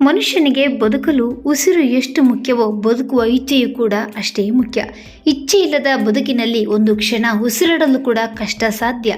ಮನುಷ್ಯನಿಗೆ ಬದುಕಲು ಉಸಿರು ಎಷ್ಟು ಮುಖ್ಯವೋ ಬದುಕುವ ಇಚ್ಛೆಯೂ ಕೂಡ ಅಷ್ಟೇ ಮುಖ್ಯ. ಇಚ್ಛೆ ಇಲ್ಲದ ಬದುಕಿನಲ್ಲಿ ಒಂದು ಕ್ಷಣ ಉಸಿರಾಡಲು ಕೂಡ ಕಷ್ಟ ಸಾಧ್ಯ.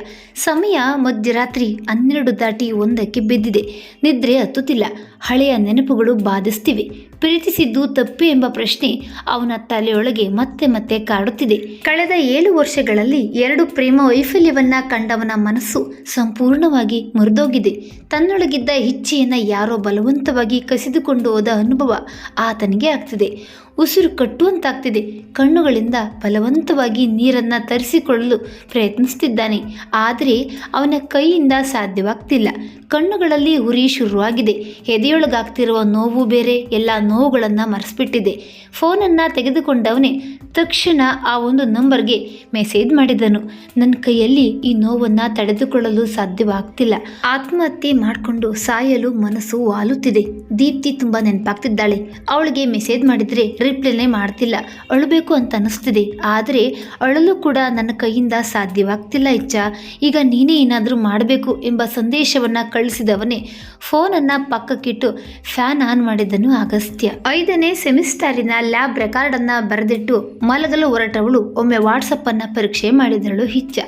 ಸಮಯ ಮಧ್ಯರಾತ್ರಿ 12 ದಾಟಿ 1ಕ್ಕೆ ಬಿದ್ದಿದೆ. ನಿದ್ರೆ ಹತ್ತುತ್ತಿಲ್ಲ. ಹಳೆಯ ನೆನಪುಗಳು ಬಾಧಿಸ್ತಿವೆ. ಪ್ರೀತಿಸಿದ್ದು ತಪ್ಪೆ ಎಂಬ ಪ್ರಶ್ನೆ ಅವನ ತಲೆಯೊಳಗೆ ಮತ್ತೆ ಮತ್ತೆ ಕಾಡುತ್ತಿದೆ. ಕಳೆದ 7 ವರ್ಷಗಳಲ್ಲಿ 2 ಪ್ರೇಮ ವೈಫಲ್ಯವನ್ನ ಕಂಡವನ ಮನಸ್ಸು ಸಂಪೂರ್ಣವಾಗಿ ಮುರಿದೋಗಿದೆ. ತನ್ನೊಳಗಿದ್ದ ಇಚ್ಛೆಯನ್ನ ಯಾರೋ ಬಲವಂತವಾಗಿ ಕಸಿದುಕೊಂಡು ಹೋದ ಅನುಭವ ಆತನಿಗೆ ಆಗ್ತಿದೆ. ಉಸಿರು ಕಟ್ಟುವಂತಾಗ್ತಿದೆ. ಕಣ್ಣುಗಳಿಂದ ಬಲವಂತವಾಗಿ ನೀರನ್ನು ತರಿಸಿಕೊಳ್ಳಲು ಪ್ರಯತ್ನಿಸುತ್ತಿದ್ದಾನೆ. ಆದರೆ ಅವನ ಕೈಯಿಂದ ಸಾಧ್ಯವಾಗ್ತಿಲ್ಲ. ಕಣ್ಣುಗಳಲ್ಲಿ ಉರಿ ಶುರುವಾಗಿದೆ. ಎದೆಯೊಳಗಾಗ್ತಿರುವ ನೋವು ಬೇರೆ. ಎಲ್ಲ ನೋವುಗಳನ್ನು ಮರೆಸಿಬಿಟ್ಟಿದೆ. ಫೋನನ್ನು ತೆಗೆದುಕೊಂಡವನೇ ತಕ್ಷಣ ಆ ಒಂದು ನಂಬರ್ಗೆ ಮೆಸೇಜ್ ಮಾಡಿದನು. ನನ್ನ ಕೈಯಲ್ಲಿ ಈ ನೋವನ್ನು ತಡೆದುಕೊಳ್ಳಲು ಸಾಧ್ಯವಾಗ್ತಿಲ್ಲ. ಆತ್ಮಹತ್ಯೆ ಮಾಡಿಕೊಂಡು ಸಾಯಲು ಮನಸ್ಸು ವಾಲುತ್ತಿದೆ. ದೀಪ್ತಿ ತುಂಬ ನೆನಪಾಗ್ತಿದ್ದಾಳೆ. ಅವಳಿಗೆ ಮೆಸೇಜ್ ಮಾಡಿದರೆ ರಿಪ್ಲೈನೇ ಮಾಡ್ತಿಲ್ಲ. ಅಳಬೇಕು ಅಂತ ಅನಿಸ್ತಿದೆ. ಆದರೆ ಅಳಲು ಕೂಡ ನನ್ನ ಕೈಯಿಂದ ಸಾಧ್ಯವಾಗ್ತಿಲ್ಲ. ಈಗ ನೀನೇ ಏನಾದರೂ ಮಾಡಬೇಕು ಎಂಬ ಸಂದೇಶವನ್ನು ಕಳಿಸಿದವನೇ ಫೋನನ್ನು ಪಕ್ಕಕ್ಕಿಟ್ಟು ಫ್ಯಾನ್ ಆನ್ ಮಾಡಿದನು ಅಗಸ್ತ್ಯ. 5ನೇ ಸೆಮಿಸ್ಟರಿನ ಲ್ಯಾಬ್ ರೆಕಾರ್ಡನ್ನು ಬರೆದಿಟ್ಟು ಮಲಗಲು ಹೊರಟವಳು ಒಮ್ಮೆ ವಾಟ್ಸಪ್ ಅನ್ನು ಪರೀಕ್ಷೆ ಮಾಡಿದಳು ಹಿಚ್ಚ.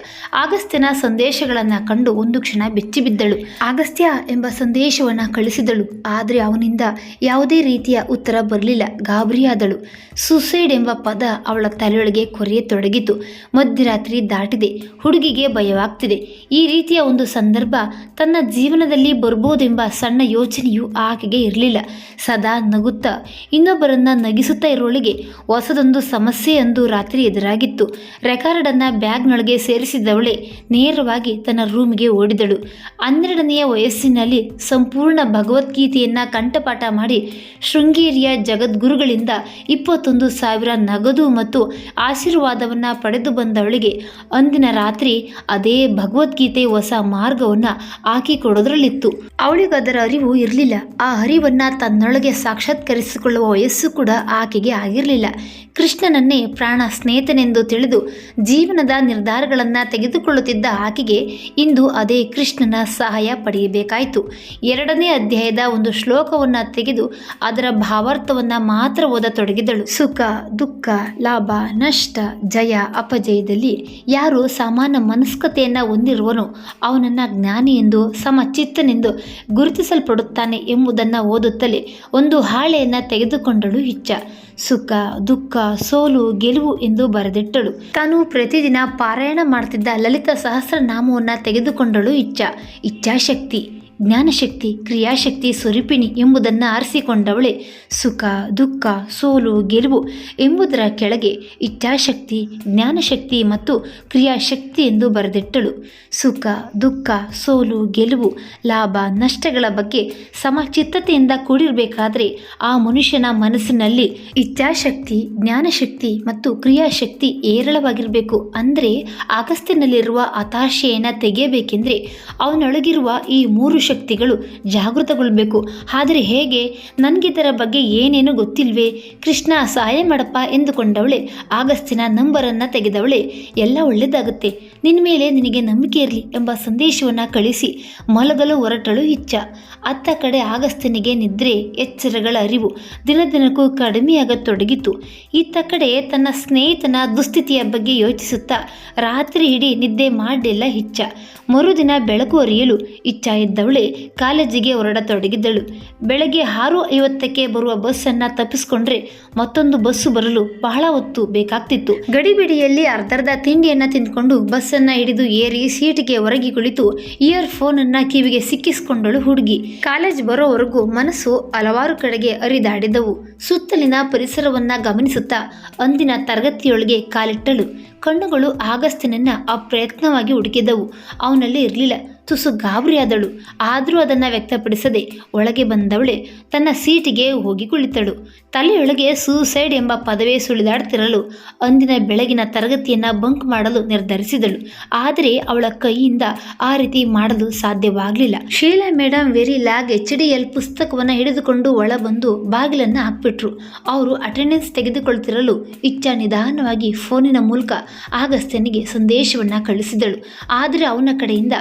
ಅಗಸ್ತ್ಯನ ಸಂದೇಶಗಳನ್ನು ಕಂಡು ಒಂದು ಕ್ಷಣ ಬೆಚ್ಚಿಬಿದ್ದಳು. ಅಗಸ್ತ್ಯ ಎಂಬ ಸಂದೇಶವನ್ನು ಕಳಿಸಿದಳು. ಆದರೆ ಅವನಿಂದ ಯಾವುದೇ ರೀತಿಯ ಉತ್ತರ ಬರಲಿಲ್ಲ. ಗಾಬರಿಯಾದಳು. ಸುಸೈಡ್ ಎಂಬ ಪದ ಅವಳ ತಲೆಯೊಳಗೆ ಕೊರೆಯತೊಡಗಿತು. ಮಧ್ಯರಾತ್ರಿ ದಾಟಿದೆ. ಹುಡುಗಿಗೆ ಭಯವಾಗ್ತಿದೆ. ಈ ರೀತಿಯ ಒಂದು ಸಂದರ್ಭ ತನ್ನ ಜೀವನದಲ್ಲಿ ಬರ್ಬೋದೆಂಬ ಸಣ್ಣ ಯೋಚನೆಯು ಆಕೆಗೆ ಇರಲಿಲ್ಲ. ಸದಾ ನಗುತ್ತಾ ಇನ್ನೊಬ್ಬರನ್ನ ನಗಿಸುತ್ತಾ ಇರೋಳಿಗೆ ಹೊಸದೊಂದು ಸಮಸ್ಯೆ ಅಂದು ರಾತ್ರಿ ಎದುರಾಗಿತ್ತು. ರೆಕಾರ್ಡನ್ನು ಬ್ಯಾಗ್ನೊಳಗೆ ಸೇರಿಸಿದವಳೆ ನೇರವಾಗಿ ತನ್ನ ರೂಮಿಗೆ ಓಡಿದಳು. 12ನೆಯ ವಯಸ್ಸಿನಲ್ಲಿ ಸಂಪೂರ್ಣ ಭಗವದ್ಗೀತೆಯನ್ನು ಕಂಠಪಾಠ ಮಾಡಿ ಶೃಂಗೇರಿಯ ಜಗದ್ಗುರುಗಳಿಂದ 21,000 ನಗದು ಮತ್ತು ಆಶೀರ್ವಾದವನ್ನು ಪಡೆದು ಬಂದವಳಿಗೆ ಅಂದಿನ ರಾತ್ರಿ ಅದೇ ಭಗವದ್ಗೀತೆ ಹೊಸ ಮಾರ್ಗವನ್ನು ಹಾಕಿಕೊಡೋದ್ರಲ್ಲಿತ್ತು. ಅವಳಿಗದರ ಅರಿವು ಇರಲಿಲ್ಲ. ಆ ಅರಿವನ್ನು ತನ್ನೊಳಗೆ ಸಾಕ್ಷಾತ್ಕರಿಸಿಕೊಳ್ಳುವ ವಯಸ್ಸು ಕೂಡ ಆಕೆಗೆ ಆಗಿರಲಿಲ್ಲ. ಕೃಷ್ಣನನ್ನೇ ಪ್ರಾಣ ಸ್ನೇಹಿತನೆಂದು ತಿಳಿದು ಜೀವನದ ನಿರ್ಧಾರಗಳನ್ನು ತೆಗೆದುಕೊಳ್ಳುತ್ತಿದ್ದ ಆಕೆಗೆ ಇಂದು ಅದೇ ಕೃಷ್ಣನ ಸಹಾಯ ಪಡೆಯಬೇಕಾಯಿತು. 2ನೇ ಅಧ್ಯಾಯದ ಒಂದು ಶ್ಲೋಕವನ್ನು ತೆಗೆದು ಅದರ ಭಾವಾರ್ಥವನ್ನು ಮಾತ್ರ ಓದತೊಡಗಿದಳು. ಸುಖ, ದುಃಖ, ಲಾಭ, ನಷ್ಟ, ಜಯ, ಅಪಜಯದಲ್ಲಿ ಯಾರು ಸಮಾನ ಮನಸ್ಕತೆಯನ್ನು ಹೊಂದಿರುವನೋ ಅವನನ್ನು ಜ್ಞಾನಿ ಎಂದು ಸಮಚಿತ್ತನೆಂದು ಗುರುತಿಸಲ್ಪಡುತ್ತಾನೆ ಎಂಬುದನ್ನು ಓದುತ್ತಲೇ ಒಂದು ಹಾಳೆಯನ್ನು ತೆಗೆದುಕೊಂಡಳು ಹಿಚ್ಚ. ಸುಖ, ದುಃಖ, ಸೋಲು, ಗೆಲುವು ಎಂದು ಬರೆದಿಟ್ಟಳು. ತಾನು ಪ್ರತಿದಿನ ಪಾರಾಯಣ ಮಾಡ್ತಿದ್ದ ಲಲಿತ ಸಹಸ್ರನಾಮವನ್ನು ತೆಗೆದುಕೊಂಡಳು ಹಿಚ್ಚ. ಇಚ್ಛಾಶಕ್ತಿ, ಜ್ಞಾನಶಕ್ತಿ, ಕ್ರಿಯಾಶಕ್ತಿ ಸ್ವರೂಪಿಣಿ ಎಂಬುದನ್ನು ಆರಿಸಿಕೊಂಡವಳೆ ಸುಖ, ದುಃಖ, ಸೋಲು, ಗೆಲುವು ಎಂಬುದರ ಕೆಳಗೆ ಇಚ್ಛಾಶಕ್ತಿ, ಜ್ಞಾನಶಕ್ತಿ ಮತ್ತು ಕ್ರಿಯಾಶಕ್ತಿ ಎಂದು ಬರೆದಿಟ್ಟಳು. ಸುಖ, ದುಃಖ, ಸೋಲು, ಗೆಲುವು, ಲಾಭ, ನಷ್ಟಗಳ ಬಗ್ಗೆ ಸಮಚಿತ್ತತೆಯಿಂದ ಕೂಡಿರಬೇಕಾದ್ರೆ ಆ ಮನುಷ್ಯನ ಮನಸ್ಸಿನಲ್ಲಿ ಇಚ್ಛಾಶಕ್ತಿ, ಜ್ಞಾನಶಕ್ತಿ ಮತ್ತು ಕ್ರಿಯಾಶಕ್ತಿ ಏರಳವಾಗಿರಬೇಕು. ಅಂದರೆ ಅಗಸ್ತ್ಯನಲ್ಲಿರುವ ಹತಾಶೆಯನ್ನು ತೆಗೆಯಬೇಕೆಂದರೆ ಅವನೊಳಗಿರುವ ಈ 3 ಶಕ್ತಿಗಳು ಜಾಗೃತಗೊಳ್ಳಬೇಕು. ಆದರೆ ಹೇಗೆ? ನನಗಿದರ ಬಗ್ಗೆ ಏನೇನು ಗೊತ್ತಿಲ್ವೇ? ಕೃಷ್ಣ ಸಹಾಯ ಮಾಡಪ್ಪ ಎಂದುಕೊಂಡವಳೆ ಅಗಸ್ತ್ಯನ ನಂಬರನ್ನು ತೆಗೆದವಳೆ. ಎಲ್ಲ ಒಳ್ಳೆಯದಾಗುತ್ತೆ, ನಿನ್ನ ಮೇಲೆ ನಿನಗೆ ನಂಬಿಕೆ ಇರಲಿ ಎಂಬ ಸಂದೇಶವನ್ನು ಕಳಿಸಿ ಮಲಗಲು ಹೊರಟಳು ಹಿಚ್ಚ. ಅತ್ತ ಕಡೆ ಅಗಸ್ತ್ಯನಿಗೆ ನಿದ್ರೆ, ಎಚ್ಚರಗಳ ಅರಿವು ದಿನದಿನಕ್ಕೂ ಕಡಿಮೆಯಾಗತೊಡಗಿತು. ಇತ್ತ ಕಡೆ ತನ್ನ ಸ್ನೇಹಿತನ ದುಸ್ಥಿತಿಯ ಬಗ್ಗೆ ಯೋಚಿಸುತ್ತಾ ರಾತ್ರಿ ಇಡೀ ನಿದ್ದೆ ಮಾಡಲಿಲ್ಲ ಹಿಚ್ಚ. ಮರುದಿನ ಬೆಳಕು ಅರಿಯಲು ಇಚ್ಛ ಇದ್ದವಳೆ ಕಾಲೇಜಿಗೆ ಹೊರಡತೊಡಗಿದ್ದಳು. ಬೆಳಗ್ಗೆ 6:50ಕ್ಕೆ ಬರುವ ಬಸ್ಸನ್ನು ತಪ್ಪಿಸಿಕೊಂಡ್ರೆ ಮತ್ತೊಂದು ಬಸ್ಸು ಬರಲು ಬಹಳ ಹೊತ್ತು ಬೇಕಾಗ್ತಿತ್ತು. ಗಡಿಬಿಡಿಯಲ್ಲಿ ಅರ್ಧರ್ಧ ತಿಂಡಿಯನ್ನು ತಿಂದ್ಕೊಂಡು ಬಸ್ಸನ್ನು ಹಿಡಿದು ಏರಿ ಸೀಟಿಗೆ ಹೊರಗೆ ಕುಳಿತು ಇಯರ್ ಫೋನನ್ನು ಕಿವಿಗೆ ಸಿಕ್ಕಿಸಿಕೊಂಡಳು ಹುಡುಗಿ. ಕಾಲೇಜ್ ಬರೋವರೆಗೂ ಮನಸ್ಸು ಹಲವಾರು ಕಡೆಗೆ ಹರಿದಾಡಿದವು. ಸುತ್ತಲಿನ ಪರಿಸರವನ್ನು ಗಮನಿಸುತ್ತಾ ಅಂದಿನ ತರಗತಿಯೊಳಗೆ ಕಾಲಿಟ್ಟಳು. ಕಣ್ಣುಗಳು ಅಗಸ್ತ್ಯನನ್ನು ಅಪ್ರಯತ್ನವಾಗಿ ಹುಡುಕಿದವು. ಅವನಲ್ಲಿ ಇರಲಿಲ್ಲ. ತುಸು ಗಾಬರಿಯಾದಳು. ಆದರೂ ಅದನ್ನು ವ್ಯಕ್ತಪಡಿಸದೆ ಒಳಗೆ ಬಂದವಳೆ ತನ್ನ ಸೀಟಿಗೆ ಹೋಗಿ ಕುಳಿತಳು. ತಲೆಯೊಳಗೆ ಸೂಸೈಡ್ ಎಂಬ ಪದವೇ ಸುಳಿದಾಡ್ತಿರಲು ಅಂದಿನ ಬೆಳಗಿನ ತರಗತಿಯನ್ನು ಬಂಕ್ ಮಾಡಲು ನಿರ್ಧರಿಸಿದಳು. ಆದರೆ ಅವಳ ಕೈಯಿಂದ ಆ ರೀತಿ ಮಾಡಲು ಸಾಧ್ಯವಾಗಲಿಲ್ಲ. ಶೀಲಾ ಮೇಡಮ್ ವೆರಿ ಲ್ಯಾಗ್ HDL ಪುಸ್ತಕವನ್ನು ಹಿಡಿದುಕೊಂಡು ಒಳ ಬಂದು ಬಾಗಿಲನ್ನು ಹಾಕ್ಬಿಟ್ರು. ಅವರು ಅಟೆಂಡೆನ್ಸ್ ತೆಗೆದುಕೊಳ್ತಿರಲು ಇಚ್ಛ ನಿಧಾನವಾಗಿ ಫೋನಿನ ಮೂಲಕ ಅಗಸ್ತ್ಯನಿಗೆ ಸಂದೇಶವನ್ನು ಕಳಿಸಿದಳು. ಆದರೆ ಅವನ ಕಡೆಯಿಂದ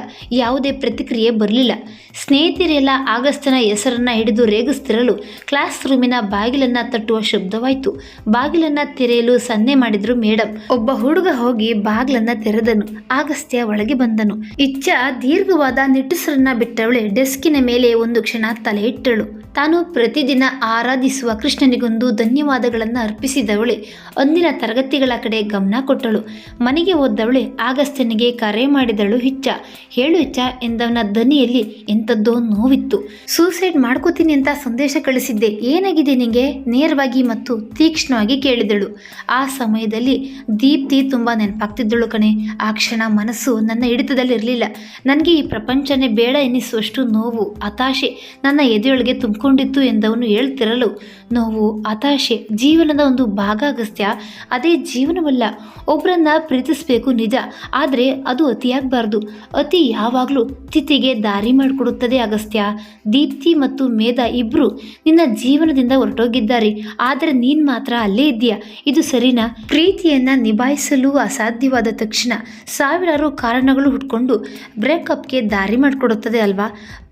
ಯಾವುದೇ ಪ್ರತಿಕ್ರಿಯೆ ಬರಲಿಲ್ಲ. ಸ್ನೇಹಿತರೆಲ್ಲ ಆಗಸ್ತ್ಯನ ಹೆಸರನ್ನ ಹಿಡಿದು ರೇಗಿಸ್ತಿರಲು ಕ್ಲಾಸ್ ರೂಮಿನ ಬಾಗಿಲನ್ನ ತಟ್ಟುವ ಶಬ್ದವಾಯಿತು. ಬಾಗಿಲನ್ನ ತೆರೆಯಲು ಸನ್ನೆ ಮಾಡಿದ್ರು ಮೇಡಮ್. ಒಬ್ಬ ಹುಡುಗ ಹೋಗಿ ಬಾಗಿಲನ್ನ ತೆರೆದನು. ಆಗಸ್ತ್ಯ ಒಳಗೆ ಬಂದನು. ಇಚ್ಛಾ ದೀರ್ಘವಾದ ನಿಟ್ಟುಸಿರನ್ನ ಬಿಟ್ಟವಳೆ ಡೆಸ್ಕಿನ ಮೇಲೆ ಒಂದು ಕ್ಷಣ ತಲೆ ಇಟ್ಟಳು. ತಾನು ಪ್ರತಿದಿನ ಆರಾಧಿಸುವ ಕೃಷ್ಣನಿಗೊಂದು ಧನ್ಯವಾದಗಳನ್ನು ಅರ್ಪಿಸಿದವಳೆ ಅಂದಿನ ತರಗತಿಗಳ ಕಡೆ ಗಮನ ಕೊಟ್ಟಳು. ಮನೆಗೆ ಹೋದವಳೆ ಆಗಸ್ತ್ಯನಿಗೆ ಕರೆ ಮಾಡಿದಳು. ಹೇಳು ಇಚ್ಚ ಎಂದವನ ದನಿಯಲ್ಲಿ ಎಂಥದ್ದೋ ನೋವಿತ್ತು. ಸೂಸೈಡ್ ಮಾಡ್ಕೋತೀನಿ ಅಂತ ಸಂದೇಶ ಕಳಿಸಿದ್ದೆ, ಏನಾಗಿದೆ ನಿಂಗೆ? ನೇರವಾಗಿ ಮತ್ತು ತೀಕ್ಷ್ಣವಾಗಿ ಕೇಳಿದಳು. ಆ ಸಮಯದಲ್ಲಿ ದೀಪ್ತಿ ತುಂಬ ನೆನಪಾಗ್ತಿದ್ದಳು ಕಣೆ. ಆ ಕ್ಷಣ ಮನಸ್ಸು ನನ್ನ ಹಿಡಿತದಲ್ಲಿ ಇರಲಿಲ್ಲ. ನನಗೆ ಈ ಪ್ರಪಂಚನೇ ಬೇಡ ಎನ್ನಿಸುವಷ್ಟು ನೋವು, ಹತಾಶೆ ನನ್ನ ಎದೆಯೊಳಗೆ ತುಂಬಿಕೊಂಡಿತ್ತು ಎಂದವನು ಹೇಳ್ತಿರಲು, ನೋವು, ಹತಾಶೆ ಜೀವನದ ಒಂದು ಭಾಗ ಅಗಸ್ತ್ಯ. ಅದೇ ಜೀವನವಲ್ಲ. ಒಬ್ಬರನ್ನ ಪ್ರೀತಿಸಬೇಕು ನಿಜ, ಆದರೆ ಅದು ಅತಿಯಾಗಬಾರ್ದು. ಅತಿ ಯಾವಾಗಲೂ ತಿಥಿಗೆ ದಾರಿ ಮಾಡಿಕೊಡುತ್ತದೆ ಅಗಸ್ತ್ಯ. ದೀಪ್ತಿ ಮತ್ತು ಮೇಧಾ ಇಬ್ಬರು ನಿನ್ನ ಜೀವನದಿಂದ ಹೊರಟೋಗಿದ್ದಾರೆ, ಆದರೆ ನೀನು ಮಾತ್ರ ಅಲ್ಲೇ ಇದ್ದೀಯಾ. ಇದು ಸರಿನಾ? ಪ್ರೀತಿಯನ್ನ ನಿಭಾಯಿಸಲು ಅಸಾಧ್ಯವಾದ ತಕ್ಷಣ ಸಾವಿರಾರು ಕಾರಣಗಳು ಹುಟ್ಕೊಂಡು ಬ್ರೇಕಪ್ಗೆ ದಾರಿ ಮಾಡಿಕೊಡುತ್ತದೆ ಅಲ್ವಾ?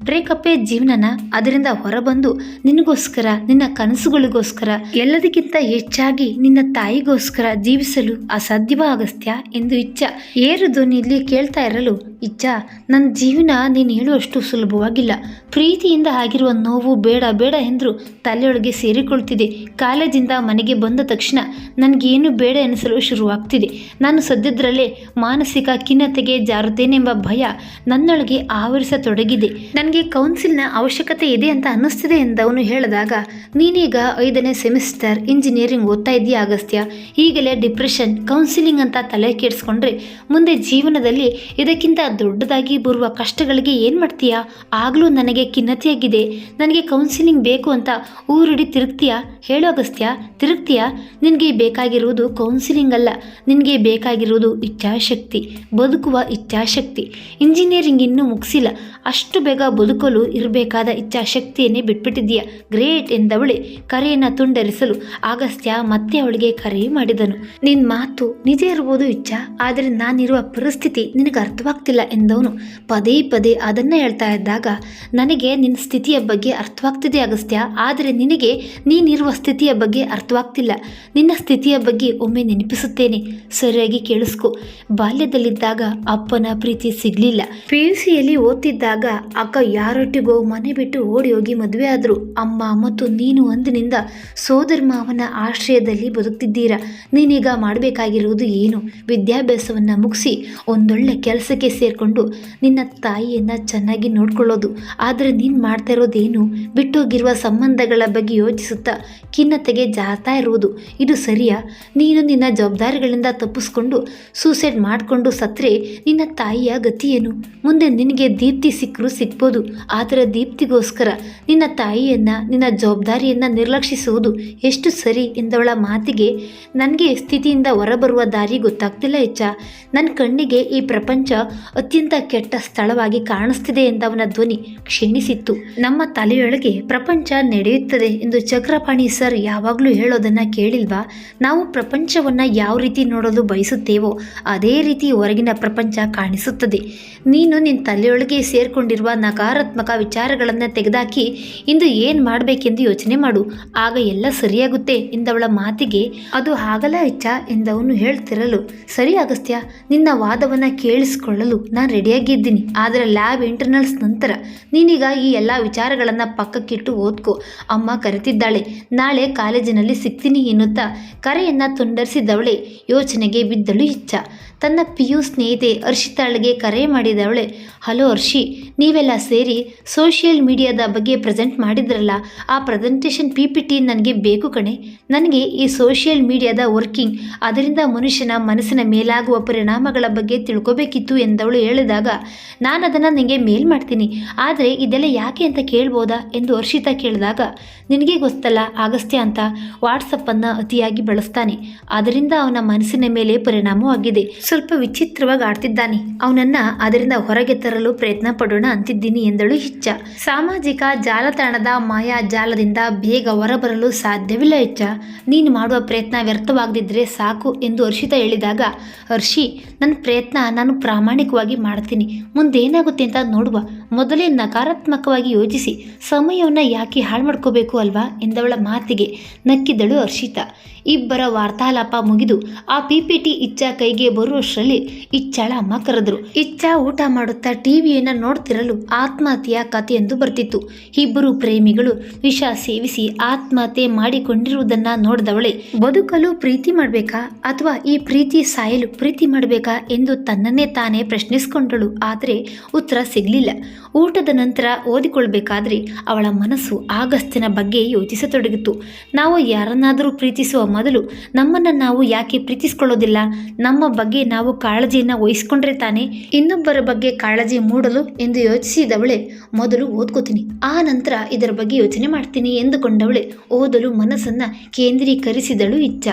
ಬ್ರೇಕಪ್ಪೇ ಜೀವನನ. ಅದರಿಂದ ಹೊರಬಂದು ನಿನಗೋಸ್ಕರ, ನಿನ್ನ ಕನಸುಗಳಿಗೋಸ್ಕರ, ಎಲ್ಲದಕ್ಕಿಂತ ಹೆಚ್ಚಾಗಿ ನಿನ್ನ ತಾಯಿಗೋಸ್ಕರ ಜೀವಿಸಲು ಅಸಾಧ್ಯವಾ ಅಗಸ್ತ್ಯ ಎಂದು ಇಚ್ಛಾ ಏರು ಧ್ವನಿಯಲ್ಲಿ ಕೇಳ್ತಾ ಇರಲು, ಇಚ್ಛಾ ನನ್ನ ಜೀವನ ನೀನು ಹೇಳುವಷ್ಟು ಸುಲಭವಾಗಿಲ್ಲ. ಪ್ರೀತಿಯಿಂದ ಆಗಿರುವ ನೋವು ಬೇಡ ಬೇಡ ಎಂದರೂ ತಲೆಯೊಳಗೆ ಸೇರಿಕೊಳ್ತಿದೆ. ಕಾಲೇಜಿಂದ ಮನೆಗೆ ಬಂದ ತಕ್ಷಣ ನನಗೇನು ಬೇಡ ಎನಿಸಲು ಶುರುವಾಗ್ತಿದೆ. ನಾನು ಸದ್ಯದರಲ್ಲೇ ಮಾನಸಿಕ ಖಿನ್ನತೆಗೆ ಜಾರುತ್ತೇನೆಂಬ ಭಯ ನನ್ನೊಳಗೆ ಆವರಿಸತೊಡಗಿದೆ. ನನಗೆ ಕೌನ್ಸಿಲ್ನ ಅವಶ್ಯಕತೆ ಇದೆ ಅಂತ ಅನ್ನಿಸ್ತಿದೆ ಎಂದವನು ಹೇಳಿದಾಗ, ನೀನೀಗ 5ನೇ ಸೆಮಿಸ್ಟರ್ ಇಂಜಿನಿಯರಿಂಗ್ ಓದ್ತಾ ಇದೆಯಾ ಅಗಸ್ತ್ಯ? ಈಗಲೇ ಡಿಪ್ರೆಷನ್, ಕೌನ್ಸಿಲಿಂಗ್ ಅಂತ ತಲೆ ಕೆಡಿಸ್ಕೊಂಡ್ರೆ ಮುಂದೆ ಜೀವನದಲ್ಲಿ ಇದಕ್ಕಿಂತ ದೊಡ್ಡದಾಗಿ ಬರುವ ಕಷ್ಟಗಳಿಗೆ ಏನು ಮಾಡ್ತೀಯಾ? ಆಗಲೂ ನನಗೆ ಖಿನ್ನತೆಯಾಗಿದೆ, ನನಗೆ ಕೌನ್ಸಿಲಿಂಗ್ ಬೇಕು ಅಂತ ಊರಿಡಿ ತಿರುಗ್ತೀಯಾ? ಹೇಳು ಅಗಸ್ತ್ಯ, ತಿರುಗ್ತೀಯಾ? ನಿನಗೆ ಬೇಕಾಗಿರುವುದು ಕೌನ್ಸಿಲಿಂಗ್ ಅಲ್ಲ, ನಿನಗೆ ಬೇಕಾಗಿರುವುದು ಇಚ್ಛಾಶಕ್ತಿ, ಬದುಕುವ ಇಚ್ಛಾಶಕ್ತಿ. ಇಂಜಿನಿಯರಿಂಗ್ ಇನ್ನೂ ಮುಗಿಸಿಲ್ಲ, ಅಷ್ಟು ಬೇಗ ಬದುಕಲು ಇರಬೇಕಾದ ಇಚ್ಛಾಶಕ್ತಿಯನ್ನೇ ಬಿಟ್ಬಿಟ್ಟಿದ್ದೀಯಾ. ಗ್ರೇಟ್ ಎಂದವಳೆ ಕರೆಯನ್ನು ತುಂಡರಿಸಲು ಆಗಸ್ತ್ಯ ಮತ್ತೆ ಅವಳಿಗೆ ಕರೆ ಮಾಡಿದನು. ನಿನ್ನ ಮಾತು ನಿಜ ಇರ್ಬೋದು ಇಚ್ಛಾ, ಆದರೆ ನಾನಿರುವ ಪರಿಸ್ಥಿತಿ ನಿನಗೆ ಅರ್ಥವಾಗ್ತಿಲ್ಲ ಎಂದವನು ಪದೇ ಪದೇ ಅದನ್ನು ಹೇಳ್ತಾ ಇದ್ದಾಗ, ನನಗೆ ನಿನ್ನ ಸ್ಥಿತಿಯ ಬಗ್ಗೆ ಅರ್ಥವಾಗ್ತಿದೆ ಅಗಸ್ತ್ಯ, ಆದರೆ ನಿನಗೆ ನೀನಿರುವ ಸ್ಥಿತಿಯ ಬಗ್ಗೆ ಅರ್ಥವಾಗ್ತಿಲ್ಲ. ನಿನ್ನ ಸ್ಥಿತಿಯ ಬಗ್ಗೆ ಒಮ್ಮೆ ನೆನಪಿಸುತ್ತೇನೆ, ಸರಿಯಾಗಿ ಕೇಳಿಸ್ಕೊ. ಬಾಲ್ಯದಲ್ಲಿದ್ದಾಗ ಅಪ್ಪನ ಪ್ರೀತಿ ಸಿಗಲಿಲ್ಲ. PUCಯಲ್ಲಿ ಓದ್ತಿದ್ದಾಗ ಅಕ್ಕ ಯಾರೊಟ್ಟಿಗೋ ಮನೆ ಬಿಟ್ಟು ಓಡಿ ಹೋಗಿ ಮದುವೆ ಆದರು. ಅಮ್ಮ ಮತ್ತು ನೀನು ಅಂದಿನಿಂದ ಸೋದರ ಮಾವನ ಆಶ್ರಯದಲ್ಲಿ ಬದುಕ್ತಿದ್ದೀರಾ. ನೀನೀಗ ಮಾಡಬೇಕಾಗಿರುವುದು ಏನು? ವಿದ್ಯಾಭ್ಯಾಸವನ್ನು ಮುಗಿಸಿ ಒಂದೊಳ್ಳೆ ಕೆಲಸಕ್ಕೆ ಸೇರಿಕೊಂಡು ನಿನ್ನ ತಾಯಿಯನ್ನು ಚೆನ್ನಾಗಿ ನೋಡ್ಕೊಳ್ಳೋದು. ಆದರೆ ನೀನು ಮಾಡ್ತಾ ಇರೋದೇನು? ಬಿಟ್ಟೋಗಿರುವ ಸಂಬಂಧಗಳ ಬಗ್ಗೆ ಯೋಚಿಸುತ್ತಾ ಖಿನ್ನತೆಗೆ ಜಾರ್ತಾ ಇರುವುದು. ಇದು ಸರಿಯಾ? ನೀನು ನಿನ್ನ ಜವಾಬ್ದಾರಿಗಳಿಂದ ತಪ್ಪಿಸ್ಕೊಂಡು ಸೂಸೈಡ್ ಮಾಡಿಕೊಂಡು ಸತ್ತರೆ ನಿನ್ನ ತಾಯಿಯ ಗತಿಯೇನು? ಮುಂದೆ ನಿನಗೆ ದೀಪ್ತಿ ಸಿಕ್ಕರೂ ಸಿಗ್ಬೋದು, ಆದರೆ ದೀಪ್ತಿಗೋಸ್ಕರ ನಿನ್ನ ತಾಯಿಯನ್ನು, ನಿನ್ನ ಜವಾಬ್ದಾರಿಯನ್ನು ನಿರ್ಲಕ್ಷಿಸುವುದು ಎಷ್ಟು ಸರಿ ಎಂದವಳ ಮಾತಿಗೆ ನನಗೆ ಸ್ಥಿತಿಯಿಂದ ಹೊರಬರುವ ದಾರಿ ಗೊತ್ತಾಗ್ತಿಲ್ಲ ಹೆಚ್ಚ. ನನ್ನ ಕಣ್ಣಿಗೆ ಈ ಪ್ರಪಂಚ ಅತ್ಯಂತ ಕೆಟ್ಟ ಸ್ಥಳವಾಗಿ ಕಾಣಿಸ್ತಿದೆ ಎಂದವನ ಧ್ವನಿ ಕ್ಷೀಣಿಸಿತ್ತು. ನಮ್ಮ ತಲೆಯೊಳಗೆ ಪ್ರಪಂಚ ನಡೆಯುತ್ತದೆ ಎಂದು ಚಕ್ರಪಾಣಿ ಸರ್ ಯಾವಾಗಲೂ ಹೇಳೋದನ್ನು ಕೇಳಿಲ್ವಾ? ನಾವು ಪ್ರಪಂಚವನ್ನು ಯಾವ ರೀತಿ ನೋಡಲು ಬಯಸುತ್ತೇವೋ ಅದೇ ರೀತಿ ಹೊರಗಿನ ಪ್ರಪಂಚ ಕಾಣಿಸುತ್ತದೆ. ನೀನು ನಿನ್ನ ತಲೆಯೊಳಗೆ ಸೇರಿಕೊಂಡಿರುವ ನಕಾರಾತ್ಮಕ ವಿಚಾರಗಳನ್ನು ತೆಗೆದಾಕಿ ಇಂದು ಏನು ಮಾಡಬೇಕೆಂದು ಯೋಚನೆ ಮಾಡು, ಆಗ ಎಲ್ಲ ಸರಿಯಾಗುತ್ತೆ ಎಂದವಳ ಮಾತಿಗೆ, ಅದು ಆಗಲ್ಲ ಇಚ್ಛ ಎಂದವನು ಹೇಳ್ತಿರಲು, ಸರಿ ಅಗಸ್ತ್ಯ, ನಿನ್ನ ವಾದವನ್ನು ಕೇಳಿಸಿಕೊಳ್ಳಲು ನಾನು ರೆಡಿಯಾಗಿದ್ದೀನಿ, ಆದರೆ ಲ್ಯಾಬ್ ಇಂಟರ್ನಲ್ಸ್ ನಂತರ ನೀನೀಗ ಈ ಎಲ್ಲ ವಿಚಾರಗಳನ್ನು ಪಕ್ಕಕ್ಕಿಟ್ಟು ಓದ್ಕೋ. ಅಮ್ಮ ಕರೆತಿದ್ದಾಳೆ, ನಾಳೆ ಕಾಲೇಜಿನಲ್ಲಿ ಸಿಗ್ತೀನಿ ಎನ್ನುತ್ತಾ ಕರೆಯನ್ನು ತುಂಡರಿಸಿದವಳೆ ಯೋಚನೆಗೆ ಬಿದ್ದಳು ಇಚ್ಛ. ತನ್ನ PU ಸ್ನೇಹಿತೆ ಹರ್ಷಿತಾಳಿಗೆ ಕರೆ ಮಾಡಿದವಳೆ, ಹಲೋ ಹರ್ಷಿ, ನೀವೆಲ್ಲ ಸೇರಿ ಸೋಷಿಯಲ್ ಮೀಡಿಯಾದ ಬಗ್ಗೆ ಪ್ರೆಸೆಂಟ್ ಮಾಡಿದ್ರಲ್ಲ, ಆ ಪ್ರೆಸೆಂಟೇಷನ್ PPT ನನಗೆ ಬೇಕು ಕಣೆ. ನನಗೆ ಈ ಸೋಷಿಯಲ್ ಮೀಡಿಯಾದ ವರ್ಕಿಂಗ್, ಅದರಿಂದ ಮನುಷ್ಯನ ಮನಸ್ಸಿನ ಮೇಲಾಗುವ ಪರಿಣಾಮಗಳ ಬಗ್ಗೆ ತಿಳ್ಕೊಬೇಕಿತ್ತು ಎಂದವಳು ಹೇಳಿದಾಗ, ನಾನು ಅದನ್ನು ನಿನಗೆ ಮೇಲ್ ಮಾಡ್ತೀನಿ, ಆದರೆ ಇದೆಲ್ಲ ಯಾಕೆ ಅಂತ ಕೇಳ್ಬೋದಾ ಎಂದು ಹರ್ಷಿತಾ ಕೇಳಿದಾಗ, ನಿನಗೆ ಗೊತ್ತಲ್ಲ ಅಗಸ್ತ್ಯ ಅಂತ ವಾಟ್ಸಪ್ಪನ್ನು ಅತಿಯಾಗಿ ಬಳಸ್ತಾನೆ, ಅದರಿಂದ ಅವನ ಮನಸ್ಸಿನ ಮೇಲೆ ಪರಿಣಾಮವಾಗಿದೆ. ಸ್ವಲ್ಪ ವಿಚಿತ್ರವಾಗಿ ಆಡ್ತಿದ್ದಾನೆ, ಅವನನ್ನ ಅದರಿಂದ ಹೊರಗೆ ತರಲು ಪ್ರಯತ್ನ ಪಡೋಣ ಅಂತಿದ್ದೀನಿ ಎಂದಳು ಇಚ್ಚ. ಸಾಮಾಜಿಕ ಜಾಲತಾಣದ ಮಾಯಾ ಜಾಲದಿಂದ ಬೇಗ ಹೊರಬರಲು ಸಾಧ್ಯವಿಲ್ಲ ಇಚ್ಚ, ನೀನು ಮಾಡುವ ಪ್ರಯತ್ನ ವ್ಯರ್ಥವಾಗದಿದ್ರೆ ಸಾಕು ಎಂದು ಹರ್ಷಿತಾ ಹೇಳಿದಾಗ, ಹರ್ಷಿ, ನನ್ನ ಪ್ರಯತ್ನ ನಾನು ಪ್ರಾಮಾಣಿಕವಾಗಿ ಮಾಡ್ತೀನಿ, ಮುಂದೇನಾಗುತ್ತೆ ಅಂತ ನೋಡುವ, ಮೊದಲೇ ನಕಾರಾತ್ಮಕವಾಗಿ ಯೋಚಿಸಿ ಸಮಯವನ್ನು ಯಾಕೆ ಹಾಳು ಮಾಡ್ಕೋಬೇಕು ಅಲ್ವಾ ಎಂದವಳ ಮಾತಿಗೆ ನಕ್ಕಿದಳು ಹರ್ಷಿತಾ. ಇಬ್ಬರ ವಾರ್ತಾಲಾಪ ಮುಗಿದು ಆ PPT ಇಚ್ಚ ಕೈಗೆ ಬರುವಷ್ಟರಲ್ಲಿ ಇಚ್ಚಾಳ ಅಮ್ಮ ಕರೆದ್ರು. ಇಚ್ಚ ಊಟ ಮಾಡುತ್ತಾ ಟಿವಿಯನ್ನು ನೋಡ್ತಿರಲು ಆತ್ಮಹತ್ಯೆಯ ಕಥೆಯೊಂದು ಬರ್ತಿತ್ತು. ಇಬ್ಬರು ಪ್ರೇಮಿಗಳು ವಿಷ ಸೇವಿಸಿ ಆತ್ಮಹತ್ಯೆ ಮಾಡಿಕೊಂಡಿರುವುದನ್ನ ನೋಡಿದವಳೆ ಬದುಕಲು ಪ್ರೀತಿ ಮಾಡಬೇಕಾ ಅಥವಾ ಈ ಪ್ರೀತಿ ಸಾಯಲು ಪ್ರೀತಿ ಮಾಡಬೇಕಾ ಎಂದು ತನ್ನನ್ನೇ ತಾನೇ ಪ್ರಶ್ನಿಸಿಕೊಂಡಳು. ಆದರೆ ಉತ್ತರ ಸಿಗಲಿಲ್ಲ. ಊಟದ ನಂತರ ಓದಿಕೊಳ್ಬೇಕಾದ್ರೆ ಅವಳ ಮನಸ್ಸು ಆಗಸ್ತ್ಯನ ಬಗ್ಗೆ ಯೋಚಿಸತೊಡಗಿತು. ನಾವು ಯಾರನ್ನಾದರೂ ಪ್ರೀತಿಸುವ ಮೊದಲು ನಮ್ಮನ್ನು ನಾವು ಯಾಕೆ ಪ್ರೀತಿಸಿಕೊಳ್ಳೋದಿಲ್ಲ? ನಮ್ಮ ಬಗ್ಗೆ ನಾವು ಕಾಳಜಿಯನ್ನು ವಹಿಸ್ಕೊಂಡ್ರೆ ತಾನೇ ಇನ್ನೊಬ್ಬರ ಬಗ್ಗೆ ಕಾಳಜಿ ಮೂಡಲು ಎಂದು ಯೋಚಿಸಿದವಳೆ ಮೊದಲು ಓದ್ಕೋತೀನಿ, ಆ ನಂತರ ಇದರ ಬಗ್ಗೆ ಯೋಚನೆ ಮಾಡ್ತೀನಿ ಎಂದುಕೊಂಡವಳೆ ಓದಲು ಮನಸ್ಸನ್ನು ಕೇಂದ್ರೀಕರಿಸಿದಳು ಇಚ್ಛ.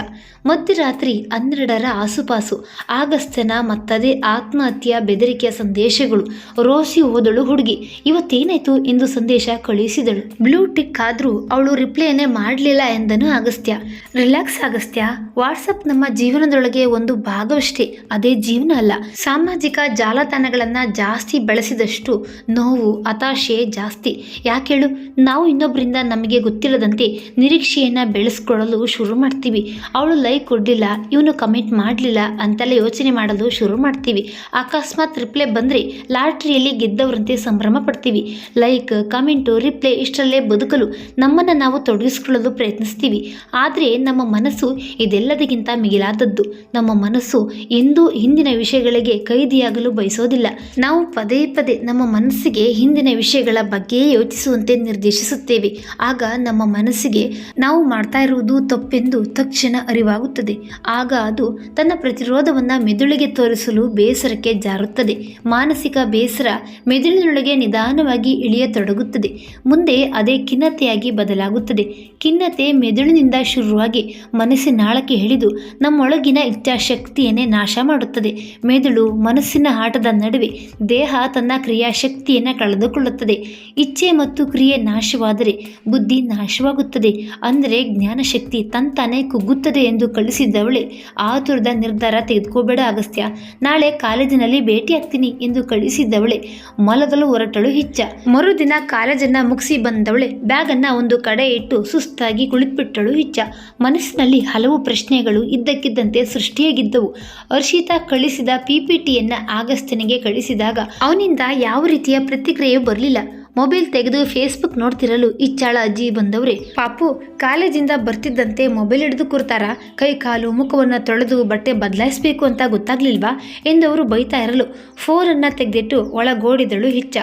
ಮಧ್ಯರಾತ್ರಿ 12ರ ಆಸುಪಾಸು ಆಗಸ್ತ್ಯನ ಮತ್ತದೇ ಆತ್ಮಹತ್ಯೆಯ ಬೆದರಿಕೆಯ ಸಂದೇಶಗಳು. ರೋಸಿ ಓದಳು ಹುಡುಗಿ, ಇವತ್ತೇನಾಯ್ತು ಎಂದು ಸಂದೇಶ ಕಳುಹಿಸಿದಳು. ಬ್ಲೂ ಟಿಕ್ ಆದ್ರೂ ಅವಳು ರಿಪ್ಲೈನೇ ಮಾಡಲಿಲ್ಲ ಎಂದನು ಅಗಸ್ತ್ಯ. ರಿಲ್ಯಾಕ್ಸ್ ಅಗಸ್ತ್ಯ, ವಾಟ್ಸಪ್ ನಮ್ಮ ಜೀವನದೊಳಗೆ ಒಂದು ಭಾಗವಷ್ಟೇ, ಅದೇ ಜೀವನ ಅಲ್ಲ. ಸಾಮಾಜಿಕ ಜಾಲತಾಣಗಳನ್ನ ಜಾಸ್ತಿ ಬಳಸಿದಷ್ಟು ನೋವು ಹತಾಶೆ ಜಾಸ್ತಿ. ಯಾಕೇಳು, ನಾವು ಇನ್ನೊಬ್ಬರಿಂದ ನಮಗೆ ಗೊತ್ತಿಲ್ಲದಂತೆ ನಿರೀಕ್ಷೆಯನ್ನ ಬೆಳೆಸ್ಕೊಳ್ಳಲು ಶುರು ಮಾಡ್ತೀವಿ. ಅವಳು ಲೈಕ್ ಕೊಡಲಿಲ್ಲ, ಇವನು ಕಮೆಂಟ್ ಮಾಡಲಿಲ್ಲ ಅಂತೆಲ್ಲ ಯೋಚನೆ ಮಾಡಲು ಶುರು ಮಾಡ್ತೀವಿ. ಅಕಸ್ಮಾತ್ ರಿಪ್ಲೈ ಬಂದರೆ ಲಾಟ್ರಿಯಲ್ಲಿ ಗೆದ್ದವರಂತೆ ಸಂಭ್ರಮ ಪಡ್ತೀವಿ. ಲೈಕ್, ಕಮೆಂಟು, ರಿಪ್ಲೈ ಇಷ್ಟರಲ್ಲೇ ಬದುಕಲು ನಮ್ಮನ್ನು ನಾವು ತೊಡಗಿಸ್ಕೊಳ್ಳಲು ಪ್ರಯತ್ನಿಸ್ತೀವಿ. ಆದರೆ ನಮ್ಮ ಮನಸ್ಸು ಇದೆಲ್ಲದಕ್ಕಿಂತ ಮಿಗಿಲಾದದ್ದು. ನಮ್ಮ ಮನಸ್ಸು ಎಂದೂ ಹಿಂದಿನ ವಿಷಯಗಳಿಗೆ ಕೈದಿಯಾಗಲು ಬಯಸೋದಿಲ್ಲ. ನಾವು ಪದೇ ಪದೇ ನಮ್ಮ ಮನಸ್ಸಿಗೆ ಹಿಂದಿನ ವಿಷಯಗಳ ಬಗ್ಗೆ ಯೋಚಿಸುವಂತೆ ನಿರ್ದೇಶಿಸುತ್ತೇವೆ. ಆಗ ನಮ್ಮ ಮನಸ್ಸಿಗೆ ನಾವು ಮಾಡ್ತಾ ಇರುವುದು ತಪ್ಪೆಂದು ತಕ್ಷಣ ಅರಿವಾಗುತ್ತದೆ. ಆಗ ಅದು ತನ್ನ ಪ್ರತಿರೋಧವನ್ನು ಮೆದುಳಿಗೆ ತೋರಿಸಲು ಬೇಸರಕ್ಕೆ ಜಾರುತ್ತದೆ. ಮಾನಸಿಕ ಬೇಸರ ಮೆದುಳಿನೊಳಗೆ ನಿಧಾನವಾಗಿ ಇಳಿಯತೊಡಗುತ್ತದೆ. ಮುಂದೆ ಅದೇ ಖಿನ್ನತೆಯಾಗಿ ಬದಲಾಗುತ್ತದೆ. ಖಿನ್ನತೆ ಮೆದುಳಿನಿಂದ ಶುರುವಾಗಿ ಮನಸ್ಸಿನಾಳಕ್ಕೆ ಹಿಡಿದು ನಮ್ಮೊಳಗಿನ ಇಚ್ಛಾಶಕ್ತಿಯನ್ನೇ ನಾಶ ಮಾಡುತ್ತದೆ. ಮೆದುಳು ಮನಸ್ಸಿನ ಆಟದ ನಡುವೆ ದೇಹ ತನ್ನ ಕ್ರಿಯಾಶಕ್ತಿಯನ್ನು ಕಳೆದುಕೊಳ್ಳುತ್ತದೆ. ಇಚ್ಛೆ ಮತ್ತು ಕ್ರಿಯೆ ನಾಶವಾದರೆ ಬುದ್ಧಿ ನಾಶವಾಗುತ್ತದೆ. ಅಂದರೆ ಜ್ಞಾನಶಕ್ತಿ ತಂತಾನೆ ಕುಗ್ಗುತ್ತದೆ ಎಂದು ಕಳಿಸಿದ್ದವಳೆ ಆತುರದ ನಿರ್ಧಾರ ತೆಗೆದುಕೋಬೇಡ ಅಗಸ್ತ್ಯ, ನಾಳೆ ಕಾಲೇಜಿನಲ್ಲಿ ಭೇಟಿ ಆಗ್ತೀನಿ ಎಂದು ಕಳಿಸಿದ್ದವಳೆ ಮಲಗಲು ಹೊರಟಳು ಇಚ್ಛ. ಮರುದಿನ ಕಾಲೇಜನ್ನು ಮುಗಿಸಿ ಬಂದವಳೆ ಬ್ಯಾಗನ್ನು ಒಂದು ಕಡೆ ಇಟ್ಟು ಸುಸ್ತಾಗಿ ಕುಳಿತುಬಿಟ್ಟಳು ಇಚ್ಛ. ಮನಸ್ಸಿನಲ್ಲಿ ಹಲವು ಪ್ರಶ್ನೆಗಳು ಇದ್ದಕ್ಕಿದ್ದಂತೆ ಸೃಷ್ಟಿಯಾಗಿದ್ದವು. ಹರ್ಷಿತಾ ಕಳಿಸಿದ PPTಯನ್ನು ಆಗಸ್ತ್ಯನಿಗೆ ಕಳಿಸಿದಾಗ ಅವನಿಂದ ಯಾವ ರೀತಿಯ ಪ್ರತಿಕ್ರಿಯೆಯೂ ಬರಲಿಲ್ಲ. ಮೊಬೈಲ್ ತೆಗೆದು ಫೇಸ್ಬುಕ್ ನೋಡ್ತಿರಲು ಇಚ್ಚಾಳ ಅಜ್ಜಿ ಬಂದವ್ರೆ. ಪಾಪು ಕಾಲೇಜಿಂದ ಬರ್ತಿದ್ದಂತೆ ಮೊಬೈಲ್ ಹಿಡಿದು ಕೂರ್ತಾರ, ಕೈ ಕಾಲು ಮುಖವನ್ನು ತೊಳೆದು ಬಟ್ಟೆ ಬದಲಾಯಿಸಬೇಕು ಅಂತ ಗೊತ್ತಾಗ್ಲಿಲ್ವಾ ಎಂದವರು ಬೈತಾ ಇರಲು ಫೋನನ್ನು ತೆಗೆದಿಟ್ಟು ಒಳಗೋಡಿದಳು ಇಚ್ಚ.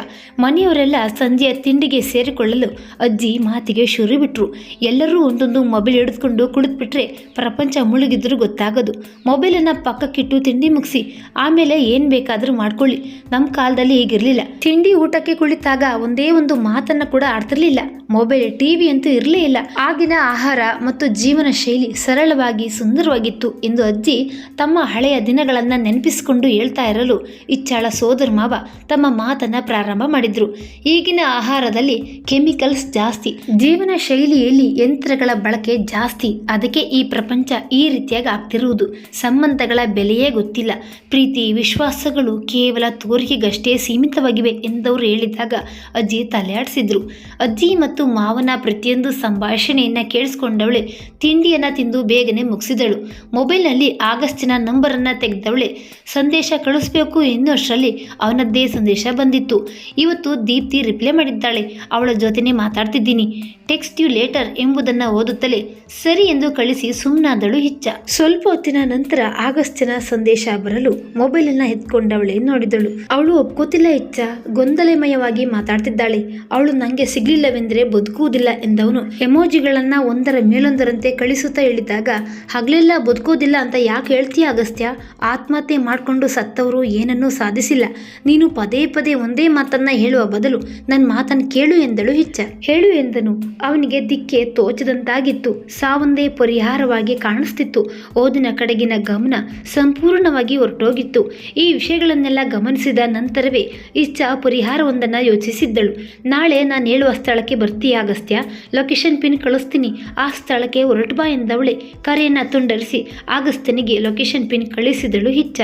ಮನೆಯವರೆಲ್ಲ ಸಂಜೆಯ ತಿಂಡಿಗೆ ಸೇರಿಕೊಳ್ಳಲು ಅಜ್ಜಿ ಮಾತಿಗೆ ಶುರು ಬಿಟ್ರು. ಎಲ್ಲರೂ ಒಂದೊಂದು ಮೊಬೈಲ್ ಹಿಡಿದುಕೊಂಡು ಕುಳಿತುಬಿಟ್ರೆ ಪ್ರಪಂಚ ಮುಳುಗಿದ್ರು ಗೊತ್ತಾಗೋದು. ಮೊಬೈಲನ್ನು ಪಕ್ಕಕ್ಕಿಟ್ಟು ತಿಂಡಿ ಮುಗಿಸಿ ಆಮೇಲೆ ಏನು ಬೇಕಾದರೂ ಮಾಡ್ಕೊಳ್ಳಿ. ನಮ್ಮ ಕಾಲದಲ್ಲಿ ಹೀಗಿರಲಿಲ್ಲ. ತಿಂಡಿ ಊಟಕ್ಕೆ ಕುಳಿತಾಗ ಒಂದೇ ಒಂದು ಮಾತನ್ನು ಕೂಡ ಆಡ್ತಿರ್ಲಿಲ್ಲ. ಮೊಬೈಲ್ ಟಿವಿ ಅಂತೂ ಇರಲೇ ಇಲ್ಲ. ಆಗಿನ ಆಹಾರ ಮತ್ತು ಜೀವನ ಶೈಲಿ ಸರಳವಾಗಿ ಸುಂದರವಾಗಿತ್ತು ಎಂದು ಅಜ್ಜಿ ತಮ್ಮ ಹಳೆಯ ದಿನಗಳನ್ನು ನೆನಪಿಸಿಕೊಂಡು ಹೇಳ್ತಾ ಇರಲು ಇಚ್ಚಾಳ ಸೋದರ ಮಾವ ತಮ್ಮ ಮಾತನ್ನ ಪ್ರಾರಂಭ ಮಾಡಿದ್ರು. ಈಗಿನ ಆಹಾರದಲ್ಲಿ ಕೆಮಿಕಲ್ಸ್ ಜಾಸ್ತಿ, ಜೀವನ ಶೈಲಿಯಲ್ಲಿ ಯಂತ್ರಗಳ ಬಳಕೆ ಜಾಸ್ತಿ, ಅದಕ್ಕೆ ಈ ಪ್ರಪಂಚ ಈ ರೀತಿಯಾಗಿ ಆಗ್ತಿರುವುದು. ಸಂಬಂಧಗಳ ಬೆಲೆಯೇ ಗೊತ್ತಿಲ್ಲ. ಪ್ರೀತಿ ವಿಶ್ವಾಸಗಳು ಕೇವಲ ತೋರಿಕೆಗಷ್ಟೇ ಸೀಮಿತವಾಗಿವೆ ಎಂದವರು ಹೇಳಿದಾಗ ಅಜ್ಜಿ ತಲೆ ಆಡಿಸಿದ್ರು. ಅಜ್ಜಿ ಮತ್ತು ಮಾವನ ಪ್ರತಿಯೊಂದು ಸಂಭಾಷಣೆಯನ್ನ ಕೇಳಿಸ್ಕೊಂಡವಳೆ ತಿಂಡಿಯನ್ನ ತಿಂದು ಬೇಗನೆ ಮುಗಿಸಿದಳು. ಮೊಬೈಲ್ನಲ್ಲಿ ಆಗಸ್ಟಿನ ನಂಬರನ್ನು ತೆಗೆದವಳೆ ಸಂದೇಶ ಕಳಿಸ್ಬೇಕು ಎನ್ನುವಷ್ಟರಲ್ಲಿ ಅವನದ್ದೇ ಸಂದೇಶ ಬಂದಿತ್ತು. ಇವತ್ತು ದೀಪ್ತಿ ರಿಪ್ಲೈ ಮಾಡಿದ್ದಾಳೆ, ಅವಳ ಜೊತೆನೆ ಮಾತಾಡ್ತಿದ್ದೀನಿ, ಟೆಕ್ಸ್ಟ್ ಯು ಲೇಟರ್ ಎಂಬುದನ್ನು ಓದುತ್ತಲೇ ಸರಿ ಎಂದು ಕಳಿಸಿ ಸುಮ್ಮನಾದಳು ಇಚ್ಚ. ಸ್ವಲ್ಪ ಹೊತ್ತಿನ ನಂತರ ಆಗಸ್ಟಿನ ಸಂದೇಶ ಬರಲು ಮೊಬೈಲನ್ನು ಎತ್ಕೊಂಡವಳೆ ನೋಡಿದಳು. ಅವಳು ಒಪ್ಕೋತಿಲ್ಲ ಇಚ್ಚ, ಗೊಂದಲಮಯವಾಗಿ ಮಾತಾಡ್ತಿದ್ದ ಮಾಡಿದ್ದಾಳೆ. ಅವಳು ನನಗೆ ಸಿಗಲಿಲ್ಲವೆಂದರೆ ಬದುಕುವುದಿಲ್ಲ ಎಂದವನು ಎಮೋಜಿಗಳನ್ನು ಒಂದರ ಮೇಲೊಂದರಂತೆ ಕಳಿಸುತ್ತಾ ಹೇಳಿದಾಗ, ಹಗಲೆಲ್ಲ ಬದುಕೋದಿಲ್ಲ ಅಂತ ಯಾಕೆ ಹೇಳ್ತೀಯ ಅಗಸ್ತ್ಯ? ಆತ್ಮಹತ್ಯೆ ಮಾಡಿಕೊಂಡು ಸತ್ತವರು ಏನನ್ನೂ ಸಾಧಿಸಿಲ್ಲ. ನೀನು ಪದೇ ಪದೇ ಒಂದೇ ಮಾತನ್ನ ಹೇಳುವ ಬದಲು ನನ್ನ ಮಾತನ್ನು ಕೇಳು ಎಂದಳು ಹಿಚ್ಚ. ಹೇಳು ಎಂದನು. ಅವನಿಗೆ ದಿಕ್ಕೆ ತೋಚದಂತಾಗಿತ್ತು. ಸಾವೊಂದೇ ಪರಿಹಾರವಾಗಿ ಕಾಣಿಸ್ತಿತ್ತು. ಓದಿನ ಕಡೆಗಿನ ಗಮನ ಸಂಪೂರ್ಣವಾಗಿ ಹೊರಟೋಗಿತ್ತು. ಈ ವಿಷಯಗಳನ್ನೆಲ್ಲ ಗಮನಿಸಿದ ನಂತರವೇ ಇಚ್ಛ ಪರಿಹಾರವೊಂದನ್ನು ಯೋಚಿಸಿದ್ದಳು. ನಾಳೆ ನಾನು ಹೇಳುವ ಸ್ಥಳಕ್ಕೆ ಬರ್ತೀಯ ಅಗಸ್ತ್ಯ? ಲೊಕೇಶನ್ ಪಿನ್ ಕಳಿಸ್ತೀನಿ, ಆ ಸ್ಥಳಕ್ಕೆ ಹೊರಟು ಬಾ ಎಂದವಳೆ ಕರೆಯನ್ನು ತುಂಡರಿಸಿ ಅಗಸ್ತ್ಯನಿಗೆ ಲೊಕೇಶನ್ ಪಿನ್ ಕಳಿಸಿದಳು ಹಿಚ್ಚ.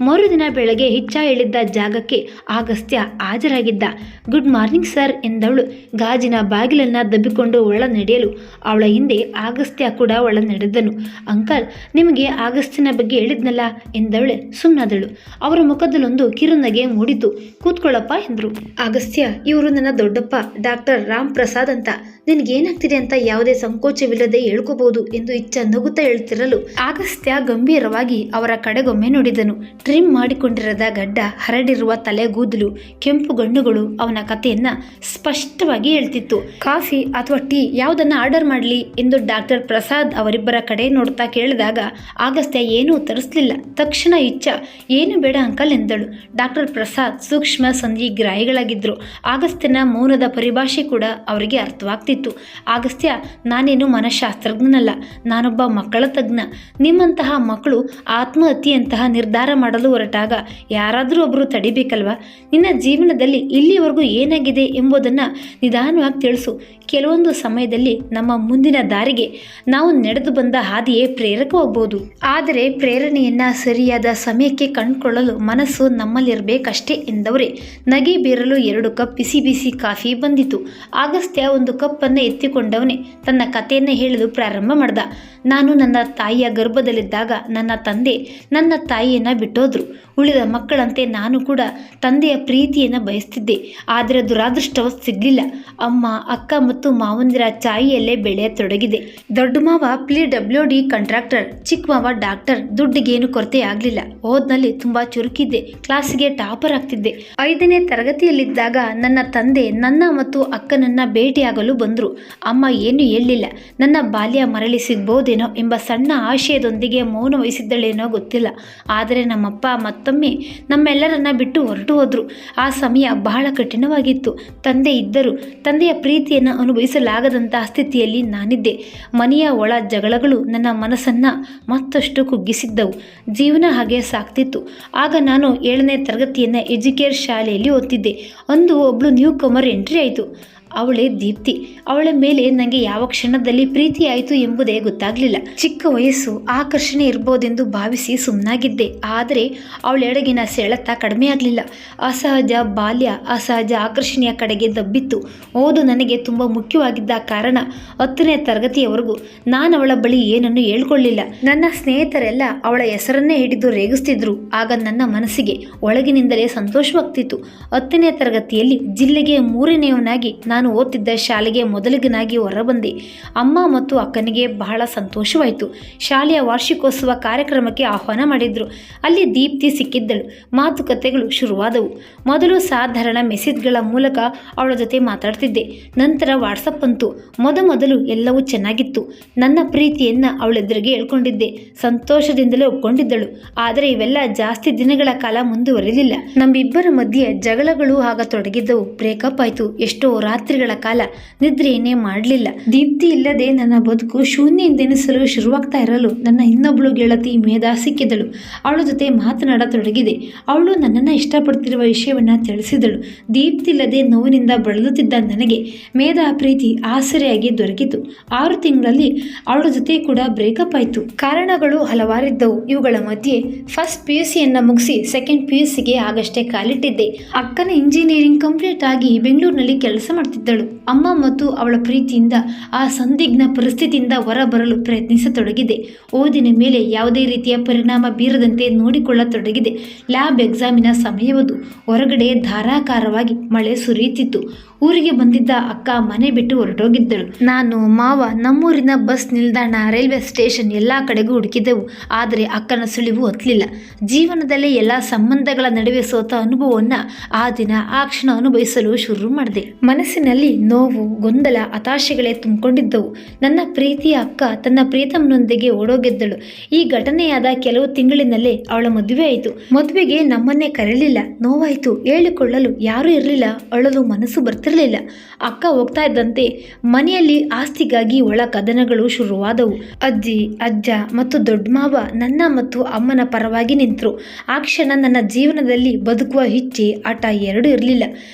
ಮರುದಿನ ಬೆಳಗ್ಗೆ ಹಿಚ್ಚ ಹೇಳಿದ್ದ ಜಾಗಕ್ಕೆ ಅಗಸ್ತ್ಯ ಹಾಜರಾಗಿದ್ದ. ಗುಡ್ ಮಾರ್ನಿಂಗ್ ಸರ್ ಎಂದವಳು ಗಾಜಿನ ಬಾಗಿಲನ್ನು ದಬ್ಬಿಕೊಂಡು ಒಳ ನಡೆಯಲು ಅವಳ ಹಿಂದೆ ಅಗಸ್ತ್ಯ ಕೂಡ ಒಳ ನಡೆದನು. ಅಂಕಲ್, ನಿಮಗೆ ಅಗಸ್ತ್ಯನ ಬಗ್ಗೆ ಹೇಳಿದ್ನಲ್ಲ ಎಂದವಳೆ ಸುಮ್ಮನಾದಳು. ಅವರ ಮುಖದಲ್ಲೊಂದು ಕಿರುನಗೆ ಮೂಡಿತು. ಕೂತ್ಕೊಳ್ಳಪ್ಪ ಎಂದರು. ಅಗಸ್ತ್ಯ, ಇವರು ನನ್ನ ದೊಡ್ಡಪ್ಪ ಡಾಕ್ಟರ್ ರಾಮ್ ಪ್ರಸಾದ್ ಅಂತ. ನಿನಗೇನಾಗ್ತಿದೆ ಅಂತ ಯಾವುದೇ ಸಂಕೋಚವಿಲ್ಲದೆ ಹೇಳ್ಕೋಬಹುದು ಎಂದು ಇಚ್ಛ ನಗುತ್ತಾ ಹೇಳ್ತಿರಲು ಅಗಸ್ತ್ಯ ಗಂಭೀರವಾಗಿ ಅವರ ಕಡೆಗೊಮ್ಮೆ ನೋಡಿದನು. ಟ್ರಿಮ್ ಮಾಡಿಕೊಂಡಿರದ ಗಡ್ಡ, ಹರಡಿರುವ ತಲೆಗೂದಲು, ಕೆಂಪು ಗಣ್ಣುಗಳು ಅವನ ಕಥೆಯನ್ನ ಸ್ಪಷ್ಟವಾಗಿ ಹೇಳ್ತಿತ್ತು. ಕಾಫಿ ಅಥವಾ ಟೀ ಯಾವುದನ್ನ ಆರ್ಡರ್ ಮಾಡಲಿ ಎಂದು ಡಾಕ್ಟರ್ ಪ್ರಸಾದ್ ಅವರಿಬ್ಬರ ಕಡೆ ನೋಡ್ತಾ ಕೇಳಿದಾಗ ಅಗಸ್ತ್ಯ ಏನೂ ಉತ್ತರಿಸಲಿಲ್ಲ. ತಕ್ಷಣ ಇಚ್ಛ, ಏನು ಬೇಡ ಅಂಕಲ್ ಎಂದಳು. ಡಾಕ್ಟರ್ ಪ್ರಸಾದ್ ಸೂಕ್ಷ್ಮ ಸಂಧಿಗ್ರಾಹಿಗಳಾಗಿದ್ರು. ಅಗಸ್ತ್ಯನ ಮೌನದ ಪರಿಭಾಷೆ ಕೂಡ ಅವರಿಗೆ ಅರ್ಥವಾಗ್ತಿತ್ತು. ಅಗಸ್ತ್ಯ, ನಾನೇನು ಮನಃಶಾಸ್ತ್ರಜ್ಞನಲ್ಲ, ನಾನೊಬ್ಬ ಮಕ್ಕಳ ತಜ್ಞ. ನಿಮ್ಮಂತಹ ಮಕ್ಕಳು ಆತ್ಮಹತ್ಯೆಯಂತಹ ನಿರ್ಧಾರ ಮಾಡಲು ಹೊರಟಾಗ ಯಾರಾದರೂ ಒಬ್ಬರು ತಡಿಬೇಕಲ್ವಾ? ನಿನ್ನ ಜೀವನದಲ್ಲಿ ಇಲ್ಲಿವರೆಗೂ ಏನಾಗಿದೆ ಎಂಬುದನ್ನು ನಿಧಾನವಾಗಿ ತಿಳಿಸು. ಕೆಲವೊಂದು ಸಮಯದಲ್ಲಿ ನಮ್ಮ ಮುಂದಿನ ದಾರಿಗೆ ನಾವು ನಡೆದು ಬಂದ ಹಾದಿಯೇ ಪ್ರೇರಕವಾಗಬಹುದು. ಆದರೆ ಪ್ರೇರಣೆಯನ್ನು ಸರಿಯಾದ ಸಮಯಕ್ಕೆ ಕಂಡುಕೊಳ್ಳಲು ಮನಸ್ಸು ನಮ್ಮಲ್ಲಿರಬೇಕಷ್ಟೇ ಎಂದವರೇ ನಗೆ ಬೀರಲು 2 ಕಪ್ ಬಿಸಿ ಬಿಸಿ ಕಾಫಿ ಬಂದಿತು. ಅಗಸ್ತ್ಯ ಒಂದು ಕಪ್ಪನ್ನು ಎತ್ತಿಕೊಂಡವನೇ ತನ್ನ ಕಥೆಯನ್ನು ಹೇಳಲು ಪ್ರಾರಂಭ ಮಾಡ್ದ. ನಾನು ನನ್ನ ತಾಯಿಯ ಗರ್ಭದಲ್ಲಿದ್ದಾಗ ನನ್ನ ತಂದೆ ನನ್ನ ತಾಯಿಯನ್ನು ಬಿಟ್ಟೋದ್ರು. ಉಳಿದ ಮಕ್ಕಳಂತೆ ನಾನು ಕೂಡ ತಂದೆಯ ಪ್ರೀತಿಯನ್ನು ಬಯಸ್ತಿದ್ದೆ. ಆದರೆ ದುರಾದೃಷ್ಟವೂ ಸಿಗಲಿಲ್ಲ. ಅಮ್ಮ, ಅಕ್ಕ ಮತ್ತು ಮಾವಂದಿರ ಚಾಯಿಯಲ್ಲೇ ಬೆಳೆಯತೊಡಗಿದೆ. ದೊಡ್ಡ ಮಾವ PWD ಕಾಂಟ್ರಾಕ್ಟರ್, ಚಿಕ್ಕ ಮಾವ ಡಾಕ್ಟರ್. ದುಡ್ಡಿಗೇನು ಕೊರತೆ ಆಗಲಿಲ್ಲ. ಓದ್ನಲ್ಲಿ ತುಂಬಾ ಚುರುಕಿದ್ದೆ. ಕ್ಲಾಸಿಗೆ ಟಾಪರ್ ಆಗ್ತಿದ್ದೆ. 5ನೇ ತರಗತಿಯಲ್ಲಿದ್ದಾಗ ನನ್ನ ತಂದೆ ನನ್ನ ಮತ್ತು ಅಕ್ಕನನ್ನ ಭೇಟಿಯಾಗಲು ಬಂದರು. ಅಮ್ಮ ಏನು ಹೇಳಲಿಲ್ಲ. ನನ್ನ ಬಾಲ್ಯ ಮರಳಿ ಸಿಗ್ಬೋದೇನೋ ಎಂಬ ಸಣ್ಣ ಆಶಯದೊಂದಿಗೆ ಮೌನ ವಹಿಸಿದ್ದಳೇನೋ ಗೊತ್ತಿಲ್ಲ. ಆದರೆ ನಮ್ಮಪ್ಪ ಮತ್ತೊಮ್ಮೆ ನಮ್ಮೆಲ್ಲರನ್ನ ಬಿಟ್ಟು ಹೊರಟು ಹೋದ್ರು. ಆ ಸಮಯ ಬಹಳ ಕಠಿಣವಾಗಿತ್ತು. ತಂದೆ ಇದ್ದರೂ ತಂದೆಯ ಪ್ರೀತಿಯನ್ನು ಅನುಭವಿಸಲಾಗದಂತಹ ಸ್ಥಿತಿಯಲ್ಲಿ ನಾನಿದ್ದೆ. ಮನೆಯ ಒಳ ಜಗಳಗಳು ನನ್ನ ಮನಸ್ಸನ್ನು ಮತ್ತಷ್ಟು ಕುಗ್ಗಿಸಿದ್ದವು. ಜೀವನ ಹಾಗೆ ಸಾಕ್ತಿತ್ತು. ಆಗ ನಾನು 7ನೇ ತರಗತಿಯನ್ನು ಎಜುಕೇರ್ ಶಾಲೆಯಲ್ಲಿ ಓದ್ತಿದ್ದೆ. ಒಬ್ಬಳು ನ್ಯೂ ಕಮರ್ ಎಂಟ್ರಿ ಆಯಿತು. ಅವಳೇ ದೀಪ್ತಿ. ಅವಳ ಮೇಲೆ ನನಗೆ ಯಾವ ಕ್ಷಣದಲ್ಲಿ ಪ್ರೀತಿ ಆಯಿತು ಎಂಬುದೇ ಗೊತ್ತಾಗಲಿಲ್ಲ. ಚಿಕ್ಕ ವಯಸ್ಸು, ಆಕರ್ಷಣೆ ಇರ್ಬೋದೆಂದು ಭಾವಿಸಿ ಸುಮ್ಮನಾಗಿದ್ದೆ. ಆದರೆ ಅವಳೆಡೆಗಿನ ಸೆಳೆತ ಕಡಿಮೆ ಆಗಲಿಲ್ಲ. ಅಸಹಜ ಬಾಲ್ಯ, ಅಸಹಜ ಆಕರ್ಷಣೆಯ ಕಡೆಗೆ ದಬ್ಬಿತ್ತು. ಓದು ನನಗೆ ತುಂಬ ಮುಖ್ಯವಾಗಿದ್ದ ಕಾರಣ 10ನೇ ತರಗತಿಯವರೆಗೂ ನಾನು ಅವಳ ಬಳಿ ಏನನ್ನು ಹೇಳ್ಕೊಳ್ಳಿಲ್ಲ. ನನ್ನ ಸ್ನೇಹಿತರೆಲ್ಲ ಅವಳ ಹೆಸರನ್ನೇ ಹಿಡಿದು ರೇಗಿಸ್ತಿದ್ರು. ಆಗ ನನ್ನ ಮನಸ್ಸಿಗೆ ಒಳಗಿನಿಂದಲೇ ಸಂತೋಷವಾಗ್ತಿತ್ತು. 10ನೇ ತರಗತಿಯಲ್ಲಿ ಜಿಲ್ಲೆಗೆ 3ನೇವನಾಗಿ ನಾನು ಓದ್ತಿದ್ದ ಶಾಲೆಗೆ ಮೊದಲಿಗನಾಗಿ ಹೊರಬಂದೆ. ಅಮ್ಮ ಮತ್ತು ಅಕ್ಕನಿಗೆ ಬಹಳ ಸಂತೋಷವಾಯಿತು. ಶಾಲೆಯ ವಾರ್ಷಿಕೋತ್ಸವ ಕಾರ್ಯಕ್ರಮಕ್ಕೆ ಆಹ್ವಾನ ಮಾಡಿದ್ರು. ಅಲ್ಲಿ ದೀಪ್ತಿ ಸಿಕ್ಕಿದ್ದಳು. ಮಾತುಕತೆಗಳು ಶುರುವಾದವು. ಮೊದಲು ಸಾಧಾರಣ ಮೆಸೇಜ್ಗಳ ಮೂಲಕ ಅವಳ ಜೊತೆ ಮಾತಾಡ್ತಿದ್ದೆ. ನಂತರ ವಾಟ್ಸಪ್ ಅಂತು. ಮೊದಲು ಎಲ್ಲವೂ ಚೆನ್ನಾಗಿತ್ತು. ನನ್ನ ಪ್ರೀತಿಯನ್ನು ಅವಳೆದುರಿಗೆ ಹೇಳ್ಕೊಂಡಿದ್ದೆ. ಸಂತೋಷದಿಂದಲೇ ಒಪ್ಕೊಂಡಿದ್ದಳು. ಆದರೆ ಇವೆಲ್ಲ ಜಾಸ್ತಿ ದಿನಗಳ ಕಾಲ ಮುಂದುವರೆದಿಲ್ಲ. ನಮ್ಮಿಬ್ಬರ ಮಧ್ಯೆ ಜಗಳಗಳು ಆಗ ತೊಡಗಿದ್ದವು. ಬ್ರೇಕಪ್ ಆಯಿತು. ಎಷ್ಟೋ ರಾತ್ರಿಗಳ ಕಾಲ ನಿದ್ರೆಯನ್ನೇ ಮಾಡಲಿಲ್ಲ. ದೀಪ್ತಿ ಇಲ್ಲದೆ ನನ್ನ ಬದುಕು ಶೂನ್ಯ ಎಂದೆನಿಸಲು ಶುರುವಾಗ್ತಾ ಇರಲು ನನ್ನ ಇನ್ನೊಬ್ಬಳು ಗೆಳತಿ ಮೇಧಾ ಸಿಕ್ಕಿದಳು. ಅವಳ ಜೊತೆ ಮಾತನಾಡತೊಡಗಿದೆ. ಅವಳು ನನ್ನನ್ನು ಇಷ್ಟಪಡ್ತಿರುವ ವಿಷಯವನ್ನು ತಿಳಿಸಿದಳು. ದೀಪ್ತಿ ಇಲ್ಲದೆ ನೋವಿನಿಂದ ಬಳಲುತ್ತಿದ್ದ ನನಗೆ ಮೇಧಾ ಪ್ರೀತಿ ಆಸರೆಯಾಗಿ ದೊರಕಿತು. 6 ತಿಂಗಳಲ್ಲಿ ಅವಳ ಜೊತೆ ಕೂಡ ಬ್ರೇಕಪ್ ಆಯಿತು. ಕಾರಣಗಳು ಹಲವಾರಿದ್ದವು. ಇವುಗಳ ಮಧ್ಯೆ ಫಸ್ಟ್ PUCಯನ್ನು ಮುಗಿಸಿ ಸೆಕೆಂಡ್ PUCಗೆ ಆಗಷ್ಟೇ ಕಾಲಿಟ್ಟಿದ್ದೆ. ಅಕ್ಕನ ಇಂಜಿನಿಯರಿಂಗ್ ಕಂಪ್ಲೀಟ್ ಆಗಿ ಬೆಂಗಳೂರಿನಲ್ಲಿ ಕೆಲಸ ಮಾಡ್ತಿದ್ದೆ. ಮಾಡುತ್ತಿದ್ದಳು. ಅಮ್ಮ ಮತ್ತು ಅವಳ ಪ್ರೀತಿಯಿಂದ ಆ ಸಂದಿಗ್ಧ ಪರಿಸ್ಥಿತಿಯಿಂದ ಹೊರಬರಲು ಪ್ರಯತ್ನಿಸತೊಡಗಿದೆ. ಓದಿನ ಮೇಲೆ ಯಾವುದೇ ರೀತಿಯ ಪರಿಣಾಮ ಬೀರದಂತೆ ನೋಡಿಕೊಳ್ಳತೊಡಗಿದೆ. ಲ್ಯಾಬ್ ಎಕ್ಸಾಮಿನ ಸಮಯವದು. ಹೊರಗಡೆ ಧಾರಾಕಾರವಾಗಿ ಮಳೆ ಸುರಿಯುತ್ತಿತ್ತು. ಊರಿಗೆ ಬಂದಿದ್ದ ಅಕ್ಕ ಮನೆ ಬಿಟ್ಟು ಹೊರಟೋಗಿದ್ದಳು. ನಾನು, ಮಾವ ನಮ್ಮೂರಿನ ಬಸ್ ನಿಲ್ದಾಣ, ರೈಲ್ವೆ ಸ್ಟೇಷನ್ ಎಲ್ಲ ಕಡೆಗೂ ಹುಡುಕಿದೆವು. ಆದರೆ ಅಕ್ಕನ ಸುಳಿವು ಹತ್ತಲಿಲ್ಲ. ಜೀವನದಲ್ಲಿ ಎಲ್ಲ ಸಂಬಂಧಗಳ ನಡುವೆ ಸೋತ ಅನುಭವವನ್ನು ಆ ದಿನ ಆ ಕ್ಷಣ ಅನುಭವಿಸಲು ಶುರು ಮಾಡಿದೆ. ಮನಸ್ಸಿನಲ್ಲಿ ನೋವು, ಗೊಂದಲ, ಹತಾಶೆಗಳೇ ತುಂಬಿಕೊಂಡಿದ್ದವು. ನನ್ನ ಪ್ರೀತಿಯ ಅಕ್ಕ ತನ್ನ ಪ್ರೀತಮನೊಂದಿಗೆ ಓಡೋಗಿದ್ದಳು. ಈ ಘಟನೆಯಾದ ಕೆಲವು ತಿಂಗಳಿನಲ್ಲೇ ಅವಳ ಮದುವೆ ಆಯಿತು. ಮದುವೆಗೆ ನಮ್ಮನ್ನೇ ಕರೆಯಲಿಲ್ಲ. ನೋವಾಯಿತು. ಹೇಳಿಕೊಳ್ಳಲು ಯಾರೂ ಇರಲಿಲ್ಲ. ಅಳಲು ಮನಸ್ಸು ಬರ್ತಿರಲಿಲ್ಲ. ಅಕ್ಕ ಹೋಗ್ತಾ ಇದ್ದಂತೆ ಮನೆಯಲ್ಲಿ ಆಸ್ತಿಗಾಗಿ ಒಳ ಕದನಗಳು ಶುರುವಾದವು. ಅಜ್ಜಿ, ಅಜ್ಜ ಮತ್ತು ದೊಡ್ಡ ಮಾವ ನನ್ನ ಮತ್ತು ಅಮ್ಮನ ಪರವಾಗಿ ನಿಂತರು. ಆ ಕ್ಷಣ ನನ್ನ ಜೀವನದಲ್ಲಿ ಬದುಕುವ ಇಚ್ಛೆ, ಹಠ ಎರಡೂ ಇರಲಿಲ್ಲ.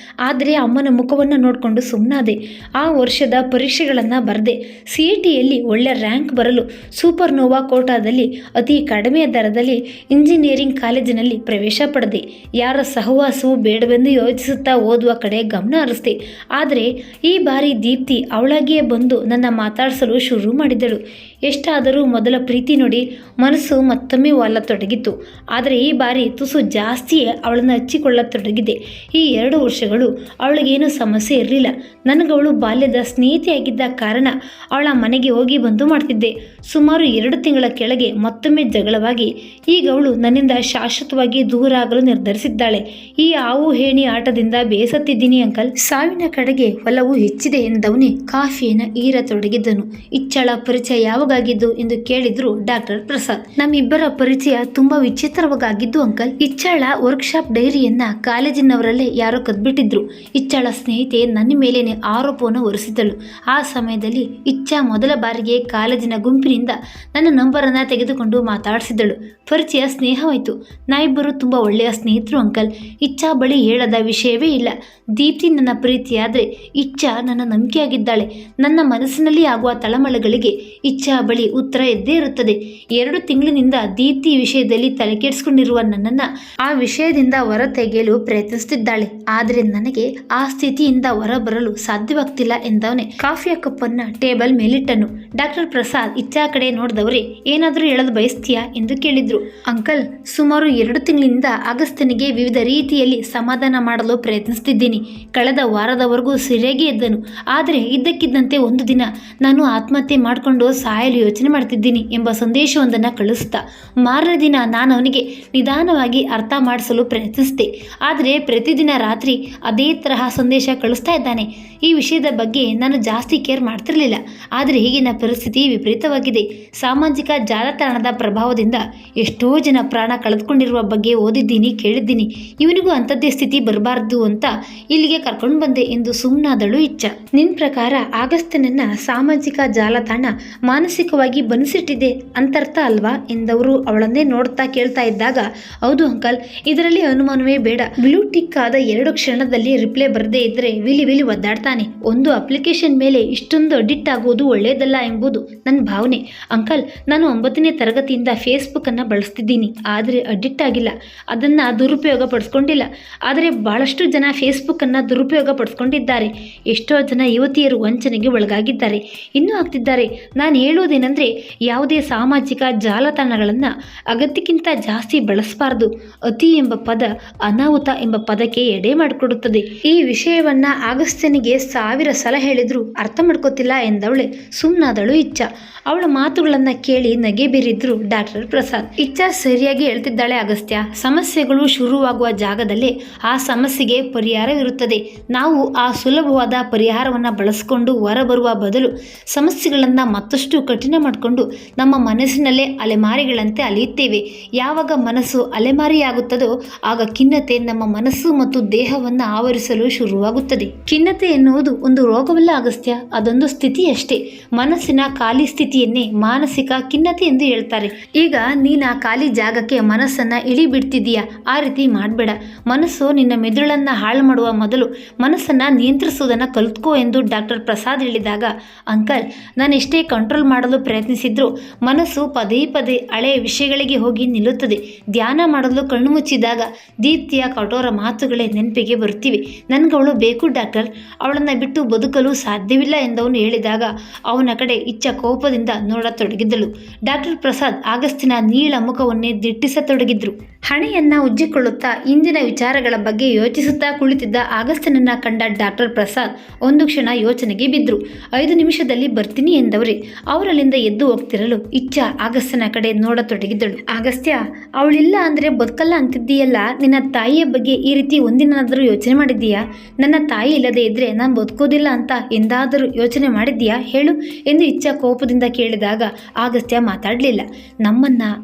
ಆದರೆ ಅಮ್ಮನ ಮುಖವನ್ನು ನೋಡಿಕೊಂಡು ಸುಮ್ಮನಾದೆ. ಆ ವರ್ಷದ ಪರೀಕ್ಷೆಗಳನ್ನು ಬರೆದೆ. CETಯಲ್ಲಿ ಒಳ್ಳೆ ರ್ಯಾಂಕ್ ಬರಲು ಸೂಪರ್ನೋವಾ ಕೋಟಾದಲ್ಲಿ ಅತಿ ಕಡಿಮೆ ದರದಲ್ಲಿ ಇಂಜಿನಿಯರಿಂಗ್ ಕಾಲೇಜಿನಲ್ಲಿ ಪ್ರವೇಶ ಪಡೆದೆ. ಯಾರ ಸಹವಾಸವೂ ಬೇಡವೆಂದು ಯೋಚಿಸುತ್ತಾ ಓದುವ ಕಡೆ ಗಮನ ಹರಿಸಿದೆ. ಆದರೆ ಈ ಬಾರಿ ದೀಪ್ತಿ ಅವಳಾಗಿಯೇ ಬಂದು ನನ್ನ ಮಾತಾಡಿಸಲು ಶುರು ಮಾಡಿದಳು. ಎಷ್ಟಾದರೂ ಮೊದಲ ಪ್ರೀತಿ ನೋಡಿ ಮನಸ್ಸು ಮತ್ತೊಮ್ಮೆ ವಾಲತೊಡಗಿತು. ಆದರೆ ಈ ಬಾರಿ ತುಸು ಜಾಸ್ತಿಯೇ ಅವಳನ್ನು ಹಚ್ಚಿಕೊಳ್ಳತೊಡಗಿದೆ. ಈ 2 ವರ್ಷಗಳು ಅವಳಿಗೇನು ಸಮಸ್ಯೆ ಇರಲಿಲ್ಲ. ನನಗವಳು ಬಾಲ್ಯದ ಸ್ನೇಹಿತೆಯಾಗಿದ್ದ ಕಾರಣ ಅವಳ ಮನೆಗೆ ಹೋಗಿ ಬಂದು ಮಾಡ್ತಿದ್ದೆ. ಸುಮಾರು 2 ತಿಂಗಳ ಕೆಳಗೆ ಮತ್ತೊಮ್ಮೆ ಜಗಳವಾಗಿ ಈಗ ಅವಳು ನನ್ನಿಂದ ಶಾಶ್ವತವಾಗಿ ದೂರ ಆಗಲು ನಿರ್ಧರಿಸಿದ್ದಾಳೆ. ಈ ಹಾವು ಹೇಣಿ ಆಟದಿಂದ ಬೇಸತ್ತಿದ್ದೀನಿ ಅಂಕಲ್. ಸಾವಿನ ಕಡೆಗೆ ಒಲವು ಹೆಚ್ಚಿದೆ ಎಂದವನೇ ಕಾಫಿಯನ್ನು ಈರತೊಡಗಿದ್ದನು. ಇಚ್ಚಳ ಪರಿಚಯ ಯಾವಾಗಾಗಿದ್ದು ಎಂದು ಕೇಳಿದ್ರು ಡಾಕ್ಟರ್ ಪ್ರಸಾದ್. ನಮ್ಮಿಬ್ಬರ ಪರಿಚಯ ತುಂಬಾ ವಿಚಿತ್ರವಾಗಿದ್ದು ಅಂಕಲ್. ಇಚ್ಚಳ ವರ್ಕ್ಶಾಪ್ ಡೈರಿಯನ್ನ ಕಾಲೇಜಿನವರಲ್ಲೇ ಯಾರೋ ಕದ್ಬಿಟ್ಟಿದ್ರು. ಇಚ್ಚಳ ಸ್ನೇಹಿತೆ ನನ್ನ ಮೇಲೇನೆ ಆರೋಪವನ್ನು ಹೊರಿಸಿದಳು. ಆ ಸಮಯದಲ್ಲಿ ಇಚ್ಚಾ ಮೊದಲ ಬಾರಿಗೆ ಕಾಲೇಜಿನ ಗುಂಪಿನಿಂದ ನನ್ನ ನಂಬರನ್ನು ತೆಗೆದುಕೊಂಡು ಮಾತಾಡಿಸಿದಳು. ಪರಿಚಯ ಸ್ನೇಹವಾಯಿತು. ನಾವಿಬ್ಬರು ತುಂಬಾ ಒಳ್ಳೆಯ ಸ್ನೇಹಿತರು ಅಂಕಲ್. ಇಚ್ಚಾ ಬಳಿ ಹೇಳದ ವಿಷಯವೇ ಇಲ್ಲ. ದೀಪ್ತಿ ನನ್ನ ಪ್ರೀತಿಯಾದರೆ ಇಚ್ಚಾ ನನ್ನ ನಂಬಿಕೆಯಾಗಿದ್ದಾಳೆ. ನನ್ನ ಮನಸ್ಸಿನಲ್ಲಿ ಆಗುವ ತಳಮಳಗಳಿಗೆ ಇಚ್ಚಾ ಬಳಿ ಉತ್ತರ ಎದ್ದೇ ಇರುತ್ತದೆ. 2 ತಿಂಗಳಿನಿಂದ ದೀಪ್ತಿ ವಿಷಯದಲ್ಲಿ ತಲೆಕೆಡಿಸಿಕೊಂಡಿರುವ ನನ್ನನ್ನು ಆ ವಿಷಯದಿಂದ ಹೊರ ತೆಗೆಯಲು ಪ್ರಯತ್ನಿಸುತ್ತಿದ್ದಾಳೆ. ಆದರೆ ನನಗೆ ಆ ಸ್ಥಿತಿಯಿಂದ ಹೊರಬರಲು ಸಾಧ್ಯವಾಗ್ತಿಲ್ಲ ಎಂದವನೇ ಕಾಫಿಯ ಕಪ್ಪನ್ನು ಟೇಬಲ್ ಮೇಲಿಟ್ಟನು. ಡಾಕ್ಟರ್ ಪ್ರಸಾದ್ ಇಚ್ಚಾ ಕಡೆ ನೋಡಿದವರೇ, ಏನಾದರೂ ಹೇಳಲು ಬಯಸ್ತೀಯಾ ಎಂದು ಕೇಳಿದ್ರು. ಅಂಕಲ್, ಸುಮಾರು 2 ತಿಂಗಳಿಂದ ಅಗಸ್ತ್ಯನಿಗೆ ವಿವಿಧ ರೀತಿಯಲ್ಲಿ ಸಮಾಧಾನ ಮಾಡಲು ಪ್ರಯತ್ನಿಸುತ್ತಿದ್ದೀನಿ. ಕಳೆದ ವಾರದವರೆಗೂ ಸರಿಯಾಗಿ ಇದ್ದನು. ಆದರೆ ಇದ್ದಕ್ಕಿದ್ದಂತೆ ಒಂದು ದಿನ ನಾನು ಆತ್ಮಹತ್ಯೆ ಮಾಡಿಕೊಂಡು ಸಾಯಲು ಯೋಚನೆ ಮಾಡ್ತಿದ್ದೀನಿ ಎಂಬ ಸಂದೇಶವೊಂದನ್ನು ಕಳಿಸ್ತಾ ಮಾರನೇ ದಿನ ನಾನು ಅವನಿಗೆ ನಿಧಾನವಾಗಿ ಅರ್ಥ ಮಾಡಿಸಲು ಪ್ರಯತ್ನಿಸಿದೆ. ಆದರೆ ಪ್ರತಿದಿನ ರಾತ್ರಿ ಅದೇ ತರಹ ಸಂದೇಶ ಕಳಿಸ್ತಾ ಇದ್ದಾನೆ. ಈ ವಿಷಯದ ಬಗ್ಗೆ ನಾನು ಜಾಸ್ತಿ ಕೇರ್ ಮಾಡ್ತಿರಲಿಲ್ಲ. ಆದರೆ ಈಗಿನ ಪರಿಸ್ಥಿತಿ ವಿಪರೀತವಾಗಿದೆ. ಸಾಮಾಜಿಕ ಜಾಲತಾಣದ ಪ್ರಭಾವದಿಂದ ಎಷ್ಟೋ ಜನ ಪ್ರಾಣ ಕಳೆದುಕೊಂಡಿರುವ ಬಗ್ಗೆ ಓದಿದ್ದೀನಿ, ಕೇಳಿದ್ದೀನಿ. ಇವನಿಗೂ ಅಂಥದ್ದೇ ಸ್ಥಿತಿ ಬರಬಾರ್ದು ಅಂತ ಇಲ್ಲಿಗೆ ಕರ್ಕೊಂಡು ಬಂದೆ ಎಂದು ಸುಮ್ಮನಾದಳು ಇಚ್ಚಾ. ನಿನ್ನ ಪ್ರಕಾರ ಆಗಸ್ತ್ಯನನ್ನ ಸಾಮಾಜಿಕ ಜಾಲತಾಣ ಮಾನಸಿಕವಾಗಿ ಬನಿಸಿಟ್ಟಿದೆ ಅಂತರ್ಥ ಅಲ್ವಾ ಎಂದವರು ಅವಳನ್ನೇ ನೋಡ್ತಾ ಕೇಳ್ತಾ ಇದ್ದಾಗ, ಹೌದು ಅಂಕಲ್, ಇದರಲ್ಲಿ ಅನುಮಾನವೇ ಬೇಡ. ಬ್ಲೂ ಟಿಕ್ ಆದ 2 ಕ್ಷಣದಲ್ಲಿ ರಿಪ್ಲೈ ಬರದೇ ಇದ್ರೆ ವಿಲಿ ಒದ್ದಾಡ್ತಾನೆ. ಒಂದು ಅಪ್ಲಿಕೇಶನ್ ಮೇಲೆ ಇಷ್ಟೊಂದು ಅಡಿಕ್ಟ್ ಆಗೋದು ಒಳ್ಳೆಯದಲ್ಲ ಎಂಬುದು ನನ್ನ ಭಾವನೆ. ಅಂಕಲ್, ನಾನು 9ನೇ ತರಗತಿಯಿಂದ ಫೇಸ್ಬುಕ್ ಅನ್ನು ಬಳಸ್ತಿದ್ದೀನಿ. ಆದರೆ ಅಡಿಕ್ಟ್ ಆಗಿಲ್ಲ, ಅದನ್ನು ದುರುಪಯೋಗ ಪಡಿಸ್ಕೊಂಡಿಲ್ಲ. ಆದರೆ ಬಹಳಷ್ಟು ಜನ ಫೇಸ್ಬುಕ್ ಅನ್ನು ದುರುಪಯೋಗ ಪಡಿಸ್ಕೊಂಡಿದ್ದಾರೆ. ಎಷ್ಟೋ ಜನ ಯುವತಿಯರು ವಂಚನೆಗೆ ಒಳಗಾಗಿದ್ದಾರೆ, ಇನ್ನೂ ಆಗ್ತಿದ್ದಾರೆ. ನಾನು ಹೇಳುವುದೇನೆಂದರೆ, ಯಾವುದೇ ಸಾಮಾಜಿಕ ಜಾಲತಾಣಗಳನ್ನು ಅಗತ್ಯಕ್ಕಿಂತ ಜಾಸ್ತಿ ಬಳಸಬಾರ್ದು. ಅತಿ ಎಂಬ ಪದ ಅನಾಹುತ ಎಂಬ ಪದಕ್ಕೆ ಎಡೆ ಮಾಡಿಕೊಡುತ್ತದೆ. ಈ ವಿಷಯವನ್ನ ಆಗಸ್ತ್ಯನಿಗೆ 1000 ಸಲ ಹೇಳಿದ್ರು ಅರ್ಥ ಮಾಡ್ಕೋತಿಲ್ಲ ಎಂದವಳೆ ಸುಮ್ಮನಾದಳು ಇಚ್ಚಾ. ಅವಳ ಮಾತುಗಳನ್ನು ಕೇಳಿ ನಗೆ ಬೀರಿದ್ರು ಡಾಕ್ಟರ್ ಪ್ರಸಾದ್. ಇಚ್ಚಾ ಸರಿಯಾಗಿ ಹೇಳ್ತಿದ್ದಾಳೆ ಅಗಸ್ತ್ಯ. ಸಮಸ್ಯೆಗಳು ಶುರುವಾಗುವ ಜಾಗದಲ್ಲೇ ಆ ಸಮಸ್ಯೆಗೆ ಪರಿಹಾರವಿರುತ್ತದೆ. ನಾವು ಆ ಸುಲಭವಾದ ಪರಿಹಾರವನ್ನು ಬಳಸಿಕೊಂಡು ಹೊರಬರುವ ಬದಲು ಸಮಸ್ಯೆಗಳನ್ನು ಮತ್ತಷ್ಟು ಕಠಿಣ ಮಾಡಿಕೊಂಡು ನಮ್ಮ ಮನಸ್ಸಿನಲ್ಲೇ ಅಲೆಮಾರಿಗಳಂತೆ ಅಲಿಯುತ್ತೇವೆ. ಯಾವಾಗ ಮನಸ್ಸು ಅಲೆಮಾರಿಯಾಗುತ್ತದೋ ಆಗ ಖಿನ್ನತೆ ನಮ್ಮ ಮನಸ್ಸು ಮತ್ತು ದೇಹವನ್ನು ಆವರಿಸಲು ಶುರುವಾಗುತ್ತದೆ. ಖಿನ್ನತೆ ಎನ್ನುವುದು ಒಂದು ರೋಗವಲ್ಲ ಅಗಸ್ತ್ಯ, ಅದೊಂದು ಸ್ಥಿತಿಯಷ್ಟೇ. ಮನಸ್ಸಿನ ಖಾಲಿ ಸ್ಥಿತಿಯನ್ನೇ ಮಾನಸಿಕ ಖಿನ್ನತೆ ಎಂದು ಹೇಳ್ತಾರೆ. ಈಗ ನೀನು ಆ ಖಾಲಿ ಜಾಗಕ್ಕೆ ಮನಸ್ಸನ್ನ ಇಳಿ ಬಿಡ್ತಿದೀಯಾ? ಆ ರೀತಿ ಮಾಡಬೇಡ. ಮನಸ್ಸು ನಿನ್ನ ಮೆದುಳನ್ನು ಹಾಳು ಮಾಡುವ ಮೊದಲು ಮನಸ್ಸನ್ನು ನಿಯಂತ್ರಿಸುವುದನ್ನು ಕಲಿತ್ಕೋ ಎಂದು ಡಾಕ್ಟರ್ ಪ್ರಸಾದ್ ಹೇಳಿದಾಗ, ಅಂಕಲ್, ನಾನು ಎಷ್ಟೇ ಕಂಟ್ರೋಲ್ ಮಾಡಲು ಪ್ರಯತ್ನಿಸಿದ್ರೂ ಮನಸ್ಸು ಪದೇ ಪದೇ ಹಳೆಯ ವಿಷಯಗಳಿಗೆ ಹೋಗಿ ನಿಲ್ಲುತ್ತದೆ. ಧ್ಯಾನ ಮಾಡಲು ಕಣ್ಣು ಮುಚ್ಚಿದಾಗ ದೀಪ್ತಿಯ ಕಠೋರ ಮಾತುಗಳೇ ನೆನಪಿಗೆ ಬರುತ್ತಿವೆ. ನನಗವಳು ಬೇಕು ಡಾಕ್ಟರ್, ಅವಳನ್ನು ಬಿಟ್ಟು ಬದುಕಲು ಸಾಧ್ಯವಿಲ್ಲ ಎಂದವನು ಹೇಳಿದಾಗ ಅವನ ಕಡೆ ಇಚ್ಛ ಕೋಪದಿಂದ ನೋಡತೊಡಗಿದ್ದಳು. ಡಾಕ್ಟರ್ ಪ್ರಸಾದ್ ಆಗಸ್ತಿನ ನೀಳ ಮುಖವನ್ನೇ ದಿಟ್ಟಿಸತೊಡಗಿದ್ರು. ಹಣೆಯನ್ನ ಉಜ್ಜಿಕೊಳ್ಳುತ್ತಾ ಇಂದಿನ ವಿಚಾರಗಳ ಬಗ್ಗೆ ಯೋಚಿಸುತ್ತಾ ಕುಳಿತಿದ್ದ ಆಗಸ್ತಿನನ್ನ ಕಂಡ ಡಾಕ್ಟರ್ ಪ್ರಸಾದ್ ಒಂದು ಕ್ಷಣ ಯೋಚನೆಗೆ ಬಿದ್ರು. 5 ನಿಮಿಷದಲ್ಲಿ ಬರ್ತೀನಿ ಎಂದವರೇ ಅವರಲ್ಲಿಂದ ಎದ್ದು ಹೋಗ್ತಿರಲು ಇಚ್ಛ ಆಗಸ್ತಿನ ಕಡೆ ನೋಡತೊಡಗಿದ್ದಳು. ಆಗಸ್ತ್ಯ, ಅವಳಿಲ್ಲ ಅಂದ್ರೆ ಬದುಕಲ್ಲ ಅಂತಿದ್ದೀಯಲ್ಲ, ನಿನ್ನ ತಾಯಿಯ ಬಗ್ಗೆ ಈ ರೀತಿ ಒಂದಿನಾದರೂ ಯೋಚನೆ ಮಾಡಿದ್ದೀಯಾ? ನನ್ನ ತಾಯಿ ಇಲ್ಲದೆ ಇದ್ರೆ ನಾನು ಬದುಕೋದಿಲ್ಲ ಅಂತ ಎಂದಾದರೂ ಯೋಚನೆ ಮಾಡಿದ್ದೀಯಾ ಹೇಳು ಎಂದು ಇಚ್ಛ ಕೋಪದಿಂದ ಕೇಳಿದಾಗ ಆಗಸ್ತ್ಯ ಮಾತಾಡಲಿಲ್ಲ.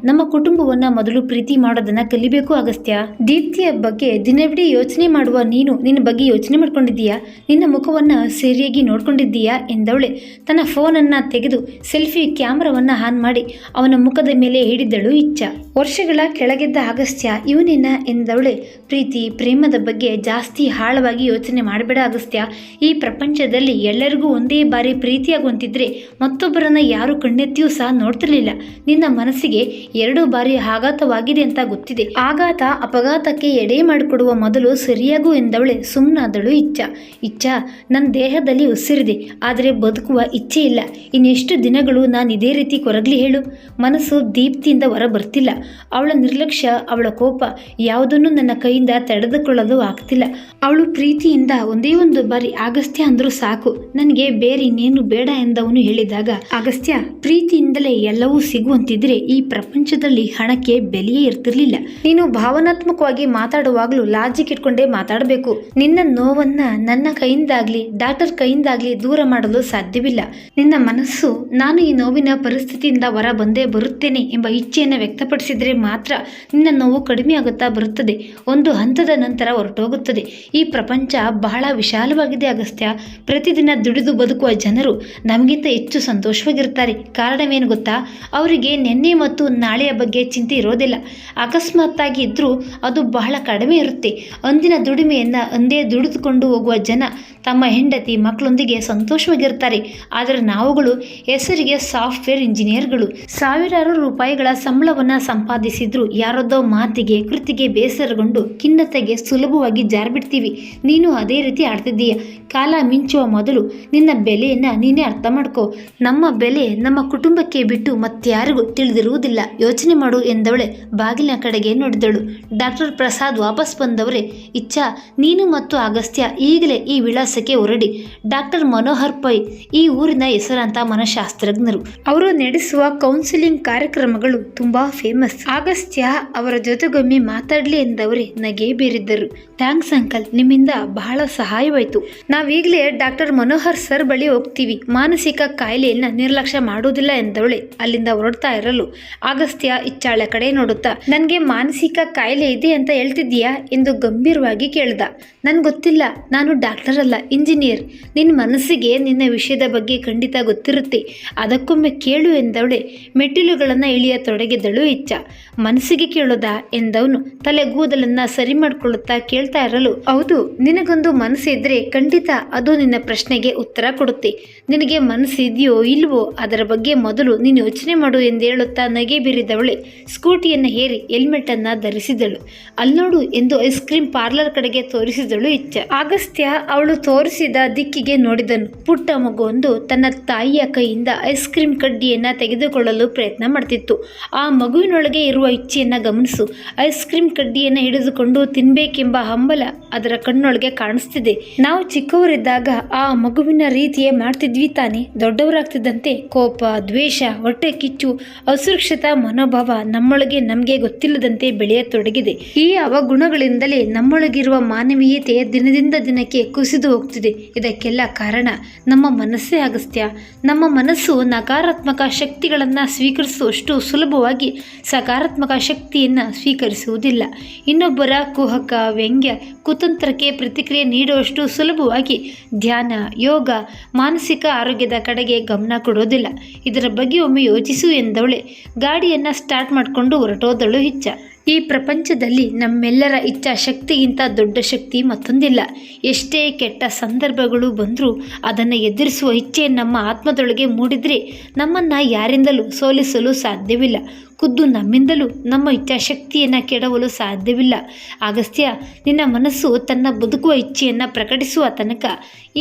ನಮ್ಮ ಕುಟುಂಬವನ್ನ ಮೊದಲು ಪ್ರೀತಿ ಮಾಡೋದನ್ನ ಕಲಿಬೇಕು ಅಗಸ್ತ್ಯ. ದೀಪ್ತಿಯ ಬಗ್ಗೆ ದಿನವಿಡೀ ಯೋಚನೆ ಮಾಡುವ ನೀನು ನಿನ್ನ ಬಗ್ಗೆ ಯೋಚನೆ ಮಾಡ್ಕೊಂಡಿದ್ದೀಯಾ? ನಿನ್ನ ಮುಖವನ್ನ ಸರಿಯಾಗಿ ನೋಡ್ಕೊಂಡಿದ್ದೀಯಾ ಎಂದವಳೆ ತನ್ನ ಫೋನನ್ನ ತೆಗೆದು ಸೆಲ್ಫಿ ಕ್ಯಾಮರಾವನ್ನ ಆನ್ ಮಾಡಿ ಅವನ ಮುಖದ ಮೇಲೆ ಹಿಡಿದಳು ಇಚ್ಛ. ವರ್ಷಗಳ ಕೆಳಗಿದ್ದ ಅಗಸ್ತ್ಯ ಇವನಿನ ಎಂದವಳೆ ಪ್ರೀತಿ ಪ್ರೇಮದ ಬಗ್ಗೆ ಜಾಸ್ತಿ ಆಳವಾಗಿ ಯೋಚನೆ ಮಾಡಬೇಡ ಅಗಸ್ತ್ಯ. ಈ ಪ್ರಪಂಚದಲ್ಲಿ ಎಲ್ಲರಿಗೂ ಒಂದೇ ಬಾರಿ ಪ್ರೀತಿಯಾಗುವಂತಿದ್ರೆ ಮತ್ತೊಬ್ಬರನ್ನ ಯಾರು ಕಣ್ಣೆತ್ತಿಯೂ ಸಹ ನೋಡ್ತಿರ್ಲಿಲ್ಲ. ನಿನ್ನ ಮನಸ್ಸಿಗೆ 2 ಬಾರಿ ಆಘಾತವಾಗಿದೆ ಅಂತ ಗೊತ್ತಿದೆ. ಆಘಾತ ಅಪಘಾತಕ್ಕೆ ಎಡೆ ಮಾಡಿಕೊಡುವ ಮೊದಲು ಸರಿಯಾಗು ಎಂದವಳೆ ಸುಮ್ಮನಾದಳು ಇಚ್ಛ. ನನ್ನ ದೇಹದಲ್ಲಿ ಉಸಿರಿದೆ, ಆದರೆ ಬದುಕುವ ಇಚ್ಛೆ ಇಲ್ಲ. ಇನ್ನೆಷ್ಟು ದಿನಗಳು ನಾನು ಇದೇ ರೀತಿ ಕೊರಗಲಿ ಹೇಳು? ಮನಸ್ಸು ದೀಪ್ತಿಯಿಂದ ಹೊರ ಬರ್ತಿಲ್ಲ. ಅವಳ ನಿರ್ಲಕ್ಷ್ಯ, ಅವಳ ಕೋಪ ಯಾವುದನ್ನು ನನ್ನ ಕೈಯಿಂದ ತಡೆದುಕೊಳ್ಳಲು ಆಗ್ತಿಲ್ಲ. ಅವಳು ಪ್ರೀತಿಯಿಂದ ಒಂದೇ ಒಂದು ಬಾರಿ ಅಗಸ್ತ್ಯ ಅಂದ್ರೂ ಸಾಕು, ನನಗೆ ಬೇರೆ ಇನ್ನೇನು ಬೇಡ ಎಂದವನು ಹೇಳಿದಾಗ ಅಗಸ್ತ್ಯ, ಪ್ರೀತಿಯಿಂದಲೇ ಎಲ್ಲವೂ ಸಿಗುವಂತಿದ್ರೆ ಈ ಪ್ರಪಂಚದಲ್ಲಿ ಹಣಕ್ಕೆ ಬೆಲೆಯೇ ಇರ್ತಿರ್ಲಿಲ್ಲ. ನೀನು ಭಾವನಾತ್ಮಕವಾಗಿ ಮಾತಾಡುವಾಗಲೂ ಲಾಜಿಕ್ ಇಟ್ಕೊಂಡೇ ಮಾತಾಡಬೇಕು. ನಿನ್ನ ನೋವನ್ನ ನನ್ನ ಕೈಯಿಂದಾಗ್ಲಿ ಡಾಕ್ಟರ್ ಕೈಯಿಂದಾಗ್ಲಿ ದೂರ ಮಾಡಲು ಸಾಧ್ಯವಿಲ್ಲ. ನಿನ್ನ ಮನಸ್ಸು ನಾನು ಈ ನೋವಿನ ಪರಿಸ್ಥಿತಿಯಿಂದ ಹೊರ ಬಂದೇ ಬರುತ್ತೇನೆ ಎಂಬ ಇಚ್ಛೆಯನ್ನು ವ್ಯಕ್ತಪಡಿಸಿದ್ರೆ ಮಾತ್ರ ನಿನ್ನ ನೋವು ಕಡಿಮೆ ಆಗುತ್ತಾ ಬರುತ್ತದೆ. ಒಂದು ಹಂತದ ನಂತರ ಹೊರಟೋಗುತ್ತದೆ. ಈ ಪ್ರಪಂಚ ಬಹಳ ವಿಶಾಲವಾಗಿದೆ ಅಗಸ್ತ್ಯ. ಪ್ರತಿದಿನ ದುಡಿದು ಬದುಕುವ ಜನರು ನಮಗಿಂತ ಹೆಚ್ಚು ಸಂತೋಷವಾಗಿರ್ತಾರೆ. ಕಾರಣವೇನು ಗೊತ್ತಾ? ಅವರಿಗೆ ನಿನ್ನೆ ಮತ್ತು ನಾಳೆಯ ಬಗ್ಗೆ ಚಿಂತೆ ಇರೋದಿಲ್ಲ. ಅಕಸ್ಮಾತ್ತಾಗಿ ಇದ್ರೂ ಅದು ಬಹಳ ಕಡಿಮೆ ಇರುತ್ತೆ. ಅಂದಿನ ದುಡಿಮೆಯನ್ನು ಅಂದೇ ದುಡಿದುಕೊಂಡು ಹೋಗುವ ಜನ ತಮ್ಮ ಹೆಂಡತಿ ಮಕ್ಕಳೊಂದಿಗೆ ಸಂತೋಷವಾಗಿರ್ತಾರೆ. ಆದರೆ ನಾವುಗಳು ಹೆಸರಿಗೆ ಸಾಫ್ಟ್ವೇರ್ ಇಂಜಿನಿಯರ್ಗಳು. ಸಾವಿರಾರು ರೂಪಾಯಿಗಳ ಸಂಬಳವನ್ನು ಸಂಪಾದಿಸಿದ್ರು ಯಾರದ್ದೋ ಮಾತಿಗೆ ಕೃತಿಗೆ ಬೇಸರಗೊಂಡು ಖಿನ್ನತೆಗೆ ಸುಲಭವಾಗಿ ಜಾರ್ಬಿಡ್ತೀವಿ. ನೀನು ಅದೇ ರೀತಿ ಆಡ್ತಿದ್ದೀಯ. ಕಾಲ ಮಿಂಚುವ ಮೊದಲು ನಿನ್ನ ಬೆಲೆಯನ್ನು ನೀನೇ ಅರ್ಥ ಮಾಡ್ಕೋ. ನಮ್ಮ ಬೆಲೆ ನಮ್ಮ ಕುಟುಂಬಕ್ಕೆ ಬಿಟ್ಟು ಮತ್ತಾರಿಗೂ ತಿಳಿದಿರುವುದಿಲ್ಲ. ಯೋಚನೆ ಮಾಡು ಎಂದವಳೆ ಬಾಗಿಲಿನ ಕಡೆಗೆ ನೋಡಿದಳು. ಡಾಕ್ಟರ್ ಪ್ರಸಾದ್ ವಾಪಸ್ ಬಂದವರೇ, ಇಚ್ಛಾ, ನೀನು ಮತ್ತು ಅಗಸ್ತ್ಯ ಈಗಲೇ ಈ ವಿಳಾಸಕ್ಕೆ ಹೊರಡಿ. ಡಾಕ್ಟರ್ ಮನೋಹರ್ ಪೈ ಈ ಊರಿನ ಹೆಸರಾಂತ ಮನಃಶಾಸ್ತ್ರಜ್ಞರು. ಅವರು ನಡೆಸುವ ಕೌನ್ಸಿಲಿಂಗ್ ಕಾರ್ಯಕ್ರಮಗಳು ತುಂಬಾ ಫೇಮಸ್. ಅಗಸ್ತ್ಯ ಅವರ ಜೊತೆಗೊಮ್ಮೆ ಮಾತಾಡಲಿ ಎಂದವರೇ ನಗೆ ಬೀರಿದ್ದರು. ಥ್ಯಾಂಕ್ಸ್ ಅಂಕಲ್, ನಿಮ್ಮಿಂದ ಬಹಳ ಸಹಾಯವಾಯಿತು. ನಾವೀಗಲೇ ಡಾಕ್ಟರ್ ಮನೋಹರ್ ಸರ್ ಬಳಿ ಹೋಗ್ತೀವಿ. ಮಾನಸಿಕ ಕಾಯಿಲೆಯನ್ನ ನಿರ್ಲಕ್ಷ್ಯ ಮಾಡುವುದಿಲ್ಲ ಎಂದವಳೆ ಅಲ್ಲಿಂದ ಹೊರಡ್ತಾ ಇರಲು ಅಗಸ್ತ್ಯ ಇಚ್ಛಾಳೆ ಕಡೆ ನೋಡುತ್ತಾ, ನನಗೆ ಮಾನಸಿಕ ಕಾಯಿಲೆ ಇದೆ ಅಂತ ಹೇಳ್ತಿದ್ದೀಯಾ ಎಂದು ಗಂಭೀರವಾಗಿ ಕೇಳ್ದ. ನನ್ಗೆ ಗೊತ್ತಿಲ್ಲ, ನಾನು ಡಾಕ್ಟರ್ ಅಲ್ಲ, ಇಂಜಿನಿಯರ್. ನಿನ್ನ ಮನಸ್ಸಿಗೆ ನಿನ್ನ ವಿಷಯದ ಬಗ್ಗೆ ಖಂಡಿತ ಗೊತ್ತಿರುತ್ತೆ. ಅದಕ್ಕೊಮ್ಮೆ ಕೇಳು ಎಂದವಳೆ ಮೆಟ್ಟಿಲುಗಳನ್ನು ಇಳಿಯತೊಡಗಿದಳು ಇಚ್ಛ. ಮನಸ್ಸಿಗೆ ಕೇಳೋದಾ ಎಂದವನು ತಲೆಗೂದಲನ್ನ ಸರಿ ಮಾಡಿಕೊಳ್ಳುತ್ತಾ ಕೇಳ್ತಾ ಇರಲು, ಹೌದು, ನಿನಗೊಂದು ಮನಸ್ಸಿದ್ರೆ ಖಂಡಿತ ಅದು ನಿನ್ನ ಪ್ರಶ್ನೆಗೆ ಉತ್ತರ ಕೊಡುತ್ತೆ. ನಿನಗೆ ಮನಸ್ಸಿದೆಯೋ ಇಲ್ವೋ ಅದರ ಬಗ್ಗೆ ಮೊದಲು ನೀನು ಯೋಚನೆ ಮಾಡು ಎಂದು ಹೇಳುತ್ತಾ ನಗೆ ಬೀರಿದವಳೆ ಸ್ಕೂಟಿಯನ್ನು ಏರಿ ಹೆಲ್ಮೆಟ್ ಅನ್ನ ಧರಿಸಿದಳು. ಅಲ್ಲೋಡು ಎಂದು ಐಸ್ ಕ್ರೀಮ್ ಪಾರ್ಲರ್ ಕಡೆಗೆ ತೋರಿಸಿದಳು ಇಚ್ಛೆ. ಅಗಸ್ತ್ಯ ಅವಳು ತೋರಿಸಿದ ದಿಕ್ಕಿಗೆ ನೋಡಿದನು. ಪುಟ್ಟ ಮಗುವೊಂದು ತನ್ನ ತಾಯಿಯ ಕೈಯಿಂದ ಐಸ್ ಕ್ರೀಮ್ ಕಡ್ಡಿಯನ್ನ ತೆಗೆದುಕೊಳ್ಳಲು ಪ್ರಯತ್ನ ಮಾಡ್ತಿತ್ತು. ಆ ಮಗುವಿನೊಳಗೆ ಇರುವ ಇಚ್ಛೆಯನ್ನ ಗಮನಿಸು. ಐಸ್ ಕ್ರೀಮ್ ಕಡ್ಡಿಯನ್ನ ಹಿಡಿದುಕೊಂಡು ತಿನ್ಬೇಕೆಂಬ ಹಂಬಲ ಅದರ ಕಣ್ಣೊಳಗೆ ಕಾಣಿಸ್ತಿದೆ. ನಾವು ಚಿಕ್ಕವರಿದ್ದಾಗ ಆ ಮಗುವಿನ ರೀತಿಯೇ ಮಾಡ್ತಿದ್ವಿ ತಾನೆ. ದೊಡ್ಡವರಾಗ್ತಿದ್ದಂತೆ ಕೋಪ, ದ್ವೇಷ, ಹೊಟ್ಟೆ ಕಿಚ್ಚು, ಅಸುರಕ್ಷತಾ ಮನೋಭಾವ ನಮ್ಮೊಳಗೆ ನಮಗೆ ಗೊತ್ತಿಲ್ಲದಂತೆ ಬೆಳೆಯತೊಡಗಿದೆ. ಈ ಅವಗುಣಗಳಿಂದಲೇ ನಮ್ಮೊಳಗಿರುವ ಮಾನವೀಯತೆ ದಿನದಿಂದ ದಿನಕ್ಕೆ ಕುಸಿದು ಹೋಗ್ತಿದೆ. ಇದಕ್ಕೆಲ್ಲ ಕಾರಣ ನಮ್ಮ ಮನಸ್ಸೇ ಅಗಸ್ತ್ಯ. ನಮ್ಮ ಮನಸ್ಸು ನಕಾರಾತ್ಮಕ ಶಕ್ತಿಗಳನ್ನು ಸ್ವೀಕರಿಸುವಷ್ಟು ಸುಲಭವಾಗಿ ಸಕಾರಾತ್ಮಕ ಶಕ್ತಿಯನ್ನು ಸ್ವೀಕರಿಸುವುದಿಲ್ಲ. ಇನ್ನೊಬ್ಬರ ಕುಹಕ, ವ್ಯಂಗ್ಯ, ಕುತಂತ್ರಕ್ಕೆ ಪ್ರತಿಕ್ರಿಯೆ ನೀಡುವಷ್ಟು ಸುಲಭವಾಗಿ ಧ್ಯಾನ, ಯೋಗ, ಮಾನಸಿಕ ಆರೋಗ್ಯದ ಕಡೆಗೆ ಗಮನ ಕೊಡೋದಿಲ್ಲ. ಇದರ ಬಗ್ಗೆ ಒಮ್ಮೆ ಯೋಚಿಸು ಎಂದವಳೆ ಗಾಡಿಯನ್ನು ಸ್ಟಾರ್ಟ್ ಮಾಡಿಕೊಂಡು ಹೊರಟೋದಳು ಇಚ್ಛ. ಈ ಪ್ರಪಂಚದಲ್ಲಿ ನಮ್ಮೆಲ್ಲರ ಇಚ್ಛಾಶಕ್ತಿಗಿಂತ ದೊಡ್ಡ ಶಕ್ತಿ ಮತ್ತೊಂದಿಲ್ಲ. ಎಷ್ಟೇ ಕೆಟ್ಟ ಸಂದರ್ಭಗಳು ಬಂದರೂ ಅದನ್ನು ಎದುರಿಸುವ ಇಚ್ಛೆ ನಮ್ಮ ಆತ್ಮದೊಳಗೆ ಮೂಡಿದರೆ ನಮ್ಮನ್ನು ಯಾರಿಂದಲೂ ಸೋಲಿಸಲು ಸಾಧ್ಯವಿಲ್ಲ. ಖುದ್ದು ನಮ್ಮಿಂದಲೂ ನಮ್ಮ ಇಚ್ಛಾಶಕ್ತಿಯನ್ನು ಕೆಡವಲು ಸಾಧ್ಯವಿಲ್ಲ. ಅಗಸ್ತ್ಯ, ನಿನ್ನ ಮನಸ್ಸು ತನ್ನ ಬದುಕುವ ಇಚ್ಛೆಯನ್ನು ಪ್ರಕಟಿಸುವ ತನಕ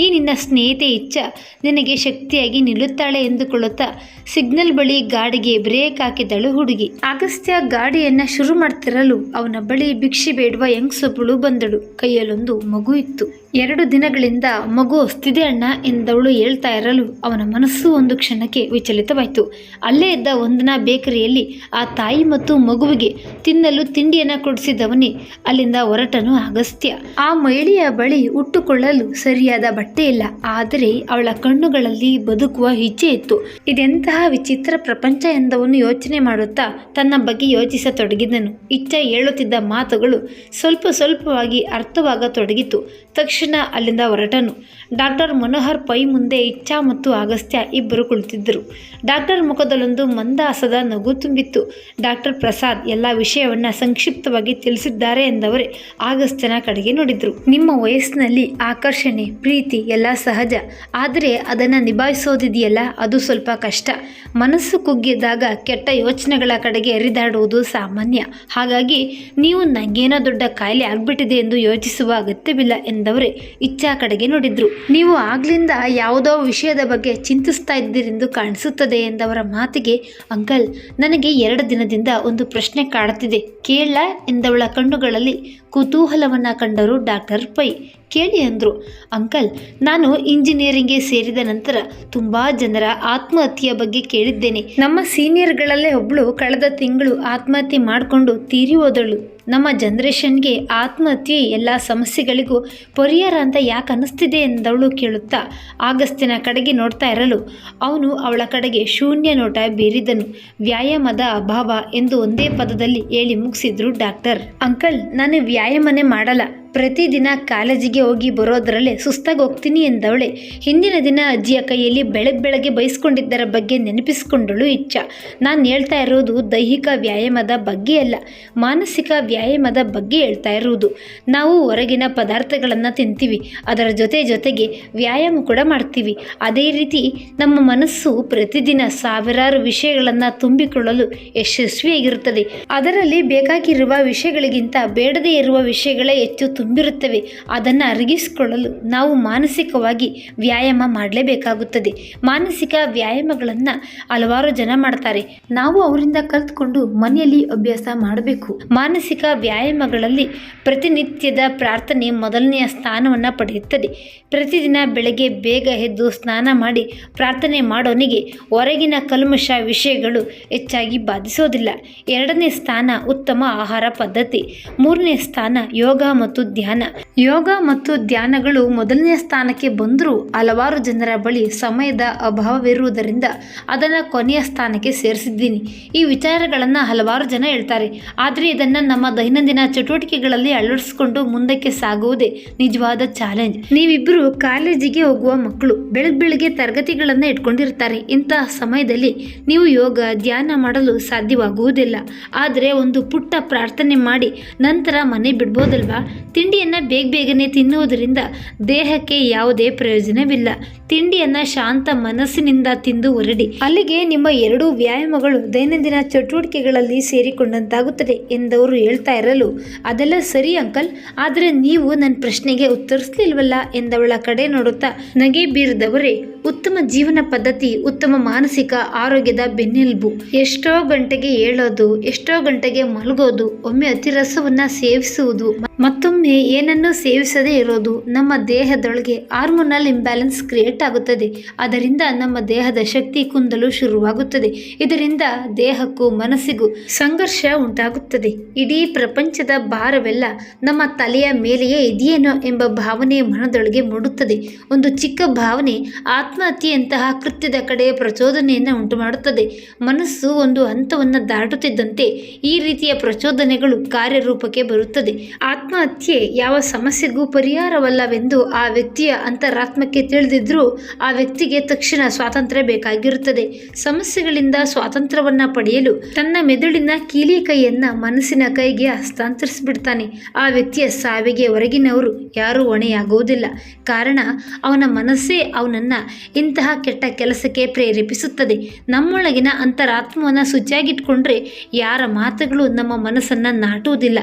ಈ ನಿನ್ನ ಸ್ನೇಹಿತೆ ಇಚ್ಛೆ ನಿನಗೆ ಶಕ್ತಿಯಾಗಿ ನಿಲ್ಲುತ್ತಾಳೆ ಎಂದುಕೊಳ್ಳುತ್ತಾ ಸಿಗ್ನಲ್ ಬಳಿ ಗಾಡಿಗೆ ಬ್ರೇಕ್ ಹಾಕಿದಳು ಹುಡುಗಿ. ಅಗಸ್ತ್ಯ ಗಾಡಿಯನ್ನು ಶುರು ಮಾಡ್ತಿರಲು ಅವನ ಬಳಿ ಭಿಕ್ಷೆ ಬೇಡುವ ಹೆಂಗಸೊಬ್ಬಳು ಬಂದಳು. ಕೈಯಲ್ಲೊಂದು ಮಗು ಇತ್ತು. 2 ದಿನಗಳಿಂದ ಮಗು ಹೊಸ್ತಿದೆ ಅಣ್ಣ ಎಂದವಳು ಹೇಳ್ತಾ ಇರಲು ಅವನ ಮನಸ್ಸು ಒಂದು ಕ್ಷಣಕ್ಕೆ ವಿಚಲಿತವಾಯಿತು. ಅಲ್ಲೇ ಇದ್ದ ವಂದನಾ ಬೇಕರಿಯಲ್ಲಿ ಆ ತಾಯಿ ಮತ್ತು ಮಗುವಿಗೆ ತಿನ್ನಲು ತಿಂಡಿಯನ್ನು ಕೊಡಿಸಿದವನೇ ಅಲ್ಲಿಂದ ಹೊರಟನು ಅಗಸ್ತ್ಯ. ಆ ಮಹಿಳೆಯ ಬಳಿ ಉಟ್ಟುಕೊಳ್ಳಲು ಸರಿಯಾದ ಬಟ್ಟೆ ಇಲ್ಲ, ಆದರೆ ಅವಳ ಕಣ್ಣುಗಳಲ್ಲಿ ಬದುಕುವ ಇಚ್ಛೆ ಇತ್ತು. ಇದೆಂತಹ ವಿಚಿತ್ರ ಪ್ರಪಂಚ ಎಂದವನು ಯೋಚನೆ ಮಾಡುತ್ತಾ ತನ್ನ ಬಗ್ಗೆ ಯೋಚಿಸತೊಡಗಿದನು. ಇಚ್ಛೆ ಹೇಳುತ್ತಿದ್ದ ಮಾತುಗಳು ಸ್ವಲ್ಪವಾಗಿ ಅರ್ಥವಾಗತೊಡಗಿತು. ತಕ್ಷಣ ಅಲ್ಲಿಂದ ಹೊರಟನು. ಡಾಕ್ಟರ್ ಮನೋಹರ್ ಪೈ ಮುಂದೆ ಇಚ್ಛಾ ಮತ್ತು ಅಗಸ್ತ್ಯ ಇಬ್ಬರು ಕುಳಿತಿದ್ದರು. ಡಾಕ್ಟರ್ ಮುಖದಲ್ಲೊಂದು ಮಂದಹಾಸದ ನಗು ತುಂಬಿತ್ತು. ಡಾಕ್ಟರ್ ಪ್ರಸಾದ್ ಎಲ್ಲ ವಿಷಯವನ್ನು ಸಂಕ್ಷಿಪ್ತವಾಗಿ ತಿಳಿಸಿದ್ದಾರೆ ಎಂದವರೇ ಅಗಸ್ತ್ಯನ ಕಡೆಗೆ ನೋಡಿದ್ರು. ನಿಮ್ಮ ವಯಸ್ಸಿನಲ್ಲಿ ಆಕರ್ಷಣೆ, ಪ್ರೀತಿ ಎಲ್ಲ ಸಹಜ, ಆದರೆ ಅದನ್ನು ನಿಭಾಯಿಸೋದಿದೆಯಲ್ಲ ಅದು ಸ್ವಲ್ಪ ಕಷ್ಟ. ಮನಸ್ಸು ಕುಗ್ಗಿದಾಗ ಕೆಟ್ಟ ಯೋಚನೆಗಳ ಕಡೆಗೆ ಹರಿದಾಡುವುದು ಸಾಮಾನ್ಯ. ಹಾಗಾಗಿ ನೀವು ನಂಗೇನೋ ದೊಡ್ಡ ಕಾಯಿಲೆ ಆಗ್ಬಿಟ್ಟಿದೆ ಎಂದು ಯೋಚಿಸುವ ಅಗತ್ಯವಿಲ್ಲ ಎಂದವರೇ ಇಚ್ಛಾ ಕಡೆಗೆ ನೋಡಿದ್ರು. ನೀವು ಆಗ್ಲಿಂದ ಯಾವುದೋ ವಿಷಯದ ಬಗ್ಗೆ ಚಿಂತಿಸ್ತಾ ಇದ್ದೀರೆಂದು ಕಾಣಿಸುತ್ತದೆ ಎಂದವರ ಮಾತಿಗೆ, ಅಂಕಲ್, ನನಗೆ 2 ದಿನದಿಂದ ಒಂದು ಪ್ರಶ್ನೆ ಕಾಡುತ್ತಿದೆ, ಕೇಳ ಎಂದವಳ ಕಣ್ಣುಗಳಲ್ಲಿ ಕುತೂಹಲವನ್ನು ಕಂಡರು ಡಾಕ್ಟರ್ ಪೈ. ಕೇಳಿ ಅಂದರು. ಅಂಕಲ್, ನಾನು ಇಂಜಿನಿಯರಿಂಗ್ಗೆ ಸೇರಿದ ನಂತರ ತುಂಬ ಜನರ ಆತ್ಮಹತ್ಯೆಯ ಬಗ್ಗೆ ಕೇಳಿದ್ದೇನೆ. ನಮ್ಮ ಸೀನಿಯರ್ಗಳಲ್ಲೇ ಒಬ್ಬಳು ಕಳೆದ ತಿಂಗಳು ಆತ್ಮಹತ್ಯೆ ಮಾಡಿಕೊಂಡು ತೀರಿ ಹೋದಳು. ನಮ್ಮ ಜನ್ರೇಷನ್ಗೆ ಆತ್ಮಹತ್ಯೆ ಎಲ್ಲ ಸಮಸ್ಯೆಗಳಿಗೂ ಪರಿಹಾರ ಅಂತ ಯಾಕೆ ಅನ್ನಿಸ್ತಿದೆ ಎಂದವಳು ಕೇಳುತ್ತಾ ಅಗಸ್ತ್ಯನ ಕಡೆಗೆ ನೋಡ್ತಾ ಇರಲು ಅವನು ಅವಳ ಕಡೆಗೆ ಶೂನ್ಯ ನೋಟ ಬೀರಿದನು. ವ್ಯಾಯಾಮದ ಅಭಾವ ಎಂದು ಒಂದೇ ಪದದಲ್ಲಿ ಹೇಳಿ ಮುಗಿಸಿದ್ರು ಡಾಕ್ಟರ್. ಅಂಕಲ್, ನಾನು ವ್ಯಾಯಾಮನೇ ಮಾಡಲ್ಲ, ಪ್ರತಿದಿನ ಕಾಲೇಜಿಗೆ ಹೋಗಿ ಬರೋದರಲ್ಲೇ ಸುಸ್ತಾಗಿ ಹೋಗ್ತೀನಿ ಎಂದವಳೆ ಹಿಂದಿನ ದಿನ ಅಜ್ಜಿಯ ಕೈಯಲ್ಲಿ ಬೆಳಗ್ಗೆ ಬಯಸ್ಕೊಂಡಿದ್ದರ ಬಗ್ಗೆ ನೆನಪಿಸಿಕೊಂಡಳು ಇಚ್ಛಾ. ನಾನು ಹೇಳ್ತಾ ಇರೋದು ದೈಹಿಕ ವ್ಯಾಯಾಮದ ಬಗ್ಗೆ ಅಲ್ಲ, ಮಾನಸಿಕ ವ್ಯಾಯಾಮದ ಬಗ್ಗೆ ಹೇಳ್ತಾ ಇರುವುದು. ನಾವು ಹೊರಗಿನ ಪದಾರ್ಥಗಳನ್ನು ತಿಂತೀವಿ, ಅದರ ಜೊತೆಗೆ ವ್ಯಾಯಾಮ ಕೂಡ ಮಾಡ್ತೀವಿ. ಅದೇ ರೀತಿ ನಮ್ಮ ಮನಸ್ಸು ಪ್ರತಿದಿನ ಸಾವಿರಾರು ವಿಷಯಗಳನ್ನು ತುಂಬಿಕೊಳ್ಳಲು ಯಶಸ್ವಿಯಾಗಿರುತ್ತದೆ. ಅದರಲ್ಲಿ ಬೇಕಾಗಿರುವ ವಿಷಯಗಳಿಗಿಂತ ಬೇಡದೇ ಇರುವ ವಿಷಯಗಳೇ ಹೆಚ್ಚು ತುಂಬಿರುತ್ತವೆ. ಅದನ್ನು ಅರಗಿಸಿಕೊಳ್ಳಲು ನಾವು ಮಾನಸಿಕವಾಗಿ ವ್ಯಾಯಾಮ ಮಾಡಲೇಬೇಕಾಗುತ್ತದೆ. ಮಾನಸಿಕ ವ್ಯಾಯಾಮಗಳನ್ನು ಹಲವಾರು ಜನ ಮಾಡ್ತಾರೆ, ನಾವು ಅವರಿಂದ ಕಲಿತುಕೊಂಡು ಮನೆಯಲ್ಲಿ ಅಭ್ಯಾಸ ಮಾಡಬೇಕು. ಮಾನಸಿಕ ವ್ಯಾಯಾಮಗಳಲ್ಲಿ ಪ್ರತಿನಿತ್ಯದ ಪ್ರಾರ್ಥನೆ ಮೊದಲನೆಯ ಸ್ಥಾನವನ್ನು ಪಡೆಯುತ್ತದೆ. ಪ್ರತಿದಿನ ಬೆಳಗ್ಗೆ ಬೇಗ ಎದ್ದು ಸ್ನಾನ ಮಾಡಿ ಪ್ರಾರ್ಥನೆ ಮಾಡೋನಿಗೆ ಹೊರಗಿನ ಕಲ್ಮಶ ವಿಷಯಗಳು ಹೆಚ್ಚಾಗಿ ಬಾಧಿಸೋದಿಲ್ಲ. 2ನೇ ಸ್ಥಾನ ಉತ್ತಮ ಆಹಾರ ಪದ್ಧತಿ. 3ನೇ ಸ್ಥಾನ ಯೋಗ ಮತ್ತು ಧ್ಯಾನ. ಯೋಗ ಮತ್ತು ಧ್ಯಾನಗಳು 1ನೇ ಸ್ಥಾನಕ್ಕೆ ಬಂದರೂ ಹಲವಾರು ಜನರ ಬಳಿ ಸಮಯದ ಅಭಾವವಿರುವುದರಿಂದ ಅದನ್ನು ಕೊನೆಯ ಸ್ಥಾನಕ್ಕೆ ಸೇರಿಸಿದ್ದೀನಿ. ಈ ವಿಚಾರಗಳನ್ನು ಹಲವಾರು ಜನ ಹೇಳ್ತಾರೆ, ಆದರೆ ಇದನ್ನು ನಮ್ಮ ದೈನಂದಿನ ಚಟುವಟಿಕೆಗಳಲ್ಲಿ ಅಳವಡಿಸಿಕೊಂಡು ಮುಂದಕ್ಕೆ ಸಾಗುವುದೇ ನಿಜವಾದ ಚಾಲೆಂಜ್. ನೀವಿಬ್ಬರು ಕಾಲೇಜಿಗೆ ಹೋಗುವ ಮಕ್ಕಳು, ಬೆಳಗ್ಗೆ ತರಗತಿಗಳನ್ನು ಇಟ್ಕೊಂಡಿರ್ತಾರೆ. ಇಂತಹ ಸಮಯದಲ್ಲಿ ನೀವು ಯೋಗ ಧ್ಯಾನ ಮಾಡಲು ಸಾಧ್ಯವಾಗುವುದಿಲ್ಲ. ಆದರೆ ಒಂದು ಪುಟ್ಟ ಪ್ರಾರ್ಥನೆ ಮಾಡಿ ನಂತರ ಮನೆ ಬಿಡ್ಬೋದಲ್ವಾ? ತಿಂಡಿಯನ್ನು ಬೇಗನೆ ತಿನ್ನುವುದರಿಂದ ದೇಹಕ್ಕೆ ಯಾವುದೇ ಪ್ರಯೋಜನವಿಲ್ಲ. ತಿಂಡಿಯನ್ನು ಶಾಂತ ಮನಸ್ಸಿನಿಂದ ತಿಂದು ಹೊರಡಿ. ಅಲ್ಲಿಗೆ ನಿಮ್ಮ 2 ವ್ಯಾಯಾಮಗಳು ದೈನಂದಿನ ಚಟುವಟಿಕೆಗಳಲ್ಲಿ ಸೇರಿಕೊಂಡಂತಾಗುತ್ತದೆ ಎಂದವರು ಹೇಳ್ತಾ ಇರಲು, ಅದೆಲ್ಲ ಸರಿ ಅಂಕಲ್, ಆದರೆ ನೀವು ನನ್ನ ಪ್ರಶ್ನೆಗೆ ಉತ್ತರಿಸಲಿಲ್ವಲ್ಲ ಎಂದವಳ ಕಡೆ ನೋಡುತ್ತಾ ನಗೆ ಬೀರಿದವರೇ, ಉತ್ತಮ ಜೀವನ ಪದ್ಧತಿ ಉತ್ತಮ ಮಾನಸಿಕ ಆರೋಗ್ಯದ ಬೆನ್ನೆಲುಬು. ಎಷ್ಟೋ ಗಂಟೆಗೆ ಏಳೋದು, ಎಷ್ಟೋ ಗಂಟೆಗೆ ಮಲಗೋದು, ಒಮ್ಮೆ ಅತಿರಸವನ್ನು ಸೇವಿಸುವುದು, ಮತ್ತೊಮ್ಮೆ ಏನನ್ನೂ ಸೇವಿಸದೇ ಇರೋದು ನಮ್ಮ ದೇಹದೊಳಗೆ ಹಾರ್ಮೋನಲ್ ಇಂಬ್ಯಾಲೆನ್ಸ್ ಕ್ರಿಯೇಟ್ ಆಗುತ್ತದೆ. ಅದರಿಂದ ನಮ್ಮ ದೇಹದ ಶಕ್ತಿ ಕುಂದಲು ಶುರುವಾಗುತ್ತದೆ. ಇದರಿಂದ ದೇಹಕ್ಕೂ ಮನಸ್ಸಿಗೂ ಸಂಘರ್ಷ ಉಂಟಾಗುತ್ತದೆ. ಇಡೀ ಪ್ರಪಂಚದ ಭಾರವೆಲ್ಲ ನಮ್ಮ ತಲೆಯ ಮೇಲೆಯೇ ಇದೆಯೇನೋ ಎಂಬ ಭಾವನೆ ಮನದೊಳಗೆ ಮೂಡುತ್ತದೆ. ಒಂದು ಚಿಕ್ಕ ಭಾವನೆ ಆತ್ಮಹತ್ಯೆಯಂತಹ ಕೃತ್ಯದ ಕಡೆ ಪ್ರಚೋದನೆಯನ್ನು ಉಂಟು ಮಾಡುತ್ತದೆ. ಮನಸ್ಸು ಒಂದು ಹಂತವನ್ನು ದಾಟುತ್ತಿದ್ದಂತೆ ಈ ರೀತಿಯ ಪ್ರಚೋದನೆಗಳು ಕಾರ್ಯರೂಪಕ್ಕೆ ಬರುತ್ತದೆ. ಆತ್ಮಹತ್ಯೆ ಯಾವ ಸಮಸ್ಯೆಗೂ ಪರಿಹಾರವಲ್ಲವೆಂದು ಆ ವ್ಯಕ್ತಿಯ ಅಂತರಾತ್ಮಕ್ಕೆ ತಿಳಿದಿದ್ರೂ ಆ ವ್ಯಕ್ತಿಗೆ ತಕ್ಷಣ ಸ್ವಾತಂತ್ರ್ಯ ಬೇಕಾಗಿರುತ್ತದೆ. ಸಮಸ್ಯೆಗಳಿಂದ ಸ್ವಾತಂತ್ರ್ಯವನ್ನು ಪಡೆಯಲು ತನ್ನ ಮೆದುಳಿನ ಕೀಲಿ ಕೈಯನ್ನ ಮನಸ್ಸಿನ ಕೈಗೆ ಹಸ್ತಾಂತರಿಸಿಬಿಡ್ತಾನೆ. ಆ ವ್ಯಕ್ತಿಯ ಸಾವಿಗೆ ಹೊರಗಿನವರು ಯಾರೂ ಹೊಣೆಯಾಗುವುದಿಲ್ಲ. ಕಾರಣ ಅವನ ಮನಸ್ಸೇ ಅವನನ್ನು ಇಂತಹ ಕೆಟ್ಟ ಕೆಲಸಕ್ಕೆ ಪ್ರೇರೇಪಿಸುತ್ತದೆ. ನಮ್ಮೊಳಗಿನ ಅಂತರಾತ್ಮವನ್ನು ಶುಚಿಯಾಗಿಟ್ಕೊಂಡ್ರೆ ಯಾರ ಮಾತುಗಳು ನಮ್ಮ ಮನಸ್ಸನ್ನು ನಾಟುವುದಿಲ್ಲ.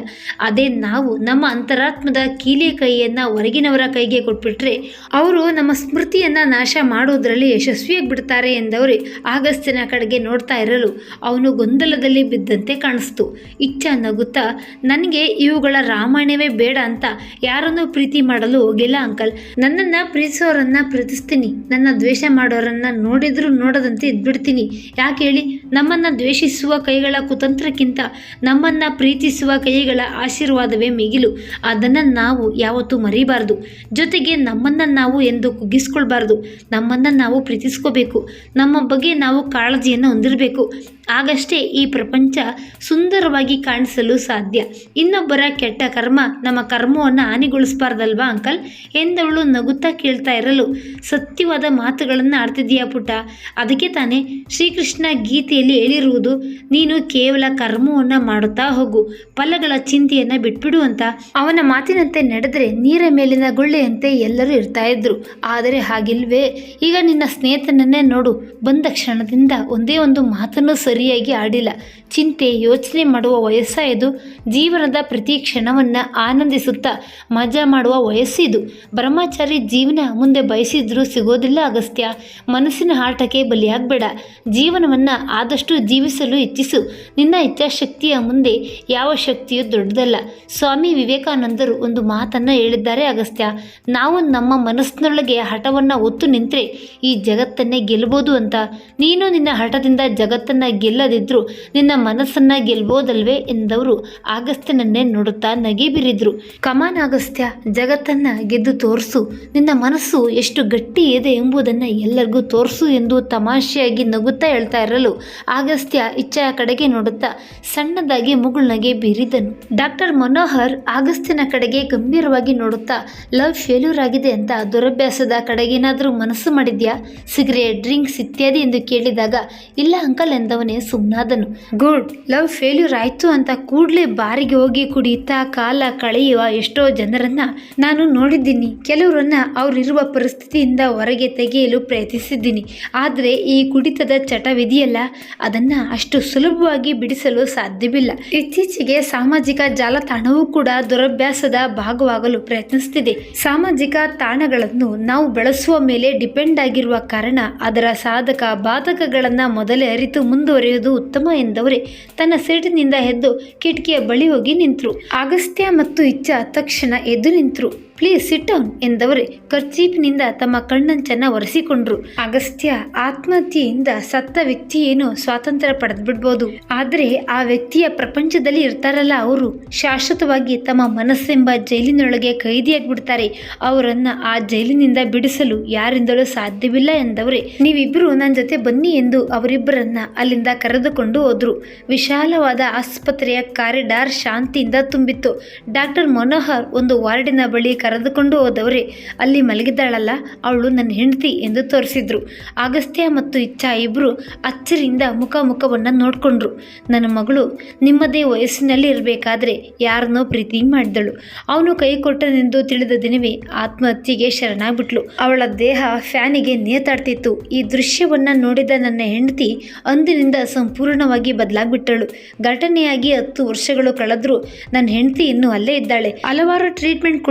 ಅದೇ ನಾವು ನಮ್ಮ ಅಂತರಾತ್ಮದ ಕೀಲಿ ಕೈಯನ್ನು ಹೊರಗಿನವರ ಕೈಗೆ ಕೊಟ್ಬಿಟ್ರೆ ಅವರು ನಮ್ಮ ಸ್ಮೃತಿಯನ್ನು ನಾಶ ಮಾಡುವುದರಲ್ಲಿ ಯಶಸ್ವಿಯಾಗಿ ಬಿಡ್ತಾರೆ ಎಂದವರು ಅಗಸ್ತ್ಯನ ಕಡೆಗೆ ನೋಡ್ತಾ ಇರಲು ಅವನು ಗೊಂದಲದಲ್ಲಿ ಬಿದ್ದಂತೆ ಕಾಣಿಸ್ತು. ಇಚ್ಛಾ ನಗುತ್ತಾ, ನನಗೆ ಇವುಗಳ ರಾಮಾಯಣವೇ ಬೇಡ ಅಂತ ಯಾರನ್ನೂ ಪ್ರೀತಿ ಮಾಡಲು ಹೋಗಿಲ್ಲ ಅಂಕಲ್. ನನ್ನನ್ನು ಪ್ರೀತಿಸೋರನ್ನ ಪ್ರೀತಿಸ್ತೀನಿ, ನನ್ನ ದ್ವೇಷ ಮಾಡೋರನ್ನ ನೋಡಿದ್ರೂ ನೋಡದಂತೆ ಇದ್ಬಿಡ್ತೀನಿ. ಯಾಕೆ ಹೇಳಿ? ನಮ್ಮನ್ನು ದ್ವೇಷಿಸುವ ಕೈಗಳ ಕುತಂತ್ರಕ್ಕಿಂತ ನಮ್ಮನ್ನು ಪ್ರೀತಿಸುವ ಕೈಗಳ ಆಶೀರ್ವಾದವೇ ಮಿಗಿಲು. ಅದನ್ನು ನಾವು ಯಾವತ್ತೂ ಮರಿಬಾರ್ದು. ಜೊತೆಗೆ ನಮ್ಮನ್ನು ನಾವು ಎಂದು ಕುಗ್ಗಿಸ್ಕೊಳ್ಬಾರ್ದು. ನಮ್ಮನ್ನು ನಾವು ಪ್ರೀತಿಸ್ಕೋಬೇಕು. ನಮ್ಮ ಬಗ್ಗೆ ನಾವು ಕಾಳಜಿಯನ್ನು ಹೊಂದಿರಬೇಕು. ಆಗಷ್ಟೇ ಈ ಪ್ರಪಂಚ ಸುಂದರವಾಗಿ ಕಾಣಿಸಲು ಸಾಧ್ಯ. ಇನ್ನೊಬ್ಬರ ಕೆಟ್ಟ ಕರ್ಮ ನಮ್ಮ ಕರ್ಮವನ್ನು ಹಾನಿಗೊಳಿಸಬಾರ್ದಲ್ವಾ ಅಂಕಲ್ ಎಂದವಳು ನಗುತ್ತಾ ಕೇಳ್ತಾ ಇರಲು, ಸತ್ಯವಾದ ಮಾತುಗಳನ್ನು ಆಡ್ತಿದ್ದೀಯಾ ಪುಟ್ಟ. ಅದಕ್ಕೆ ತಾನೇ ಶ್ರೀಕೃಷ್ಣ ಗೀತೆಯಲ್ಲಿ ಹೇಳಿರುವುದು, ನೀನು ಕೇವಲ ಕರ್ಮವನ್ನು ಮಾಡುತ್ತಾ ಹೋಗು, ಫಲಗಳ ಚಿಂತೆಯನ್ನು ಬಿಟ್ಬಿಡು ಅಂತ. ಅವನ ಮಾತಿನಂತೆ ನಡೆದರೆ ನೀರ ಮೇಲಿನ ಗುಳ್ಳೆಯಂತೆ ಎಲ್ಲರೂ ಇರ್ತಾ ಇದ್ರು. ಆದರೆ ಹಾಗಿಲ್ವೇ? ಈಗ ನಿನ್ನ ಸ್ನೇಹಿತನನ್ನೇ ನೋಡು. ಬಂದ ಕ್ಷಣದಿಂದ ಒಂದೇ ಒಂದು ಮಾತನ್ನು ಸರಿಯಾಗಿ ಆಡಿಲ್ಲ. ಚಿಂತೆ ಯೋಚನೆ ಮಾಡುವ ವಯಸ್ಸ ಇದು. ಜೀವನದ ಪ್ರತಿ ಕ್ಷಣವನ್ನು ಆನಂದಿಸುತ್ತಾ ಮಜಾ ಮಾಡುವ ವಯಸ್ಸು ಇದು. ಬ್ರಹ್ಮಚಾರಿ ಜೀವನ ಮುಂದೆ ಬಯಸಿದ್ರೂ ಸಿಗೋದಿಲ್ಲ ಅಗಸ್ತ್ಯ. ಮನಸ್ಸಿನ ಆಟಕ್ಕೆ ಬಲಿಯಾಗಬೇಡ. ಜೀವನವನ್ನು ಆದಷ್ಟು ಜೀವಿಸಲು ಇಚ್ಛಿಸು. ನಿನ್ನ ಇಚ್ಛಾಶಕ್ತಿಯ ಮುಂದೆ ಯಾವ ಶಕ್ತಿಯೂ ದೊಡ್ಡದಲ್ಲ. ಸ್ವಾಮಿ ವಿವೇಕಾನಂದರು ಒಂದು ಮಾತನ್ನು ಹೇಳಿದ್ದಾರೆ ಅಗಸ್ತ್ಯ, ನಾವು ನಮ್ಮ ಮನಸ್ಸಿನೊಳಗೆ ಹಠವನ್ನು ಒತ್ತು ನಿಂತರೆ ಈ ಜಗತ್ತನ್ನೇ ಗೆಲ್ಲಬಹುದು ಅಂತ. ನೀನು ನಿನ್ನ ಹಠದಿಂದ ಜಗತ್ತನ್ನು ಗೆಲ್ಲದಿದ್ದರೂ ನಿನ್ನ ಮನಸ್ಸನ್ನು ಗೆಲ್ಬೋದಲ್ವೇ ಎಂದವರು ಅಗಸ್ತ್ಯನನ್ನೇ ನೋಡುತ್ತಾ ನಗೆ ಬೀರಿದ್ರು. ಕಮಾನ್ ಅಗಸ್ತ್ಯ, ಜಗತ್ತನ್ನು ಗೆದ್ದು ತೋರಿಸು. ನಿನ್ನ ಮನಸ್ಸು ಎಷ್ಟು ಗಟ್ಟಿ ಇದೆ ಎಂಬುದನ್ನು ಎಲ್ಲರಿಗೂ ತೋರಿಸು ಎಂದು ತಮಾಷೆಯಾಗಿ ನಗುತ್ತಾ ಹೇಳ್ತಾ ಇರಲು ಅಗಸ್ತ್ಯ ಇಚ್ಛೆಯ ಕಡೆಗೆ ನೋಡುತ್ತಾ ಸಣ್ಣದಾಗಿ ಮುಗುಳ್ನಗೆ ಬೀರಿದನು. ಡಾಕ್ಟರ್ ಮನೋಹರ್ ಅಗಸ್ತ್ಯನ ಕಡೆಗೆ ಗಂಭೀರವಾಗಿ ನೋಡುತ್ತಾ, ಲವ್ ಫೇಲ್ಯೂರ್ ಆಗಿದೆ ಅಂತ ದುರಭ್ಯಾಸದ ಕಡೆಗೇನಾದರೂ ಮನಸ್ಸು ಮಾಡಿದ್ಯಾ? ಸಿಗರೇಟ್, ಡ್ರಿಂಕ್ಸ್ ಇತ್ಯಾದಿ ಎಂದು ಕೇಳಿದಾಗ ಇಲ್ಲ ಅಂಕಲ್ ಎಂದವನೇ ಸುಮ್ಮನಾದನು. ಗುಡ್, ಲವ್ ಫೇಲ್ಯೂರ್ ಆಯಿತು ಅಂತ ಕೂಡಲೇ ಬಾರಿಗೆ ಹೋಗಿ ಕುಡಿಯುತ್ತಾ ಕಾಲ ಕಳೆಯುವ ಎಷ್ಟೋ ಜನರನ್ನ ನಾನು ನೋಡಿದ್ದೀನಿ. ಕೆಲವರನ್ನ ಅವರಿರುವ ಪರಿಸ್ಥಿತಿಯಿಂದ ಹೊರಗೆ ತೆಗೆಯಲು ಪ್ರಯತ್ನಿಸಿದ್ದೀನಿ. ಆದರೆ ಈ ಕುಡಿತದ ಚಟವಿದೆಯಲ್ಲ, ಅದನ್ನು ಅಷ್ಟು ಸುಲಭವಾಗಿ ಬಿಡಿಸಲು ಸಾಧ್ಯವಿಲ್ಲ. ಇತ್ತೀಚೆಗೆ ಸಾಮಾಜಿಕ ಜಾಲತಾಣವೂ ಕೂಡ ದುರಭ್ಯಾಸದ ಭಾಗವಾಗಲು ಪ್ರಯತ್ನಿಸುತ್ತಿದೆ. ಸಾಮಾಜಿಕ ತಾಣಗಳನ್ನು ನಾವು ಬೆಳೆಸುವ ಮೇಲೆ ಡಿಪೆಂಡ್ ಆಗಿರುವ ಕಾರಣ ಅದರ ಸಾಧಕ ಬಾಧಕಗಳನ್ನು ಮೊದಲೇ ಅರಿತು ಮುಂದುವರಿಯುವುದು ಉತ್ತಮ ಎಂದವರೇ ತನ್ನ ಸೀಟಿನಿಂದ ಎದ್ದು ಕಿಟಕಿಯ ಬಳಿ ಹೋಗಿ ನಿಂತರು. ಅಗಸ್ತ್ಯ ಮತ್ತು ಇಚ್ಛಾ ತಕ್ಷಣ ಎದ್ದು ನಿಂತರು. ಪ್ಲೀಸ್ ಸಿಟ್ ಡೌನ್ ಎಂದವರೇ ಕರ್ಚೀಫ್ನಿಂದ ತಮ್ಮ ಕಣ್ಣಂಚನ್ನು ಒರೆಸಿಕೊಂಡ್ರು. ಅಗಸ್ತ್ಯ, ಆತ್ಮಹತ್ಯೆಯಿಂದ ಸತ್ತ ವ್ಯಕ್ತಿ ಏನು ಸ್ವಾತಂತ್ರ್ಯ ಪಡೆದ್ಬಿಡ್ಬೋದು, ಆದರೆ ಆ ವ್ಯಕ್ತಿಯ ಪ್ರಪಂಚದಲ್ಲಿ ಇರ್ತಾರಲ್ಲ ಅವರು ಶಾಶ್ವತವಾಗಿ ತಮ್ಮ ಮನಸ್ಸೆಂಬ ಜೈಲಿನೊಳಗೆ ಕೈದಿಯಾಗ್ಬಿಡ್ತಾರೆ. ಅವರನ್ನ ಆ ಜೈಲಿನಿಂದ ಬಿಡಿಸಲು ಯಾರಿಂದಲೂ ಸಾಧ್ಯವಿಲ್ಲ ಎಂದವರೇ ನೀವಿಬ್ಬರು ನನ್ನ ಜೊತೆ ಬನ್ನಿ ಎಂದು ಅವರಿಬ್ಬರನ್ನ ಅಲ್ಲಿಂದ ಕರೆದುಕೊಂಡು ಹೋದ್ರು. ವಿಶಾಲವಾದ ಆಸ್ಪತ್ರೆಯ ಕಾರಿಡಾರ್ ಶಾಂತಿಯಿಂದ ತುಂಬಿತ್ತು. ಡಾಕ್ಟರ್ ಮನೋಹರ್ ಒಂದು ವಾರ್ಡಿನ ಬಳಿ ಕರೆದುಕೊಂಡು ಹೋದವರೇ ಅಲ್ಲಿ ಮಲಗಿದ್ದಾಳಲ್ಲ ಅವಳು ನನ್ನ ಹೆಂಡತಿ ಎಂದು ತೋರಿಸಿದ್ರು. ಅಗಸ್ತ್ಯ ಮತ್ತು ಇಚ್ಛಾ ಇಬ್ಬರು ಅಚ್ಚರಿಯಿಂದ ಮುಖವನ್ನು ನೋಡಿಕೊಂಡ್ರು. ನನ್ನ ಮಗಳು ನಿಮ್ಮದೇ ವಯಸ್ಸಿನಲ್ಲಿ ಇರಬೇಕಾದ್ರೆ ಯಾರನ್ನೋ ಪ್ರೀತಿ ಮಾಡಿದಳು. ಅವನು ಕೈ ಕೊಟ್ಟನೆಂದು ತಿಳಿದ ದಿನವೇ ಆತ್ಮಹತ್ಯೆಗೆ ಶರಣಾಗ್ಬಿಟ್ಲು. ಅವಳ ದೇಹ ಫ್ಯಾನಿಗೆ ನೇತಾಡ್ತಿತ್ತು. ಈ ದೃಶ್ಯವನ್ನು ನೋಡಿದ ನನ್ನ ಹೆಂಡತಿ ಅಂದಿನಿಂದ ಸಂಪೂರ್ಣವಾಗಿ ಬದಲಾಗ್ಬಿಟ್ಟಳು. ಘಟನೆಯಾಗಿ 10 ವರ್ಷಗಳು ಕಳೆದ್ರು ನನ್ನ ಹೆಂಡತಿ ಇನ್ನೂ ಅಲ್ಲೇ ಇದ್ದಾಳೆ. ಹಲವಾರು ಟ್ರೀಟ್ಮೆಂಟ್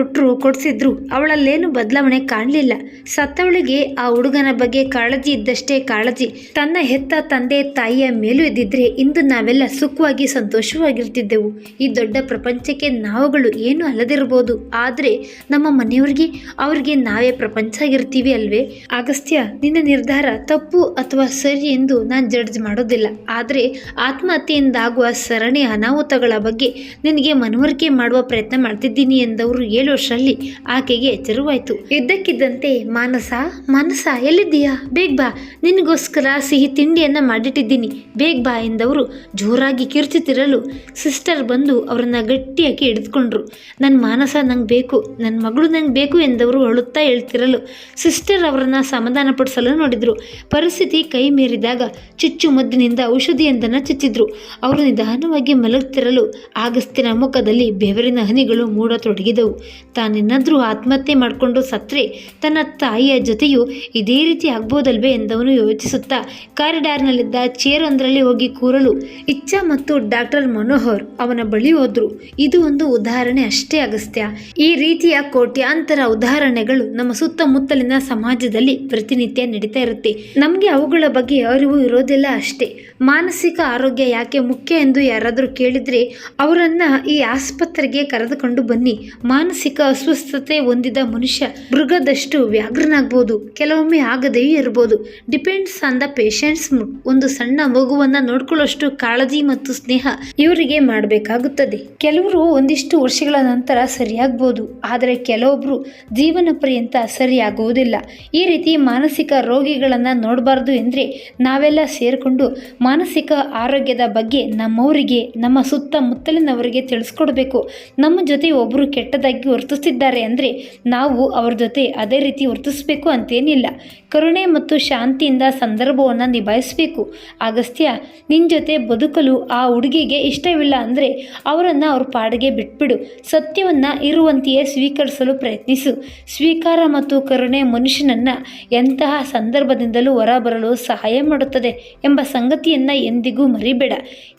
ಕೊಡಿಸಿದ್ರು ಅವಳಲ್ಲೇನು ಬದಲಾವಣೆ ಕಾಣಲಿಲ್ಲ. ಸತ್ತವಳಿಗೆ ಆ ಹುಡುಗನ ಬಗ್ಗೆ ಕಾಳಜಿ ಇದ್ದಷ್ಟೇ ಕಾಳಜಿ ತನ್ನ ಹೆತ್ತ ತಂದೆ ತಾಯಿಯ ಮೇಲೂ ಇದ್ದಿದ್ರೆ ಇಂದು ನಾವೆಲ್ಲ ಸುಖವಾಗಿ ಸಂತೋಷವಾಗಿರ್ತಿದ್ದೆವು. ಈ ದೊಡ್ಡ ಪ್ರಪಂಚಕ್ಕೆ ನಾವುಗಳು ಏನು ಅಲ್ಲದಿರ್ಬೋದು, ಆದರೆ ನಮ್ಮ ಮನೆಯವ್ರಿಗೆ ಅವ್ರಿಗೆ ನಾವೇ ಪ್ರಪಂಚ ಆಗಿರ್ತೀವಿ ಅಲ್ವೇ? ಅಗಸ್ತ್ಯ, ನಿನ್ನ ನಿರ್ಧಾರ ತಪ್ಪು ಅಥವಾ ಸರಿ ಎಂದು ನಾನು ಜಡ್ಜ್ ಮಾಡೋದಿಲ್ಲ. ಆದರೆ ಆತ್ಮಹತ್ಯೆಯಿಂದಾಗುವ ಸರಣಿ ಅನಾಹುತಗಳ ಬಗ್ಗೆ ನಿನಗೆ ಮನವರಿಕೆ ಮಾಡುವ ಪ್ರಯತ್ನ ಮಾಡ್ತಿದ್ದೀನಿ ಎಂದವರು 7 ವರ್ಷದಲ್ಲಿ ಸಮಯದಲ್ಲಿ ಆಕೆಗೆ ಎಚ್ಚರವಾಯಿತು. ಇದ್ದಕ್ಕಿದ್ದಂತೆ ಮಾನಸ ಎಲ್ಲಿದ್ದೀಯಾ? ಬೇಗ ಬಾ, ನಿನಗೋಸ್ಕರ ಸಿಹಿ ತಿಂಡಿಯನ್ನ ಮಾಡಿಟ್ಟಿದ್ದೀನಿ, ಬೇಗ ಬಾ ಎಂದವರು ಜೋರಾಗಿ ಕಿರ್ಚುತ್ತಿರಲು ಸಿಸ್ಟರ್ ಬಂದು ಅವರನ್ನ ಗಟ್ಟಿಯಾಗಿ ಹಿಡಿದುಕೊಂಡ್ರು. ನನ್ನ ಮಾನಸ ನಂಗೆ ಬೇಕು, ನನ್ನ ಮಗಳು ನಂಗೆ ಬೇಕು ಎಂದವರು ಅಳುತ್ತಾ ಹೇಳ್ತಿರಲು ಸಿಸ್ಟರ್ ಅವರನ್ನ ಸಮಾಧಾನ ಪಡಿಸಲು ನೋಡಿದ್ರು. ಪರಿಸ್ಥಿತಿ ಕೈ ಮೀರಿದಾಗ ಚುಚ್ಚುಮದ್ದಿನಿಂದ ಔಷಧಿಯೊಂದನ್ನು ಚುಚ್ಚಿದ್ರು. ಅವರು ನಿಧಾನವಾಗಿ ಮಲಗುತ್ತಿರಲು ಆಗಸ್ತಿನ ಮುಖದಲ್ಲಿ ಬೆವರಿನ ಹನಿಗಳು ಮೂಡತೊಡಗಿದವು. ತಾನೇನಾದ್ರೂ ಆತ್ಮಹತ್ಯೆ ಮಾಡಿಕೊಂಡು ಸತ್ರೆ ತನ್ನ ತಾಯಿಯ ಜೊತೆಯೂ ಇದೇ ರೀತಿ ಆಗ್ಬೋದಲ್ವೇ ಎಂದವನು ಯೋಚಿಸುತ್ತಾ ಕಾರಿಡಾರ್ನಲ್ಲಿದ್ದ ಚೇರ್ ಒಂದರಲ್ಲಿ ಹೋಗಿ ಕೂರಲು ಇಚ್ಛಾ ಮತ್ತು ಡಾಕ್ಟರ್ ಮನೋಹರ್ ಅವನ ಬಳಿ ಹೋದ್ರು. ಇದು ಒಂದು ಉದಾಹರಣೆ ಅಷ್ಟೇ ಅಗಸ್ತ್ಯ. ಈ ರೀತಿಯ ಕೋಟ್ಯಾಂತರ ಉದಾಹರಣೆಗಳು ನಮ್ಮ ಸುತ್ತಮುತ್ತಲಿನ ಸಮಾಜದಲ್ಲಿ ಪ್ರತಿನಿತ್ಯ ನಡೀತಾ ಇರುತ್ತೆ. ನಮಗೆ ಅವುಗಳ ಬಗ್ಗೆ ಅರಿವು ಇರೋದಿಲ್ಲ ಅಷ್ಟೇ. ಮಾನಸಿಕ ಆರೋಗ್ಯ ಯಾಕೆ ಮುಖ್ಯ ಎಂದು ಯಾರಾದರೂ ಕೇಳಿದರೆ ಅವರನ್ನ ಈ ಆಸ್ಪತ್ರೆಗೆ ಕರೆದುಕೊಂಡು ಬನ್ನಿ. ಮಾನಸಿಕ ಅಸ್ವಸ್ಥತೆ ಹೊಂದಿದ ಮನುಷ್ಯ ಮೃಗದಷ್ಟು ವ್ಯಾಘ್ರನಾಗ್ಬೋದು, ಕೆಲವೊಮ್ಮೆ ಆಗದೆಯೂ ಇರ್ಬೋದು. Depends on the patients mood. ಒಂದು ಸಣ್ಣ ಮಗುವನ್ನ ನೋಡ್ಕೊಳ್ಳೋಷ್ಟು ಕಾಳಜಿ ಮತ್ತು ಸ್ನೇಹ ಇವರಿಗೆ ಮಾಡಬೇಕಾಗುತ್ತದೆ. ಕೆಲವರು ಒಂದಿಷ್ಟು ವರ್ಷಗಳ ನಂತರ ಸರಿಯಾಗ್ಬೋದು, ಆದರೆ ಕೆಲವೊಬ್ರು ಜೀವನ ಪರ್ಯಂತ ಸರಿಯಾಗುವುದಿಲ್ಲ. ಈ ರೀತಿ ಮಾನಸಿಕ ರೋಗಿಗಳನ್ನ ನೋಡಬಾರ್ದು ಎಂದ್ರೆ ನಾವೆಲ್ಲ ಸೇರಿಕೊಂಡು ಮಾನಸಿಕ ಆರೋಗ್ಯದ ಬಗ್ಗೆ ನಮ್ಮವರಿಗೆ, ನಮ್ಮ ಸುತ್ತಮುತ್ತಲಿನವರಿಗೆ ತಿಳಿಸ್ಕೊಡ್ಬೇಕು. ನಮ್ಮ ಜೊತೆ ಒಬ್ಬರು ಕೆಟ್ಟದಾಗಿ ವರ್ತಿಸ್ತಿದ್ದಾರೆ ಅಂದರೆ ನಾವು ಅವ್ರ ಜೊತೆ ಅದೇ ರೀತಿ ವರ್ತಿಸ್ಬೇಕು ಅಂತೇನಿಲ್ಲ. ಕರುಣೆ ಮತ್ತು ಶಾಂತಿಯಿಂದ ಸಂದರ್ಭವನ್ನು ನಿಭಾಯಿಸಬೇಕು. ಅಗಸ್ತ್ಯ, ನಿನ್ನ ಜೊತೆ ಬದುಕಲು ಆ ಹುಡುಗಿಗೆ ಇಷ್ಟವಿಲ್ಲ ಅಂದರೆ ಅವರನ್ನು ಅವ್ರ ಪಾಡಿಗೆ ಬಿಟ್ಬಿಡು. ಸತ್ಯವನ್ನು ಇರುವಂತೆಯೇ ಸ್ವೀಕರಿಸಲು ಪ್ರಯತ್ನಿಸು. ಸ್ವೀಕಾರ ಮತ್ತು ಕರುಣೆ ಮನುಷ್ಯನನ್ನು ಎಂತಹ ಸಂದರ್ಭದಿಂದಲೂ ಹೊರಬರಲು ಸಹಾಯ ಮಾಡುತ್ತದೆ ಎಂಬ ಸಂಗತಿಯನ್ನು ಎಂದಿಗೂ ಮರಿಬೇಡ.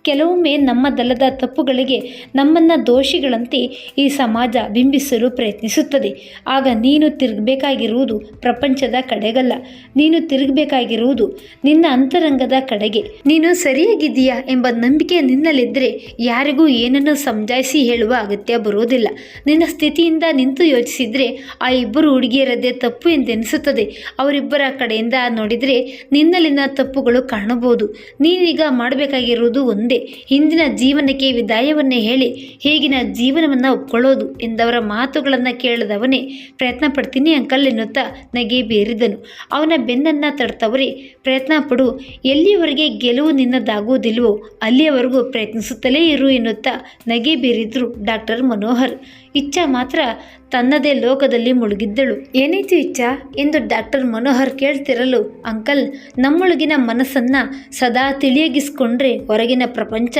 ಕೆಲವೊಮ್ಮೆ ನಮ್ಮದಲ್ಲದ ತಪ್ಪುಗಳಿಗೆ ನಮ್ಮನ್ನು ದೋಷಿಗಳಂತೆ ಈ ಸಮಾಜ ಬಿಂಬಿಸಲು ಪ್ರಯತ್ನಿಸುತ್ತದೆ. ಆಗ ನೀನು ತಿರುಗಬೇಕಾಗಿರುವುದು ಪ್ರಪಂಚದ ಕಡೆಗಲ್ಲ, ನೀನು ತಿರುಗಬೇಕಾಗಿರುವುದು ನಿನ್ನ ಅಂತರಂಗದ ಕಡೆಗೆ. ನೀನು ಸರಿಯಾಗಿದ್ದೀಯಾ ಎಂಬ ನಂಬಿಕೆ ನಿನ್ನಲ್ಲಿದ್ದರೆ ಯಾರಿಗೂ ಏನನ್ನು ಸಮಜಾಯಿಸಿ ಹೇಳುವ ಅಗತ್ಯ ಬರುವುದಿಲ್ಲ. ನಿನ್ನ ಸ್ಥಿತಿಯಿಂದ ನಿಂತು ಯೋಚಿಸಿದರೆ ಆ ಇಬ್ಬರು ಹುಡುಗಿಯರದ್ದೇ ತಪ್ಪು ಎಂದೆನಿಸುತ್ತದೆ. ಅವರಿಬ್ಬರ ಕಡೆಯಿಂದ ನೋಡಿದರೆ ನಿನ್ನಲ್ಲಿನ ತಪ್ಪುಗಳು ಕಾಣಬಹುದು. ನೀನೀಗ ಮಾಡಬೇಕಾಗಿರುವುದು ಒಂದೇ, ಹಿಂದಿನ ಜೀವನಕ್ಕೆ ವಿದಾಯವನ್ನೇ ಹೇಳಿ ಹೇಗಿನ ಜೀವನವನ್ನು ಒಪ್ಕೊಳ್ಳೋದು ಎಂದವರ ಮಾತುಗಳನ್ನು ಕೇಳದವನೇ ಪ್ರಯತ್ನ ಪಡ್ತೀನಿ ಅಂಕಲ್ ಎನ್ನುತ್ತಾ ನಗೆ ಬೀರಿದನು. ಅವನ ಬೆನ್ನನ್ನು ತಡ್ತವರೇ, ಪ್ರಯತ್ನ ಪಡು, ಎಲ್ಲಿಯವರೆಗೆ ಗೆಲುವು ನಿನ್ನದಾಗುವುದಿಲ್ವೋ ಅಲ್ಲಿಯವರೆಗೂ ಪ್ರಯತ್ನಿಸುತ್ತಲೇ ಇರು ಎನ್ನುತ್ತಾ ನಗೆ ಬೀರಿದ್ರು ಡಾಕ್ಟರ್ ಮನೋಹರ್. ಇಚ್ಛಾ ಮಾತ್ರ ತನ್ನದೇ ಲೋಕದಲ್ಲಿ ಮುಳುಗಿದ್ದಳು. ಏನಾಯ್ತು ಇಚ್ಛಾ ಎಂದು ಡಾಕ್ಟರ್ ಮನೋಹರ್ ಕೇಳ್ತಿರಲು, ಅಂಕಲ್, ನಮ್ಮೊಳಗಿನ ಮನಸ್ಸನ್ನು ಸದಾ ತಿಳಿಯಗಿಸ್ಕೊಂಡ್ರೆ ಹೊರಗಿನ ಪ್ರಪಂಚ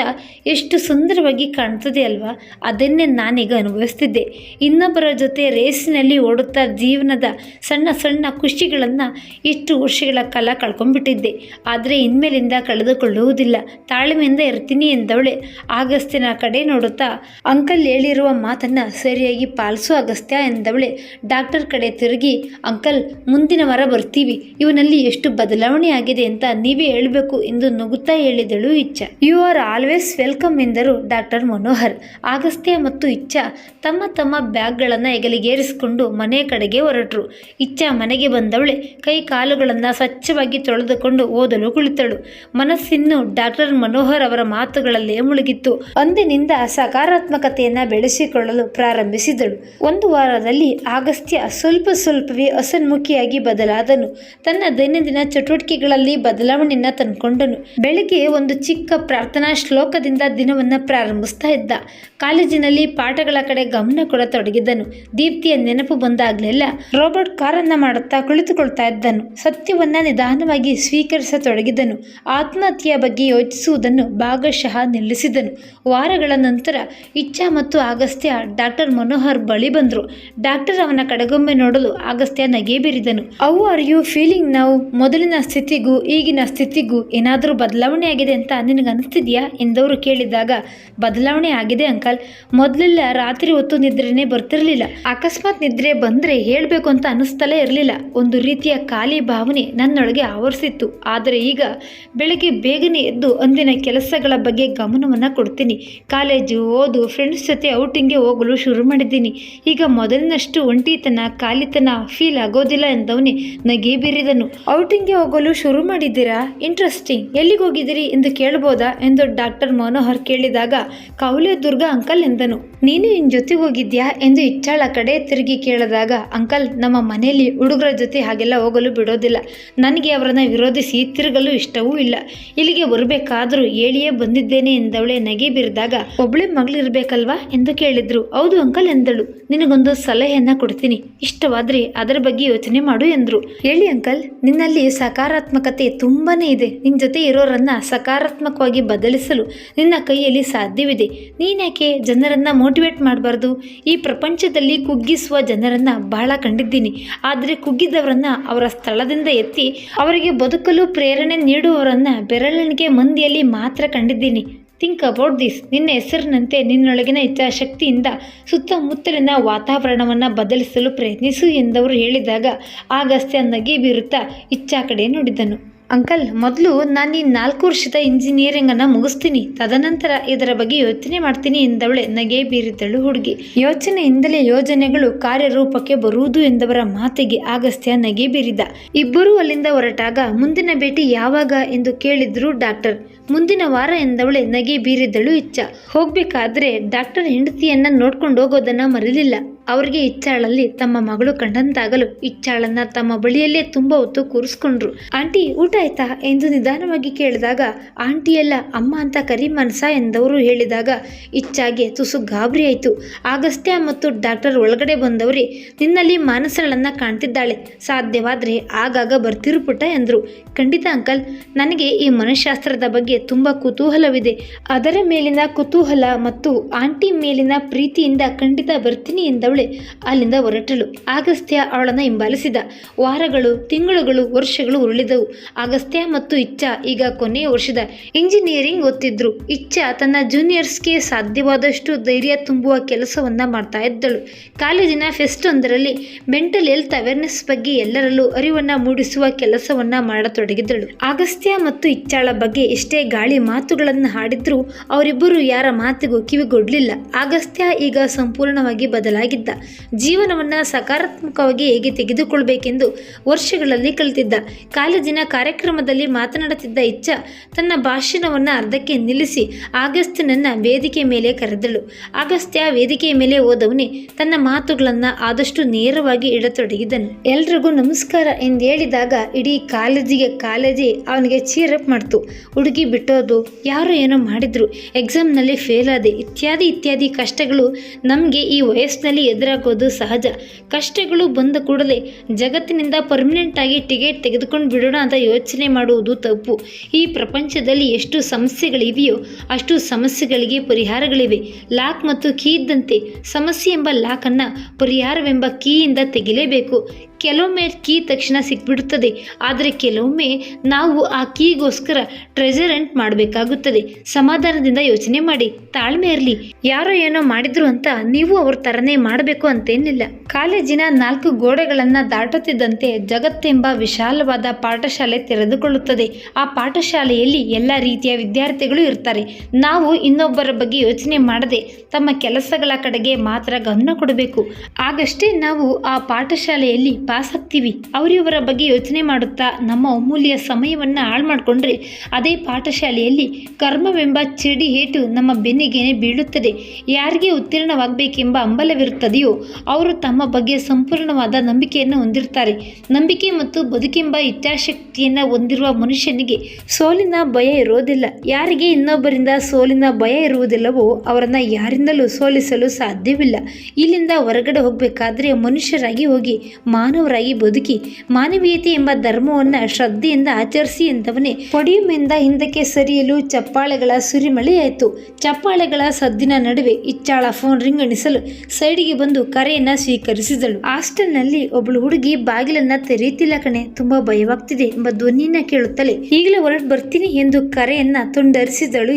ಎಷ್ಟು ಸುಂದರವಾಗಿ ಕಾಣ್ತದೆ ಅಲ್ವಾ? ಅದನ್ನೇ ನಾನೀಗ ಅನುಭವಿಸ್ತಿದ್ದೆ. ಇನ್ನೊಬ್ಬರ ಜೊತೆ ರೇಸಿನಲ್ಲಿ ಓಡುತ್ತಾ ಜೀವನದ ಸಣ್ಣ ಸಣ್ಣ ಖುಷಿಗಳನ್ನು ಇಷ್ಟು ವರ್ಷಗಳ ಕಾಲ ಕಳ್ಕೊಂಡ್ಬಿಟ್ಟಿದ್ದೆ. ಆದರೆ ಇನ್ಮೇಲಿಂದ ಕಳೆದುಕೊಳ್ಳುವುದಿಲ್ಲ, ತಾಳ್ಮೆಯಿಂದ ಇರ್ತೀನಿ ಎಂದವಳೆ. ಆಗಸ್ತಿನ ಕಡೆ ನೋಡುತ್ತಾ, ಅಂಕಲ್ ಹೇಳಿರುವ ಮಾತನ್ನು ಸರಿಯಾಗಿ ಪಾಲಿಸು ಅಗಸ್ತ್ಯ ಎಂದವಳೆ. ಡಾಕ್ಟರ್ ಕಡೆ ತಿರುಗಿ, ಅಂಕಲ್, ಮುಂದಿನ ವಾರ ಬರ್ತೀವಿ, ಇವನಲ್ಲಿ ಎಷ್ಟು ಬದಲಾವಣೆ ಆಗಿದೆ ಅಂತ ನೀವೇ ಹೇಳಬೇಕು ಎಂದು ನಗುತ್ತಾ ಹೇಳಿದಳು ಇಚ್ಛಾ. ಯು ಆರ್ ಆಲ್ವೇಸ್ ವೆಲ್ಕಮ್ ಎಂದರು ಡಾಕ್ಟರ್ ಮನೋಹರ್. ಆಗಸ್ತ್ಯ ಮತ್ತು ಇಚ್ಛಾ ತಮ್ಮ ತಮ್ಮ ಬ್ಯಾಗ್ಗಳನ್ನು ಹೆಗಲಿಗೇರಿಸಿಕೊಂಡು ಮನೆ ಕಡೆಗೆ ಹೊರಟರು. ಇಚ್ಛಾ ಮನೆಗೆ ಬಂದವಳೆ ಕೈ ಕಾಲುಗಳನ್ನು ಸ್ವಚ್ಛವಾಗಿ ತೊಳೆದುಕೊಂಡು ಓದಲು ಕುಳಿತಳು. ಮನಸ್ಸಿನ್ನು ಡಾಕ್ಟರ್ ಮನೋಹರ್ ಅವರ ಮಾತುಗಳಲ್ಲೇ ಮುಳುಗಿತ್ತು. ಅಂದಿನಿಂದ ಸಕಾರಾತ್ಮಕತೆಯನ್ನು ಬೆಳೆಸಿಕೊಳ್ಳಲು ಪ್ರಾರಂಭಿಸಿದಳು. ಒಂದು ವಾರದಲ್ಲಿ ಆಗಸ್ತ್ಯ ಸ್ವಲ್ಪವೇ ಹಸನ್ಮುಖಿಯಾಗಿ ಬದಲಾದನು. ತನ್ನ ದೈನಂದಿನ ಚಟುವಟಿಕೆಗಳಲ್ಲಿ ಬದಲಾವಣೆಯನ್ನು ತಂದುಕೊಂಡನು. ಬೆಳಗ್ಗೆ ಒಂದು ಚಿಕ್ಕ ಪ್ರಾರ್ಥನಾ ಶ್ಲೋಕದಿಂದ ದಿನವನ್ನು ಪ್ರಾರಂಭಿಸ್ತಾ ಇದ್ದ. ಕಾಲೇಜಿನಲ್ಲಿ ಪಾಠಗಳ ಕಡೆ ಗಮನ ಕೊಡತೊಡಗಿದ್ದನು. ದೀಪ್ತಿಯ ನೆನಪು ಬಂದಾಗಲೆಲ್ಲ ರೋಬೋಟ್ ಕಾರನ್ನು ಮಾಡುತ್ತಾ ಕುಳಿತುಕೊಳ್ತಾ ಇದ್ದನು. ಸತ್ಯವನ್ನ ನಿಧಾನವಾಗಿ ಸ್ವೀಕರಿಸತೊಡಗಿದನು. ಆತ್ಮಹತ್ಯೆಯ ಬಗ್ಗೆ ಯೋಚಿಸುವುದನ್ನು ಭಾಗಶಃ ನಿಲ್ಲಿಸಿದನು. ವಾರಗಳ ನಂತರ ಇಚ್ಛಾ ಮತ್ತು ಆಗಸ್ತ್ಯ ಡಾಕ್ಟರ್ ಮನೋಹರ್ ಬಳಿ ಬಂದರು. ಡಾಕ್ಟರ್ ಅವನ ಕಡೆಗೊಮ್ಮೆ ನೋಡಲು ಆಗಸ್ತ್ಯ ನಗೆ ಬೀರಿದನು. ಹೌ ಆರ್ ಯು ಫೀಲಿಂಗ್ ನಾವು? ಮೊದಲಿನ ಸ್ಥಿತಿಗೂ ಈಗಿನ ಸ್ಥಿತಿಗೂ ಏನಾದರೂ ಬದಲಾವಣೆ ಆಗಿದೆ ಅಂತ ನಿನಗನ್ನಿಸ್ತಿದ್ಯಾ ಎಂದವರು ಕೇಳಿದಾಗ, ಬದಲಾವಣೆ ಆಗಿದೆ ಅಂಕಲ್. ಮೊದಲೆಲ್ಲ ರಾತ್ರಿ ಹೊತ್ತು ನಿದ್ರೆನೇ ಬರ್ತಿರ್ಲಿಲ್ಲ. ಅಕಸ್ಮಾತ್ ನಿದ್ರೆ ಬಂದರೆ ಹೇಳಬೇಕು ಅಂತ ಅನ್ನಿಸ್ತಲೇ ಇರಲಿಲ್ಲ. ಒಂದು ರೀತಿಯ ಖಾಲಿ ಭಾವನೆ ನನ್ನೊಳಗೆ ಆವರಿಸಿತ್ತು. ಆದರೆ ಈಗ ಬೆಳಗ್ಗೆ ಬೇಗನೆ ಎದ್ದು ಅಂದಿನ ಕೆಲಸಗಳ ಬಗ್ಗೆ ಗಮನವನ್ನು ಕೊಡ್ತೀನಿ. ಕಾಲೇಜು, ಓದು, ಫ್ರೆಂಡ್ಸ್ ಜೊತೆ ಔಟಿಂಗ್ಗೆ ಹೋಗಲು ಶುರು ಶುರು ಮಾಡಿದ್ದೀನಿ. ಈಗ ಮೊದಲಿನಷ್ಟು ಒಂಟಿತನ ಖಾಲಿತನ ಫೀಲ್ ಆಗೋದಿಲ್ಲ ಎಂದವನೇ ನಗೆ ಬೀರಿದನು. ಔಟಿಂಗ್ಗೆ ಹೋಗಲು ಶುರು ಮಾಡಿದ್ದೀರಾ? ಇಂಟ್ರೆಸ್ಟಿಂಗ್. ಎಲ್ಲಿಗೆ ಹೋಗಿದ್ದೀರಿ ಎಂದು ಕೇಳಬಹುದಾ ಎಂದು ಡಾಕ್ಟರ್ ಮನೋಹರ್ ಕೇಳಿದಾಗ ಕೌಲೆ ದುರ್ಗಾ ಅಂಕಲ್ ಎಂದನು. ನೀನು ನಿನ್ನ ಜೊತೆಗೆ ಹೋಗಿದ್ಯಾ ಎಂದು ಇಚ್ಚಾಳ ಕಡೆ ತಿರುಗಿ ಕೇಳಿದಾಗ ಅಂಕಲ್, ನಮ್ಮ ಮನೆಯಲ್ಲಿ ಹುಡುಗರ ಜೊತೆ ಹಾಗೆಲ್ಲ ಹೋಗಲು ಬಿಡೋದಿಲ್ಲ. ನನಗೆ ಅವರನ್ನು ವಿರೋಧಿಸಿ ತಿರುಗಲು ಇಷ್ಟವೂ ಇಲ್ಲ. ಇಲ್ಲಿಗೆ ಬರಬೇಕಾದ್ರೂ ಹೇಳಿಯೇ ಬಂದಿದ್ದೇನೆ ಎಂದವಳೆ ನಗೆ ಬೀರಿದಾಗ ಒಬ್ಬಳೆ ಮಗಳಿರ್ಬೇಕಲ್ವಾ ಎಂದು ಕೇಳಿದ್ರು. ಹೌದು ಅಂಕಲ್ ಎಂದಳು. ನಿನಗೊಂದು ಸಲಹೆಯನ್ನ ಕೊಡ್ತೀನಿ, ಇಷ್ಟವಾದ್ರೆ ಅದರ ಬಗ್ಗೆ ಯೋಚನೆ ಮಾಡು ಎಂದ್ರು. ಹೇಳಿ ಅಂಕಲ್. ನಿನ್ನಲ್ಲಿ ಸಕಾರಾತ್ಮಕತೆ ತುಂಬಾನೇ ಇದೆ. ನಿನ್ನ ಜೊತೆ ಇರೋರನ್ನ ಸಕಾರಾತ್ಮಕವಾಗಿ ಬದಲಿಸಲು ನಿನ್ನ ಕೈಯಲ್ಲಿ ಸಾಧ್ಯವಿದೆ. ನೀನ್ಯಾಕೆ ಜನರನ್ನ ಮೋಟಿವೇಟ್ ಮಾಡಬಾರ್ದು? ಈ ಪ್ರಪಂಚದಲ್ಲಿ ಕುಗ್ಗಿಸುವ ಜನರನ್ನ ಬಹಳ ಕಂಡಿದ್ದೀನಿ. ಆದರೆ ಕುಗ್ಗಿದವರನ್ನ ಅವರ ಸ್ಥಳದಿಂದ ಎತ್ತಿ ಅವರಿಗೆ ಬದುಕಲು ಪ್ರೇರಣೆ ನೀಡುವವರನ್ನ ಬೆರಳೆಣಿಕೆ ಮಂದಿಯಲ್ಲಿ ಮಾತ್ರ ಕಂಡಿದ್ದೀನಿ. Think about this. ನಿನ್ನ ಹೆಸರಿನಂತೆ ನಿನ್ನೊಳಗಿನ ಇಚ್ಛಾಶಕ್ತಿಯಿಂದ ಸುತ್ತಮುತ್ತಲಿನ ವಾತಾವರಣವನ್ನು ಬದಲಿಸಲು ಪ್ರಯತ್ನಿಸು ಎಂದವರು ಹೇಳಿದಾಗ ಆಗಸ್ತ್ಯ ನಗೆ ಬೀರುತ್ತಾ ಇಚ್ಛಾ ಕಡೆ ನೋಡಿದನು. ಅಂಕಲ್, ಮೊದಲು ನಾನು ಈ 4 ವರ್ಷದ ಇಂಜಿನಿಯರಿಂಗನ್ನು ಮುಗಿಸ್ತೀನಿ, ತದನಂತರ ಇದರ ಬಗ್ಗೆ ಯೋಚನೆ ಮಾಡ್ತೀನಿ ಎಂದವಳೆ ನಗೆ ಬೀರಿದ್ದಳು ಹುಡುಗಿ. ಯೋಚನೆಯಿಂದಲೇ ಯೋಜನೆಗಳು ಕಾರ್ಯರೂಪಕ್ಕೆ ಬರುವುದು ಎಂದವರ ಮಾತಿಗೆ ಆಗಸ್ತ್ಯ ನಗೆ ಬೀರಿದ. ಇಬ್ಬರೂ ಅಲ್ಲಿಂದ ಹೊರಟಾಗ ಮುಂದಿನ ಭೇಟಿ ಯಾವಾಗ ಎಂದು ಕೇಳಿದ್ರು ಡಾಕ್ಟರ್. ಮುಂದಿನ ವಾರ ಎಂದವಳೆ ನಗೆ ಬೀರಿದ್ದಳು ಇಚ್ಛಾ. ಹೋಗ್ಬೇಕಾದ್ರೆ ಡಾಕ್ಟರ್ ಹೆಂಡತಿಯನ್ನ ನೋಡ್ಕೊಂಡು ಹೋಗೋದನ್ನ ಮರೆಯಲಿಲ್ಲ. ಅವರಿಗೆ ಇಚ್ಚಾಳಲ್ಲಿ ತಮ್ಮ ಮಗಳು ಕಂಡಂತಾಗಲು ಇಚ್ಚಾಳನ್ನ ತಮ್ಮ ಬಳಿಯಲ್ಲೇ ತುಂಬಾ ಹೊತ್ತು ಕೂರಿಸ್ಕೊಂಡ್ರು. ಆಂಟಿ, ಊಟ ಆಯ್ತಾ ಎಂದು ನಿಧಾನವಾಗಿ ಕೇಳಿದಾಗ ಆಂಟಿಯಲ್ಲ ಅಮ್ಮ ಅಂತ ಕರಿ ಮನಸ ಎಂದವರು ಹೇಳಿದಾಗ ಇಚ್ಛಾಗೆ ತುಸು ಗಾಬರಿ ಆಯಿತು. ಆಗಸ್ತ್ಯ ಮತ್ತು ಡಾಕ್ಟರ್ ಒಳಗಡೆ ಬಂದವರೇ, ನಿನ್ನಲ್ಲಿ ಮಾನಸಳನ್ನ ಕಾಣ್ತಿದ್ದಾಳೆ, ಸಾಧ್ಯವಾದ್ರೆ ಆಗಾಗ ಬರ್ತಿರು ಪುಟ್ಟ ಎಂದ್ರು. ಖಂಡಿತ ಅಂಕಲ್, ನನಗೆ ಈ ಮನಃಶಾಸ್ತ್ರದ ಬಗ್ಗೆ ತುಂಬಾ ಕುತೂಹಲವಿದೆ. ಅದರ ಮೇಲಿನ ಕುತೂಹಲ ಮತ್ತು ಆಂಟಿ ಮೇಲಿನ ಪ್ರೀತಿಯಿಂದ ಖಂಡಿತ ಬರ್ತೀನಿ ಎಂದವಳೆ ಅಲ್ಲಿಂದ ಹೊರಟಳು. ಆಗಸ್ತ್ಯ ಅವಳನ್ನು ಹಿಂಬಾಲಿಸಿದ. ವಾರಗಳು, ತಿಂಗಳುಗಳು, ವರ್ಷಗಳು ಉರುಳಿದವು. ಆಗಸ್ತ್ಯ ಮತ್ತು ಇಚ್ಛಾ ಈಗ ಕೊನೆಯ ವರ್ಷದ ಇಂಜಿನಿಯರಿಂಗ್ ಓದ್ತಿದ್ರು. ಇಚ್ಛಾ ತನ್ನ ಜೂನಿಯರ್ಸ್ಗೆ ಸಾಧ್ಯವಾದಷ್ಟು ಧೈರ್ಯ ತುಂಬುವ ಕೆಲಸವನ್ನ ಮಾಡ್ತಾ ಇದ್ದಳು. ಕಾಲೇಜಿನ ಫೆಸ್ಟ್ ಒಂದರಲ್ಲಿ ಮೆಂಟಲ್ ಹೆಲ್ತ್ ಅವೇರ್ನೆಸ್ ಬಗ್ಗೆ ಎಲ್ಲರಲ್ಲೂ ಅರಿವನ್ನ ಮೂಡಿಸುವ ಕೆಲಸವನ್ನ ಮಾಡತೊಡಗಿದಳು. ಆಗಸ್ತ್ಯ ಮತ್ತು ಇಚ್ಛಾಳ ಬಗ್ಗೆ ಎಷ್ಟೇ ಗಾಳಿ ಮಾತುಗಳನ್ನು ಹಾಡಿದ್ರು ಅವರಿಬ್ಬರು ಯಾರ ಮಾತಿಗೂ ಕಿವಿಗೊಡ್ಲಿಲ್ಲ. ಆಗಸ್ತ್ಯ ಈಗ ಸಂಪೂರ್ಣವಾಗಿ ಬದಲಾಗಿದ್ದ. ಜೀವನವನ್ನ ಸಕಾರಾತ್ಮಕವಾಗಿ ಹೇಗೆ ತೆಗೆದುಕೊಳ್ಬೇಕೆಂದು ವರ್ಷಗಳಲ್ಲಿ ಕಲಿತಿದ್ದ. ಕಾಲೇಜಿನ ಕಾರ್ಯಕ್ರಮದಲ್ಲಿ ಮಾತನಾಡುತ್ತಿದ್ದ ಇಚ್ಛಾ ತನ್ನ ಭಾಷಣವನ್ನ ಅರ್ಧಕ್ಕೆ ನಿಲ್ಲಿಸಿ ಆಗಸ್ತ್ಯನನ್ನ ವೇದಿಕೆ ಮೇಲೆ ಕರೆದಳು. ಆಗಸ್ತ್ಯ ವೇದಿಕೆಯ ಮೇಲೆ ಹೋದವನೇ ತನ್ನ ಮಾತುಗಳನ್ನ ಆದಷ್ಟು ನೇರವಾಗಿ ಇಡತೊಡಗಿದನು. ಎಲ್ರಿಗೂ ನಮಸ್ಕಾರ ಎಂದು ಹೇಳಿದಾಗ ಇಡೀ ಕಾಲೇಜೇ ಅವನಿಗೆ ಚೀರಪ್ ಮಾಡ್ತು. ಹುಡುಗಿ ಬಿಟ್ಟೋದು, ಯಾರೋ ಏನೋ ಮಾಡಿದ್ರು, ಎಕ್ಸಾಮ್ನಲ್ಲಿ ಫೇಲ್ ಆದೆ, ಇತ್ಯಾದಿ ಕಷ್ಟಗಳು ನಮಗೆ ಈ ವಯಸ್ಸಿನಲ್ಲಿ ಎದುರಾಗೋದು ಸಹಜ. ಕಷ್ಟಗಳು ಬಂದ ಕೂಡಲೇ ಜಗತ್ತಿನಿಂದ ಪರ್ಮನೆಂಟ್ ಆಗಿ ಟಿಕೆಟ್ ತೆಗೆದುಕೊಂಡು ಬಿಡೋಣ ಅಂತ ಯೋಚನೆ ಮಾಡುವುದು ತಪ್ಪು. ಈ ಪ್ರಪಂಚದಲ್ಲಿ ಎಷ್ಟು ಸಮಸ್ಯೆಗಳಿವೆಯೋ ಅಷ್ಟು ಸಮಸ್ಯೆಗಳಿಗೆ ಪರಿಹಾರಗಳಿವೆ. ಲಾಕ್ ಮತ್ತು ಕೀ ಇದ್ದಂತೆ ಸಮಸ್ಯೆ ಎಂಬ ಲಾಕನ್ನು ಪರಿಹಾರವೆಂಬ ಕೀಯಿಂದ ತೆಗಿಲೇಬೇಕು. ಕೆಲವೊಮ್ಮೆ ಕೀ ತಕ್ಷಣ ಸಿಕ್ಬಿಡುತ್ತದೆ, ಆದರೆ ಕೆಲವೊಮ್ಮೆ ನಾವು ಆ ಕೀಗೋಸ್ಕರ ಟ್ರೆಜರ್ ಹಂಟ್ ಮಾಡಬೇಕಾಗುತ್ತದೆ. ಸಮಾಧಾನದಿಂದ ಯೋಚನೆ ಮಾಡಿ, ತಾಳ್ಮೆ ಇರಲಿ. ಯಾರೋ ಏನೋ ಮಾಡಿದ್ರು ಅಂತ ನೀವು ಅವ್ರ ಥರನೇ ಮಾಡಬೇಕು ಅಂತೇನಿಲ್ಲ. ಕಾಲೇಜಿನ 4 ಗೋಡೆಗಳನ್ನು ದಾಟುತ್ತಿದ್ದಂತೆ ಜಗತ್ತೆಂಬ ವಿಶಾಲವಾದ ಪಾಠಶಾಲೆ ತೆರೆದುಕೊಳ್ಳುತ್ತದೆ. ಆ ಪಾಠಶಾಲೆಯಲ್ಲಿ ಎಲ್ಲ ರೀತಿಯ ವಿದ್ಯಾರ್ಥಿಗಳು ಇರ್ತಾರೆ. ನಾವು ಇನ್ನೊಬ್ಬರ ಬಗ್ಗೆ ಯೋಚನೆ ಮಾಡದೆ ತಮ್ಮ ಕೆಲಸಗಳ ಕಡೆಗೆ ಮಾತ್ರ ಗಮನ ಕೊಡಬೇಕು. ಆಗಷ್ಟೇ ನಾವು ಆ ಪಾಠಶಾಲೆಯಲ್ಲಿ ಪಾಸ್ ಆಗ್ತೀವಿ. ಅವರಿವರ ಬಗ್ಗೆ ಯೋಚನೆ ಮಾಡುತ್ತಾ ನಮ್ಮ ಅಮೂಲ್ಯ ಸಮಯವನ್ನು ಹಾಳು ಮಾಡಿಕೊಂಡ್ರೆ ಅದೇ ಪಾಠಶಾಲೆಯಲ್ಲಿ ಕರ್ಮವೆಂಬ ಚಿಡಿ ಏಟು ನಮ್ಮ ಬೆನ್ನಿಗೇನೆ ಬೀಳುತ್ತದೆ. ಯಾರಿಗೆ ಉತ್ತೀರ್ಣವಾಗಬೇಕೆಂಬ ಹಂಬಲವಿರುತ್ತದೆಯೋ ಅವರು ತಮ್ಮ ಬಗ್ಗೆ ಸಂಪೂರ್ಣವಾದ ನಂಬಿಕೆಯನ್ನು ಹೊಂದಿರ್ತಾರೆ. ನಂಬಿಕೆ ಮತ್ತು ಬದುಕೆಂಬ ಇಚ್ಛಾಶಕ್ತಿಯನ್ನು ಹೊಂದಿರುವ ಮನುಷ್ಯನಿಗೆ ಸೋಲಿನ ಭಯ ಇರೋದಿಲ್ಲ. ಯಾರಿಗೆ ಇನ್ನೊಬ್ಬರಿಂದ ಸೋಲಿನ ಭಯ ಇರುವುದಿಲ್ಲವೋ ಅವರನ್ನು ಯಾರಿಂದಲೂ ಸೋಲಿಸಲು ಸಾಧ್ಯವಿಲ್ಲ. ಇಲ್ಲಿಂದ ಹೊರಗಡೆ ಹೋಗಬೇಕಾದ್ರೆ ಮನುಷ್ಯರಾಗಿ ಹೋಗಿ, ಮಾನವರಾಗಿ ಬದುಕಿ, ಮಾನವೀಯತೆ ಎಂಬ ಧರ್ಮವನ್ನು ಶ್ರದ್ಧೆಯಿಂದ ಆಚರಿಸಿ ಎಂದವನೇ ಪೊಡಿಯಂನಿಂದ ಹಿಂದಕ್ಕೆ ಸರಿಯಲು ಚಪ್ಪಾಳೆಗಳ ಸುರಿಮಳೆಯಾಯಿತು. ಚಪ್ಪಾಳೆಗಳ ಸದ್ದಿನ ನಡುವೆ ಇಚ್ಛಾಳ ಫೋನ್ ರಿಂಗಣಿಸಲು ಸೈಡಿಗೆ ಬಂದು ಕರೆಯನ್ನ ಸ್ವೀಕರಿಸಿದಳು. ಹಾಸ್ಟೆಲ್ನಲ್ಲಿ ಒಬ್ಬಳು ಹುಡುಗಿ ಬಾಗಿಲನ್ನ ತೆರೆಯುತ್ತಿಲ್ಲ ಕಣೆ, ತುಂಬಾ ಭಯವಾಗ್ತಿದೆ ಎಂಬ ಧ್ವನಿಯನ್ನ ಕೇಳುತ್ತಲೇ ಈಗಲೇ ಹೊರಟು ಬರ್ತೀನಿ ಎಂದು ಕರೆಯನ್ನ ತುಂಡರಿಸಿದಳು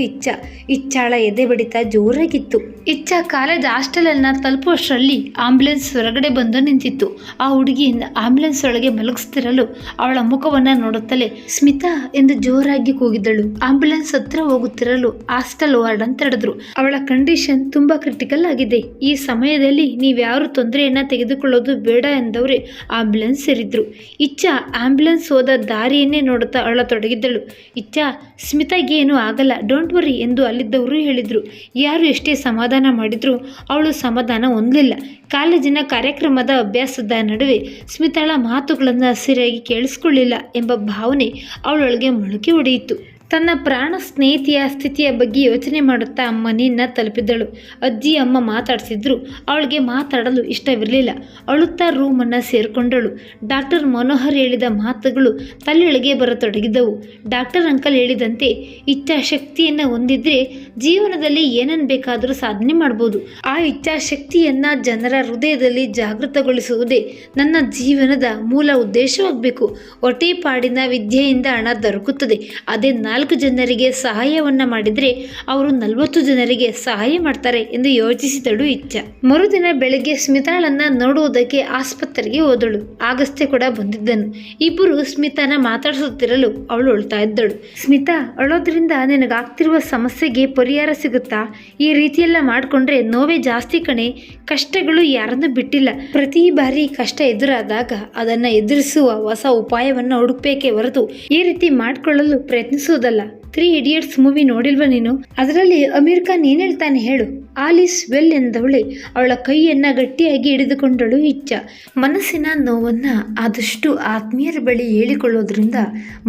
ಇಚ್ಛಾಳ ಎದೆ ಬಡಿತ ಜೋರಾಗಿತ್ತು. ಇಚ್ಛಾ ಕಾಲೇಜ್ ಹಾಸ್ಟೆಲ್ ಅನ್ನ ತಲುಪುವಷ್ಟರಲ್ಲಿ ಆಂಬ್ಯುಲೆನ್ಸ್ ಹೊರಗಡೆ ಬಂದು ನಿಂತಿತ್ತು. ಆ ಹುಡುಗಿ ಚಿಂತೆಯಿಂದ ಆಂಬ್ಯುಲೆನ್ಸ್ ಒಳಗೆ ಮಲಗಿಸ್ತಿರಲು ಅವಳ ಮುಖವನ್ನ ನೋಡುತ್ತಲೇ ಸ್ಮಿತಾ ಎಂದು ಜೋರಾಗಿ ಕೂಗಿದಳು. ಆಂಬ್ಯುಲೆನ್ಸ್ ಹತ್ರ ಹೋಗುತ್ತಿರಲು ಹಾಸ್ಟೆಲ್ ವಾರ್ಡನ್ ತಡೆದ್ರು. ಅವಳ ಕಂಡೀಷನ್ ತುಂಬಾ ಕ್ರಿಟಿಕಲ್ ಆಗಿದೆ. ಈ ಸಮಯದಲ್ಲಿ ನೀವ್ಯಾರು ತೊಂದರೆಯನ್ನ ತೆಗೆದುಕೊಳ್ಳೋದು ಬೇಡ ಎಂದವರೇ ಆಂಬ್ಯುಲೆನ್ಸ್ ಸೇರಿದ್ರು. ಇಚ್ಛಾ ಆಂಬ್ಯುಲೆನ್ಸ್ ಹೋದ ದಾರಿಯನ್ನೇ ನೋಡುತ್ತಾ ಅಳತೊಡಗಿದ್ದಳು. ಇಚ್ಛಾ, ಸ್ಮಿತಾಗೆ ಏನೂ ಆಗಲ್ಲ, ಡೋಂಟ್ ವರಿ ಎಂದು ಅಲ್ಲಿದ್ದವರು ಹೇಳಿದ್ರು. ಯಾರು ಎಷ್ಟೇ ಸಮಾಧಾನ ಮಾಡಿದ್ರು ಅವಳು ಸಮಾಧಾನ ಹೊಂದಲಿಲ್ಲ. ಕಾಲೇಜಿನ ಕಾರ್ಯಕ್ರಮದ ಅಭ್ಯಾಸದ ನಡುವೆ ಸ್ಮಿತಾಳ ಮಾತುಗಳನ್ನು ಸರಿಯಾಗಿ ಕೇಳಿಸ್ಕೊಳ್ಳಿಲ್ಲ ಎಂಬ ಭಾವನೆ ಅವಳೊಳಗೆ ಮೊಳಕೆ ಹೊಡೆಯಿತು. ತನ್ನ ಪ್ರಾಣ ಸ್ನೇಹಿತೆಯ ಸ್ಥಿತಿಯ ಬಗ್ಗೆ ಯೋಚನೆ ಮಾಡುತ್ತಾ ಮನೆಯನ್ನ ತಲುಪಿದಳು. ಅಜ್ಜಿ ಅಮ್ಮ ಮಾತಾಡ್ತಿದ್ರು. ಅವಳಿಗೆ ಮಾತಾಡಲು ಇಷ್ಟವಿರಲಿಲ್ಲ. ಅಳುತ್ತಾ ರೂಮನ್ನು ಸೇರಿಕೊಂಡಳು. ಡಾಕ್ಟರ್ ಮನೋಹರ್ ಹೇಳಿದ ಮಾತುಗಳು ತಲೆಯೊಳಗೆ ಬರತೊಡಗಿದ್ದವು. ಡಾಕ್ಟರ್ ಅಂಕಲ್ ಹೇಳಿದಂತೆ ಇಚ್ಛಾಶಕ್ತಿಯನ್ನು ಹೊಂದಿದ್ರೆ ಜೀವನದಲ್ಲಿ ಏನನ್ನು ಬೇಕಾದರೂ ಸಾಧನೆ ಮಾಡ್ಬೋದು. ಆ ಇಚ್ಛಾಶಕ್ತಿಯನ್ನು ಜನರ ಹೃದಯದಲ್ಲಿ ಜಾಗೃತಗೊಳಿಸುವುದೇ ನನ್ನ ಜೀವನದ ಮೂಲ ಉದ್ದೇಶವಾಗಬೇಕು. ಹೊಟ್ಟೆಪಾಡಿನ ವಿದ್ಯೆಯಿಂದ ಹಣ ದೊರಕುತ್ತದೆ. ಅದೇ 4 ಜನರಿಗೆ ಸಹಾಯವನ್ನ ಮಾಡಿದರೆ ಅವರು 40 ಜನರಿಗೆ ಸಹಾಯ ಮಾಡ್ತಾರೆ ಎಂದು ಯೋಚಿಸಿದಳು ಇಚ್ಛಾ. ಮರುದಿನ ಬೆಳಗ್ಗೆ ಸ್ಮಿತಾಳನ್ನ ನೋಡುವುದಕ್ಕೆ ಆಸ್ಪತ್ರೆಗೆ ಹೋದಳು. ಆಗಸ್ತ್ಯ ಕೂಡ ಬಂದಿದ್ದನು. ಇಬ್ಬರು ಸ್ಮಿತಾನ ಮಾತಾಡಿಸುತ್ತಿರಲು ಅವಳು ಅಳ್ತಾ ಇದ್ದಳು. ಸ್ಮಿತಾ, ಅಳೋದ್ರಿಂದ ನಿನಗಾಗ್ತಿರುವ ಸಮಸ್ಯೆಗೆ ಪರಿಹಾರ ಸಿಗುತ್ತಾ? ಈ ರೀತಿಯೆಲ್ಲ ಮಾಡಿಕೊಂಡ್ರೆ ನೋವೇ ಜಾಸ್ತಿ ಕಣೆ. ಕಷ್ಟಗಳು ಯಾರನ್ನು ಬಿಟ್ಟಿಲ್ಲ. ಪ್ರತಿ ಬಾರಿ ಕಷ್ಟ ಎದುರಾದಾಗ ಅದನ್ನು ಎದುರಿಸುವ ಹೊಸ ಉಪಾಯವನ್ನು ಹುಡುಕಬೇಕೇ ಹೊರತು ಈ ರೀತಿ ಮಾಡಿಕೊಳ್ಳಲು ಪ್ರಯತ್ನಿಸುವುದಲ್ಲ. 3 ಇಡಿಯಟ್ಸ್ ಮೂವಿ ನೋಡಿಲ್ವ ನೀನು? ಅದರಲ್ಲಿ ಅಮೀರ್ ಖಾನ್ ಏನ್ ಹೇಳ್ತಾನೆ ಹೇಳು? ಆಲ್ ಈಸ್ ವೆಲ್ ಎಂದವಳೆ ಅವಳ ಕೈಯನ್ನ ಗಟ್ಟಿಯಾಗಿ ಹಿಡಿದುಕೊಂಡಳು ಇಚ್ಛಾ. ಮನಸ್ಸಿನ ನೋವನ್ನ ಆದಷ್ಟು ಆತ್ಮೀಯರ ಬಳಿ ಹೇಳಿಕೊಳ್ಳೋದ್ರಿಂದ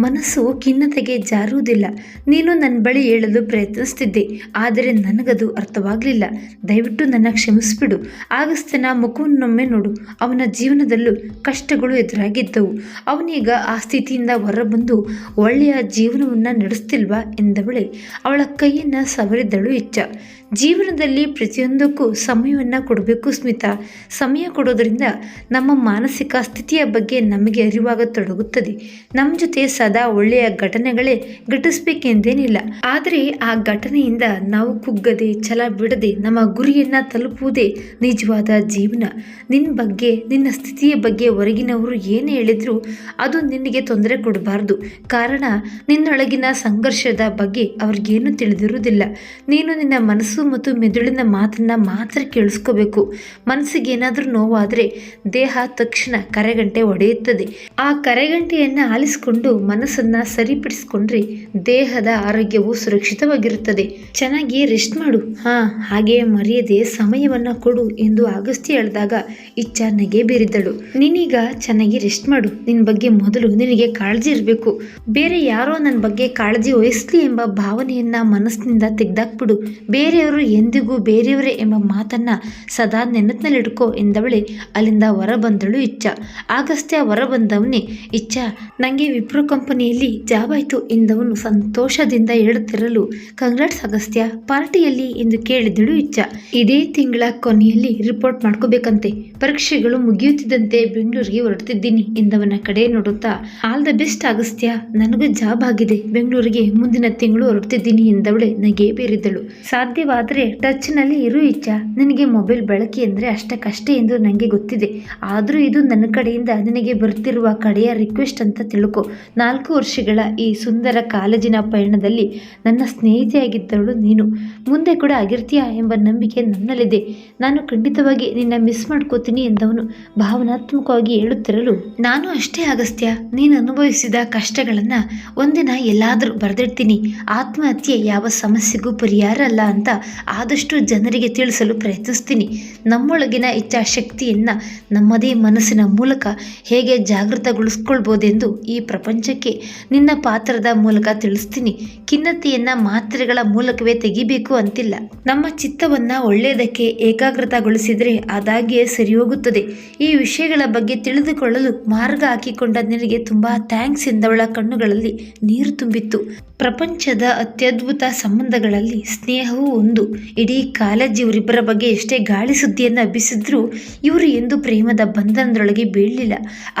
ಮನಸ್ಸು ಖಿನ್ನತೆಗೆ ಜಾರುವುದಿಲ್ಲ. ನೀನು ನನ್ನ ಬಳಿ ಹೇಳಲು ಪ್ರಯತ್ನಿಸ್ತಿದ್ದೆ, ಆದರೆ ನನಗದು ಅರ್ಥವಾಗಲಿಲ್ಲ. ದಯವಿಟ್ಟು ನನ್ನ ಕ್ಷಮಿಸ್ಬಿಡು. ಆಗಸ್ತ್ಯನ ಮುಖವನ್ನೊಮ್ಮೆ ನೋಡು. ಅವನ ಜೀವನದಲ್ಲೂ ಕಷ್ಟಗಳು ಎದುರಾಗಿದ್ದವು. ಅವನೀಗ ಆ ಸ್ಥಿತಿಯಿಂದ ಹೊರಬಂದು ಒಳ್ಳೆಯ ಜೀವನವನ್ನ ನಡೆಸ್ತಿಲ್ವಾ ಎಂದವಳೆ ಅವಳ ಕೈಯನ್ನ ಸವರಿದಳು ಇಚ್ಛಾ. ಜೀವನದಲ್ಲಿ ಪ್ರತಿಯೊಂದಕ್ಕೂ ಸಮಯವನ್ನು ಕೊಡಬೇಕು ಸ್ಮಿತಾ. ಸಮಯ ಕೊಡೋದ್ರಿಂದ ನಮ್ಮ ಮಾನಸಿಕ ಸ್ಥಿತಿಯ ಬಗ್ಗೆ ನಮಗೆ ಅರಿವಾಗತೊಡಗುತ್ತದೆ. ನಮ್ಮ ಜೊತೆ ಸದಾ ಒಳ್ಳೆಯ ಘಟನೆಗಳೇ ಘಟಿಸ್ಬೇಕೆಂದೇನಿಲ್ಲ. ಆದರೆ ಆ ಘಟನೆಯಿಂದ ನಾವು ಕುಗ್ಗದೆ ಛಲ ಬಿಡದೆ ನಮ್ಮ ಗುರಿಯನ್ನು ತಲುಪುವುದೇ ನಿಜವಾದ ಜೀವನ. ನಿನ್ನ ಬಗ್ಗೆ, ನಿನ್ನ ಸ್ಥಿತಿಯ ಬಗ್ಗೆ ಹೊರಗಿನವರು ಏನೇ ಹೇಳಿದ್ರು ಅದು ನಿನಗೆ ತೊಂದರೆ ಕೊಡಬಾರ್ದು. ಕಾರಣ ನಿನ್ನೊಳಗಿನ ಸಂಘರ್ಷದ ಬಗ್ಗೆ ಅವ್ರಿಗೇನು ತಿಳಿದಿರುವುದಿಲ್ಲ. ನೀನು ನಿನ್ನ ಮನಸ್ಸು ಮತ್ತು ಮೆದುಳಿನ ಮಾತನ್ನ ಮಾತ್ರ ಕೇಳಿಸ್ಕೋಬೇಕು. ಮನಸ್ಸಿಗೆ ಏನಾದರೂ ನೋವಾದರೆ ದೇಹ ತಕ್ಷಣ ಕರೆಗಂಟೆ ಹೊಡೆಯುತ್ತದೆ. ಆ ಕರೆಗಂಟೆಯನ್ನು ಆಲಿಸಿಕೊಂಡು ಮನಸ್ಸನ್ನ ಸರಿಪಡಿಸಿಕೊಂಡ್ರೆ ದೇಹದ ಆರೋಗ್ಯವು ಸುರಕ್ಷಿತವಾಗಿರುತ್ತದೆ. ಚೆನ್ನಾಗಿ ರೆಸ್ಟ್ ಮಾಡು. ಹಾಗೆ ಮರೆಯದೆ ಸಮಯವನ್ನ ಕೊಡು ಎಂದು ಆಗಸ್ತ್ಯ ಹೇಳಿದಾಗ ಇಚ್ಛಾ ನಗೆ ಬೀರಿದಳು. ನೀನೀಗ ಚೆನ್ನಾಗಿ ರೆಸ್ಟ್ ಮಾಡು. ನಿನ್ನ ಬಗ್ಗೆ ಮೊದಲು ನಿನಗೆ ಕಾಳಜಿ ಇರಬೇಕು. ಬೇರೆ ಯಾರೋ ನನ್ನ ಬಗ್ಗೆ ಕಾಳಜಿ ವಹಿಸ್ಲಿ ಎಂಬ ಭಾವನೆಯನ್ನ ಮನಸ್ಸಿನಿಂದ ತೆಗೆದಾಕ್ಬಿಡು. ಬೇರೆಯವರು ಎಂದಿಗೂ ಬೇರೆಯವರೇ ಎಂಬ ಮಾತನ್ನ ಸದಾ ನೆನಪಿನಲ್ಲಿಡ್ಕೋ ಎಂದವಳೆ ಅಲ್ಲಿಂದ ಹೊರಬಂದಳು ಇಚ್ಛಾ. ಆಗಸ್ತ್ಯ ಹೊರಬಂದವನೇ, ಇಚ್ಛಾ, ನನಗೆ ವಿಪ್ರೋ ಕಂಪನಿಯಲ್ಲಿ ಜಾಬ್ ಆಯಿತು ಎಂದವನು ಸಂತೋಷದಿಂದ ಹೇಳುತ್ತಿರಲು, ಕಂಗ್ರಾಟ್ಸ್ ಅಗಸ್ತ್ಯ, ಪಾರ್ಟಿಯಲ್ಲಿ ಎಂದು ಕೇಳಿದಳು ಇಚ್ಛಾ. ಇದೇ ತಿಂಗಳ ಕೊನೆಯಲ್ಲಿ ರಿಪೋರ್ಟ್ ಮಾಡ್ಕೋಬೇಕಂತೆ. ಪರೀಕ್ಷೆಗಳು ಮುಗಿಯುತ್ತಿದ್ದಂತೆ ಬೆಂಗಳೂರಿಗೆ ಹೊರಡ್ತಿದ್ದೀನಿ ಎಂದವನ ಕಡೆ ನೋಡುತ್ತಾ, ಆಲ್ ದ ಬೆಸ್ಟ್ ಅಗಸ್ತ್ಯ, ನನಗೂ ಜಾಬ್ ಆಗಿದೆ. ಬೆಂಗಳೂರಿಗೆ ಮುಂದಿನ ತಿಂಗಳು ಹೊರಡ್ತಿದ್ದೀನಿ ಎಂದವಳೆ ನಗೆ ಬೀರಿದಳು. ಸಾಧ್ಯವಾದರೆ ಟಚ್ನಲ್ಲಿ ಇರು ಇಚ್ಛಾ. ನಿನಗೆ ಮೊಬೈಲ್ ಬಳಕೆ ಅಂದರೆ ಅಷ್ಟಕ್ಕಷ್ಟೇ ಎಂದು ನನಗೆ ಗೊತ್ತಿದೆ. ಆದರೂ ಇದು ನನ್ನ ಕಡೆಯಿಂದ ನಿನಗೆ ಬರ್ತಿರುವ ಕಡೆಯ ರಿಕ್ವೆಸ್ಟ್ ಅಂತ ತಿಳ್ಕೊ. 4 ವರ್ಷಗಳ ಈ ಸುಂದರ ಕಾಲೇಜಿನ ಪಯಣದಲ್ಲಿ ನನ್ನ ಸ್ನೇಹಿತೆಯಾಗಿದ್ದವಳು ನೀನು. ಮುಂದೆ ಕೂಡ ಆಗಿರ್ತೀಯಾ ಎಂಬ ನಂಬಿಕೆ ನನ್ನಲ್ಲಿದೆ. ನಾನು ಖಂಡಿತವಾಗಿ ನಿನ್ನ ಮಿಸ್ ಮಾಡ್ಕೋತೀನಿ ಎಂದವನು ಭಾವನಾತ್ಮಕವಾಗಿ ಹೇಳುತ್ತಿರಲು, ನಾನು ಅಷ್ಟೇ ಅಗಸ್ತ್ಯ. ನೀನು ಅನುಭವಿಸಿದ ಕಷ್ಟಗಳನ್ನು ಒಂದಿನ ಎಲ್ಲಾದರೂ ಬರೆದಿಡ್ತೀನಿ. ಆತ್ಮಹತ್ಯೆ ಯಾವ ಸಮಸ್ಯೆಗೂ ಪರಿಹಾರ ಅಲ್ಲ ಅಂತ ಆದಷ್ಟು ಜನರಿಗೆ ತಿಳಿಸಲು ಪ್ರಯತ್ನಿಸ್ತೀನಿ. ನಮ್ಮೊಳಗಿನ ಇಚ್ಛಾಶಕ್ತಿಯನ್ನು ನಮ್ಮದೇ ಮನಸ್ಸಿನ ಮೂಲಕ ಹೇಗೆ ಜಾಗೃತಗೊಳಿಸ್ಕೊಳ್ಬೋದೆಂದು ಈ ಪ್ರಪಂಚಕ್ಕೆ ನಿನ್ನ ಪಾತ್ರದ ಮೂಲಕ ತಿಳಿಸ್ತೀನಿ. ಖಿನ್ನತೆಯನ್ನು ಮಾತ್ರೆಗಳ ಮೂಲಕವೇ ತೆಗಿಬೇಕು ಅಂತಿಲ್ಲ. ನಮ್ಮ ಚಿತ್ತವನ್ನು ಒಳ್ಳೆಯದಕ್ಕೆ ಏಕಾಗ್ರತಗೊಳಿಸಿದರೆ ಅದಾಗಿಯೇ ಸರಿ ಹೋಗುತ್ತದೆ. ಈ ವಿಷಯಗಳ ಬಗ್ಗೆ ತಿಳಿದುಕೊಳ್ಳಲು ಮಾರ್ಗ ಹಾಕಿಕೊಂಡ ನಿನಗೆ ತುಂಬ ಥ್ಯಾಂಕ್ಸ್ ಎಂದವಳ ಕಣ್ಣುಗಳಲ್ಲಿ ನೀರು ತುಂಬಿತ್ತು. ಪ್ರಪಂಚದ ಅತ್ಯದ್ಭುತ ಸಂಬಂಧಗಳಲ್ಲಿ ಸ್ನೇಹವೂ ಒಂದು. ಇಡೀ ಕಾಲೇಜ್ ಇವರಿಬ್ಬರ ಬಗ್ಗೆ ಎಷ್ಟೇ ಗಾಳಿ ಸುದ್ದಿಯನ್ನು ಹಬ್ಬಿಸಿದ್ರೂ ಇವರು ಎಂದು ಪ್ರೇಮದ ಬಂಧನದೊಳಗೆ ಬೀಳಲಿಲ್ಲ.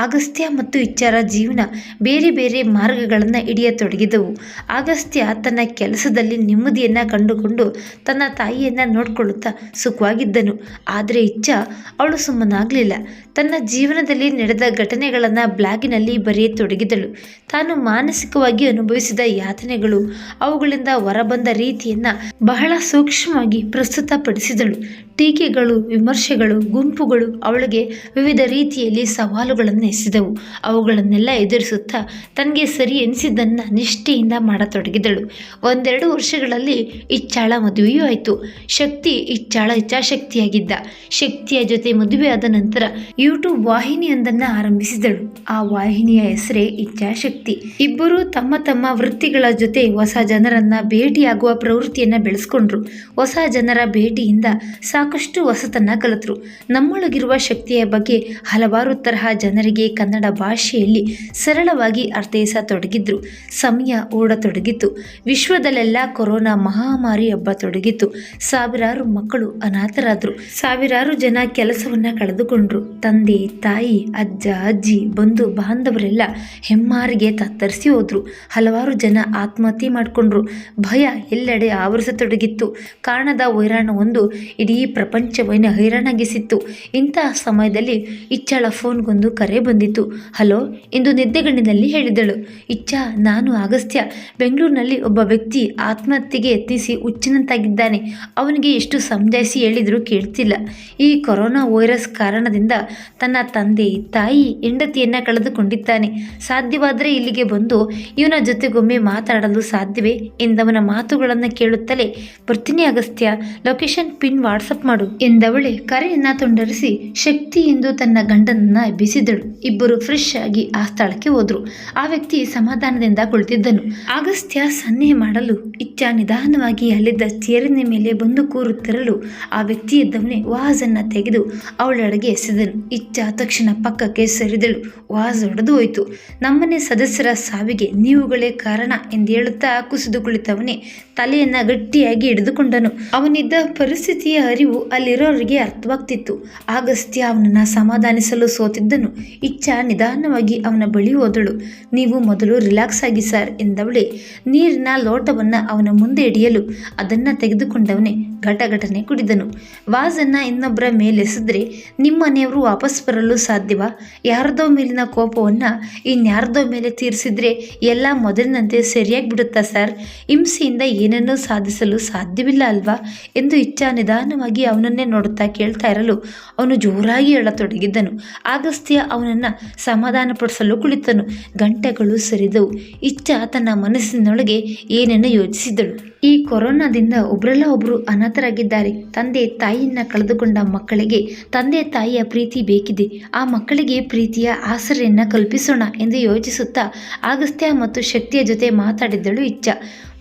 ಅಗಸ್ತ್ಯ ಮತ್ತು ಇಚ್ಛಾರ ಜೀವನ ಬೇರೆ ಬೇರೆ ಮಾರ್ಗಗಳನ್ನು ಹಿಡಿಯತೊಡಗಿದವು. ಅಗಸ್ತ್ಯ ತನ್ನ ಕೆಲಸದಲ್ಲಿ ನೆಮ್ಮದಿಯನ್ನು ಕಂಡುಕೊಂಡು ತನ್ನ ತಾಯಿಯನ್ನು ನೋಡಿಕೊಳ್ಳುತ್ತಾ ಸುಖವಾಗಿದ್ದನು. ಆದರೆ ಇಚ್ಛಾ ಅವಳು ಸುಮ್ಮನಾಗಲಿಲ್ಲ. ತನ್ನ ಜೀವನದಲ್ಲಿ ನಡೆದ ಘಟನೆಗಳನ್ನು ಬ್ಲಾಗಿನಲ್ಲಿ ಬರೆಯತೊಡಗಿದಳು. ತಾನು ಮಾನಸಿಕವಾಗಿ ಅನುಭವಿಸಿದ ಯಾತನೆಗಳು, ಅವುಗಳಿಂದ ಹೊರಬಂದ ರೀತಿಯನ್ನು ಬಹಳ ಸೂಕ್ಷ್ಮವಾಗಿ ಪ್ರಸ್ತುತಪಡಿಸಿದಳು. ಟೀಕೆಗಳು, ವಿಮರ್ಶೆಗಳು, ಗುಂಪುಗಳು ಅವಳಿಗೆ ವಿವಿಧ ರೀತಿಯಲ್ಲಿ ಸವಾಲುಗಳನ್ನು ಎಸೆದವು. ಅವುಗಳನ್ನೆಲ್ಲ ಎದುರಿಸುತ್ತಾ ತನಗೆ ಸರಿ ಎನಿಸಿದ್ದನ್ನು ನಿಷ್ಠೆಯಿಂದ ಮಾಡತೊಡಗಿದಳು. 1-2 ವರ್ಷಗಳಲ್ಲಿ ಇಚ್ಛಾಳ ಮದುವೆಯೂ ಆಯಿತು. ಶಕ್ತಿ ಇಚ್ಛಾಳ ಇಚ್ಛಾಶಕ್ತಿಯಾಗಿದ್ದ. ಶಕ್ತಿಯ ಜೊತೆ ಮದುವೆಯಾದ ನಂತರ ಯೂಟ್ಯೂಬ್ ವಾಹಿನಿಯೊಂದನ್ನು ಆರಂಭಿಸಿದಳು. ಆ ವಾಹಿನಿಯ ಹೆಸರೇ ಇಚ್ಛಾಶಕ್ತಿ. ಇಬ್ಬರು ತಮ್ಮ ತಮ್ಮ ವೃತ್ತಿಗಳ ಜೊತೆ ಹೊಸ ಜನರನ್ನ ಭೇಟಿಯಾಗುವ ಪ್ರವೃತ್ತಿಯನ್ನು ಬೆಳೆಸ್ಕೊಂಡ್ರು. ಹೊಸ ಜನರ ಭೇಟಿಯಿಂದ ಸಾಕಷ್ಟು ಹೊಸತನ್ನ ಕಲಿತರು. ನಮ್ಮೊಳಗಿರುವ ಶಕ್ತಿಯ ಬಗ್ಗೆ ಹಲವಾರು ತರಹ ಜನರಿಗೆ ಕನ್ನಡ ಭಾಷೆಯಲ್ಲಿ ಸರಳವಾಗಿ ಅರ್ಥೈಸತೊಡಗಿದ್ರು. ಸಮಯ ಓಡತೊಡಗಿತು. ವಿಶ್ವದಲ್ಲೆಲ್ಲ ಕೊರೋನಾ ಮಹಾಮಾರಿ ಹಬ್ಬತೊಡಗಿತು. ಸಾವಿರಾರು ಮಕ್ಕಳು ಅನಾಥರಾದ್ರು. ಸಾವಿರಾರು ಜನ ಕೆಲಸವನ್ನ ಕಳೆದುಕೊಂಡ್ರು. ತಂದೆ, ತಾಯಿ, ಅಜ್ಜ, ಅಜ್ಜಿ, ಬಂಧು ಬಾಂಧವರೆಲ್ಲ ಹೆಮ್ಮಾರಿಗೆ ತತ್ತರಿಸಿ ಹೋದ್ರು. ಹಲವಾರು ಜನ ಆತ್ಮಹತ್ಯೆ ಮಾಡಿಕೊಂಡ್ರು. ಭಯ ಎಲ್ಲೆಡೆ ಆವರಿಸತೊಡಗಿತ್ತು. ಕಾರಣದ ವೈರಾಣವೊಂದು ಇಡೀ ಪ್ರಪಂಚವನ್ನು ಹೈರಾಣಾಗಿಸಿತ್ತು. ಇಂತಹ ಸಮಯದಲ್ಲಿ ಇಚ್ಛಾಳ ಫೋನ್ಗೊಂದು ಕರೆ ಬಂದಿತ್ತು. ಹಲೋ ಎಂದು ನಿದ್ದೆಗಣ್ಣಿನಲ್ಲಿ ಹೇಳಿದಳು. ಇಚ್ಛಾ, ನಾನು ಅಗಸ್ತ್ಯ. ಬೆಂಗಳೂರಿನಲ್ಲಿ ಒಬ್ಬ ವ್ಯಕ್ತಿ ಆತ್ಮಹತ್ಯೆಗೆ ಯತ್ನಿಸಿ ಹುಚ್ಚಿನಂತಾಗಿದ್ದಾನೆ. ಅವನಿಗೆ ಎಷ್ಟು ಸಮಜಾಯಿಸಿ ಹೇಳಿದರೂ ಕೇಳ್ತಿಲ್ಲ. ಈ ಕೊರೋನಾ ವೈರಸ್ ಕಾರಣದಿಂದ ತನ್ನ ತಂದೆ, ತಾಯಿ, ಹೆಂಡತಿಯನ್ನ ಕಳೆದುಕೊಂಡಿದ್ದಾನೆ. ಸಾಧ್ಯವಾದರೆ ಇಲ್ಲಿಗೆ ಬಂದು ಇವನ ಜೊತೆಗೊಮ್ಮೆ ಮಾತಾಡಲು ಸಾಧ್ಯವೇ ಎಂದವನ ಮಾತುಗಳನ್ನು ಕೇಳುತ್ತಲೇ, ಬರ್ತೀನಿ ಅಗಸ್ತ್ಯ, ಲೊಕೇಶನ್ ಪಿನ್ ವಾಟ್ಸಪ್ ಮಾಡು ಎಂದವಳೆ ಕರೆಯನ್ನ ತುಂಡರಿಸಿ ಶಕ್ತಿ ಎಂದು ತನ್ನ ಗಂಡನನ್ನ ಎಬ್ಬಿಸಿದಳು. ಇಬ್ಬರು ಫ್ರೆಶ್ ಆಗಿ ಆ ಸ್ಥಳಕ್ಕೆ ಹೋದ್ರು. ಆ ವ್ಯಕ್ತಿ ಸಮಾಧಾನದಿಂದ ಕುಳಿತಿದ್ದನು. ಅಗಸ್ತ್ಯ ಸನ್ನೆ ಮಾಡಲು ಇಚ್ಛಾ ನಿಧಾನವಾಗಿ ಅಲ್ಲಿದ್ದ ಚೇರಿನ ಮೇಲೆ ಬಂದು ಕೂರುತ್ತಿರಲು ಆ ವ್ಯಕ್ತಿ ಇದ್ದವನೇ ವಾಜನ್ನ ತೆಗೆದು ಅವಳೆಡೆಗೆ ಎಸೆದನು. ಇಚ್ಛಾ ತಕ್ಷಣ ಪಕ್ಕಕ್ಕೆ ಸರಿದಳು. ವಾಜ್ ಹೊಡೆದು ಹೋಯಿತು. ನಮ್ಮನೆ ಸದಸ್ಯರ ಸಾವಿಗೆ ನೀವುಗಳೇ ಕಾರಣ ಎಂದು ಹೇಳುತ್ತಾ ಕುಸಿದು ಕುಳಿತವನೇ ತಲೆಯನ್ನ ಗಟ್ಟಿಯಾಗಿ ಹಿಡಿದುಕೊಂಡನು. ಅವನಿದ್ದ ಪರಿಸ್ಥಿತಿಯ ಅರಿವು ಅಲ್ಲಿರೋರಿಗೆ ಅರ್ಥವಾಗ್ತಿತ್ತು. ಅಗಸ್ತ್ಯ ಅವನನ್ನ ಸಮಾಧಾನಿಸಲು ಸೋತಿದ್ದನು. ಇಚ್ಛಾ ನಿಧಾನವಾಗಿ ಅವನ ಬಳಿ ಹೋದಳು. ನೀವು ಮೊದಲು ರಿಲ್ಯಾಕ್ಸ್ ಆಗಿ ಸರ್ ಎಂದವಳೆ ನೀರಿನ ಲೋಟವನ್ನ ಅವನ ಮುಂದೆ ಹಿಡಿಯಲು ಅದನ್ನ ತೆಗೆದುಕೊಂಡವನೇ ಘಟಘಟನೆ ಕುಡಿದನು. ವಾಜನ್ನ ಇನ್ನೊಬ್ಬರ ಮೇಲೆಸೆದ್ರೆ ನಿಮ್ಮನೆಯವರು ವಾಪಸ್ ಬರಲು ಸಾಧ್ಯವಾ? ಯಾರದೋ ಮೇಲಿನ ಕೋಪವನ್ನ ಇನ್ಯಾರದೋ ಮೇಲೆ ತೀರಿಸಿದ್ರೆ ಎಲ್ಲ ಮೊದಲಿನಂತೆ ಸರಿಯಾಗಿ ಬಿಡುತ್ತಾ ಸರ್? ಹಿಂಸೆಯಿಂದ ಏನನ್ನೂ ಸಾಧಿಸಲು ಸಾಧ್ಯವಿಲ್ಲ ಅಲ್ವಾ ಎಂದು ಇಚ್ಛಾ ನಿಧಾನವಾಗಿ ಅವನನ್ನೇ ನೋಡುತ್ತಾ ಕೇಳ್ತಾ ಇರಲು ಅವನು ಜೋರಾಗಿ ಹೇಳತೊಡಗಿದ್ದನು. ಅಗಸ್ತ್ಯ ಅವನನ್ನ ಸಮಾಧಾನಪಡಿಸಲು ಕುಳಿತನು. ಗಂಟೆಗಳು ಸರಿದವು. ಇಚ್ಛಾ ತನ್ನ ಮನಸ್ಸಿನೊಳಗೆ ಏನನ್ನು ಯೋಚಿಸಿದಳು. ಈ ಕೊರೋನಾದಿಂದ ಒಬ್ರಲ್ಲ ಒಬ್ರು ಅನಾಥರಾಗಿದ್ದಾರೆ. ತಂದೆ ತಾಯಿಯನ್ನ ಕಳೆದುಕೊಂಡ ಮಕ್ಕಳಿಗೆ ತಂದೆ ತಾಯಿಯ ಪ್ರೀತಿ ಬೇಕಿದೆ. ಆ ಮಕ್ಕಳಿಗೆ ಪ್ರೀತಿಯ ಆಸರೆಯನ್ನ ಕಲ್ಪಿಸೋಣ ಎಂದು ಯೋಚಿಸುತ್ತಾ ಅಗಸ್ತ್ಯ ಮತ್ತು ಶಕ್ತಿಯ ಜೊತೆ ಮಾತಾಡಿದ್ದಳು ಇಚ್ಛಾ.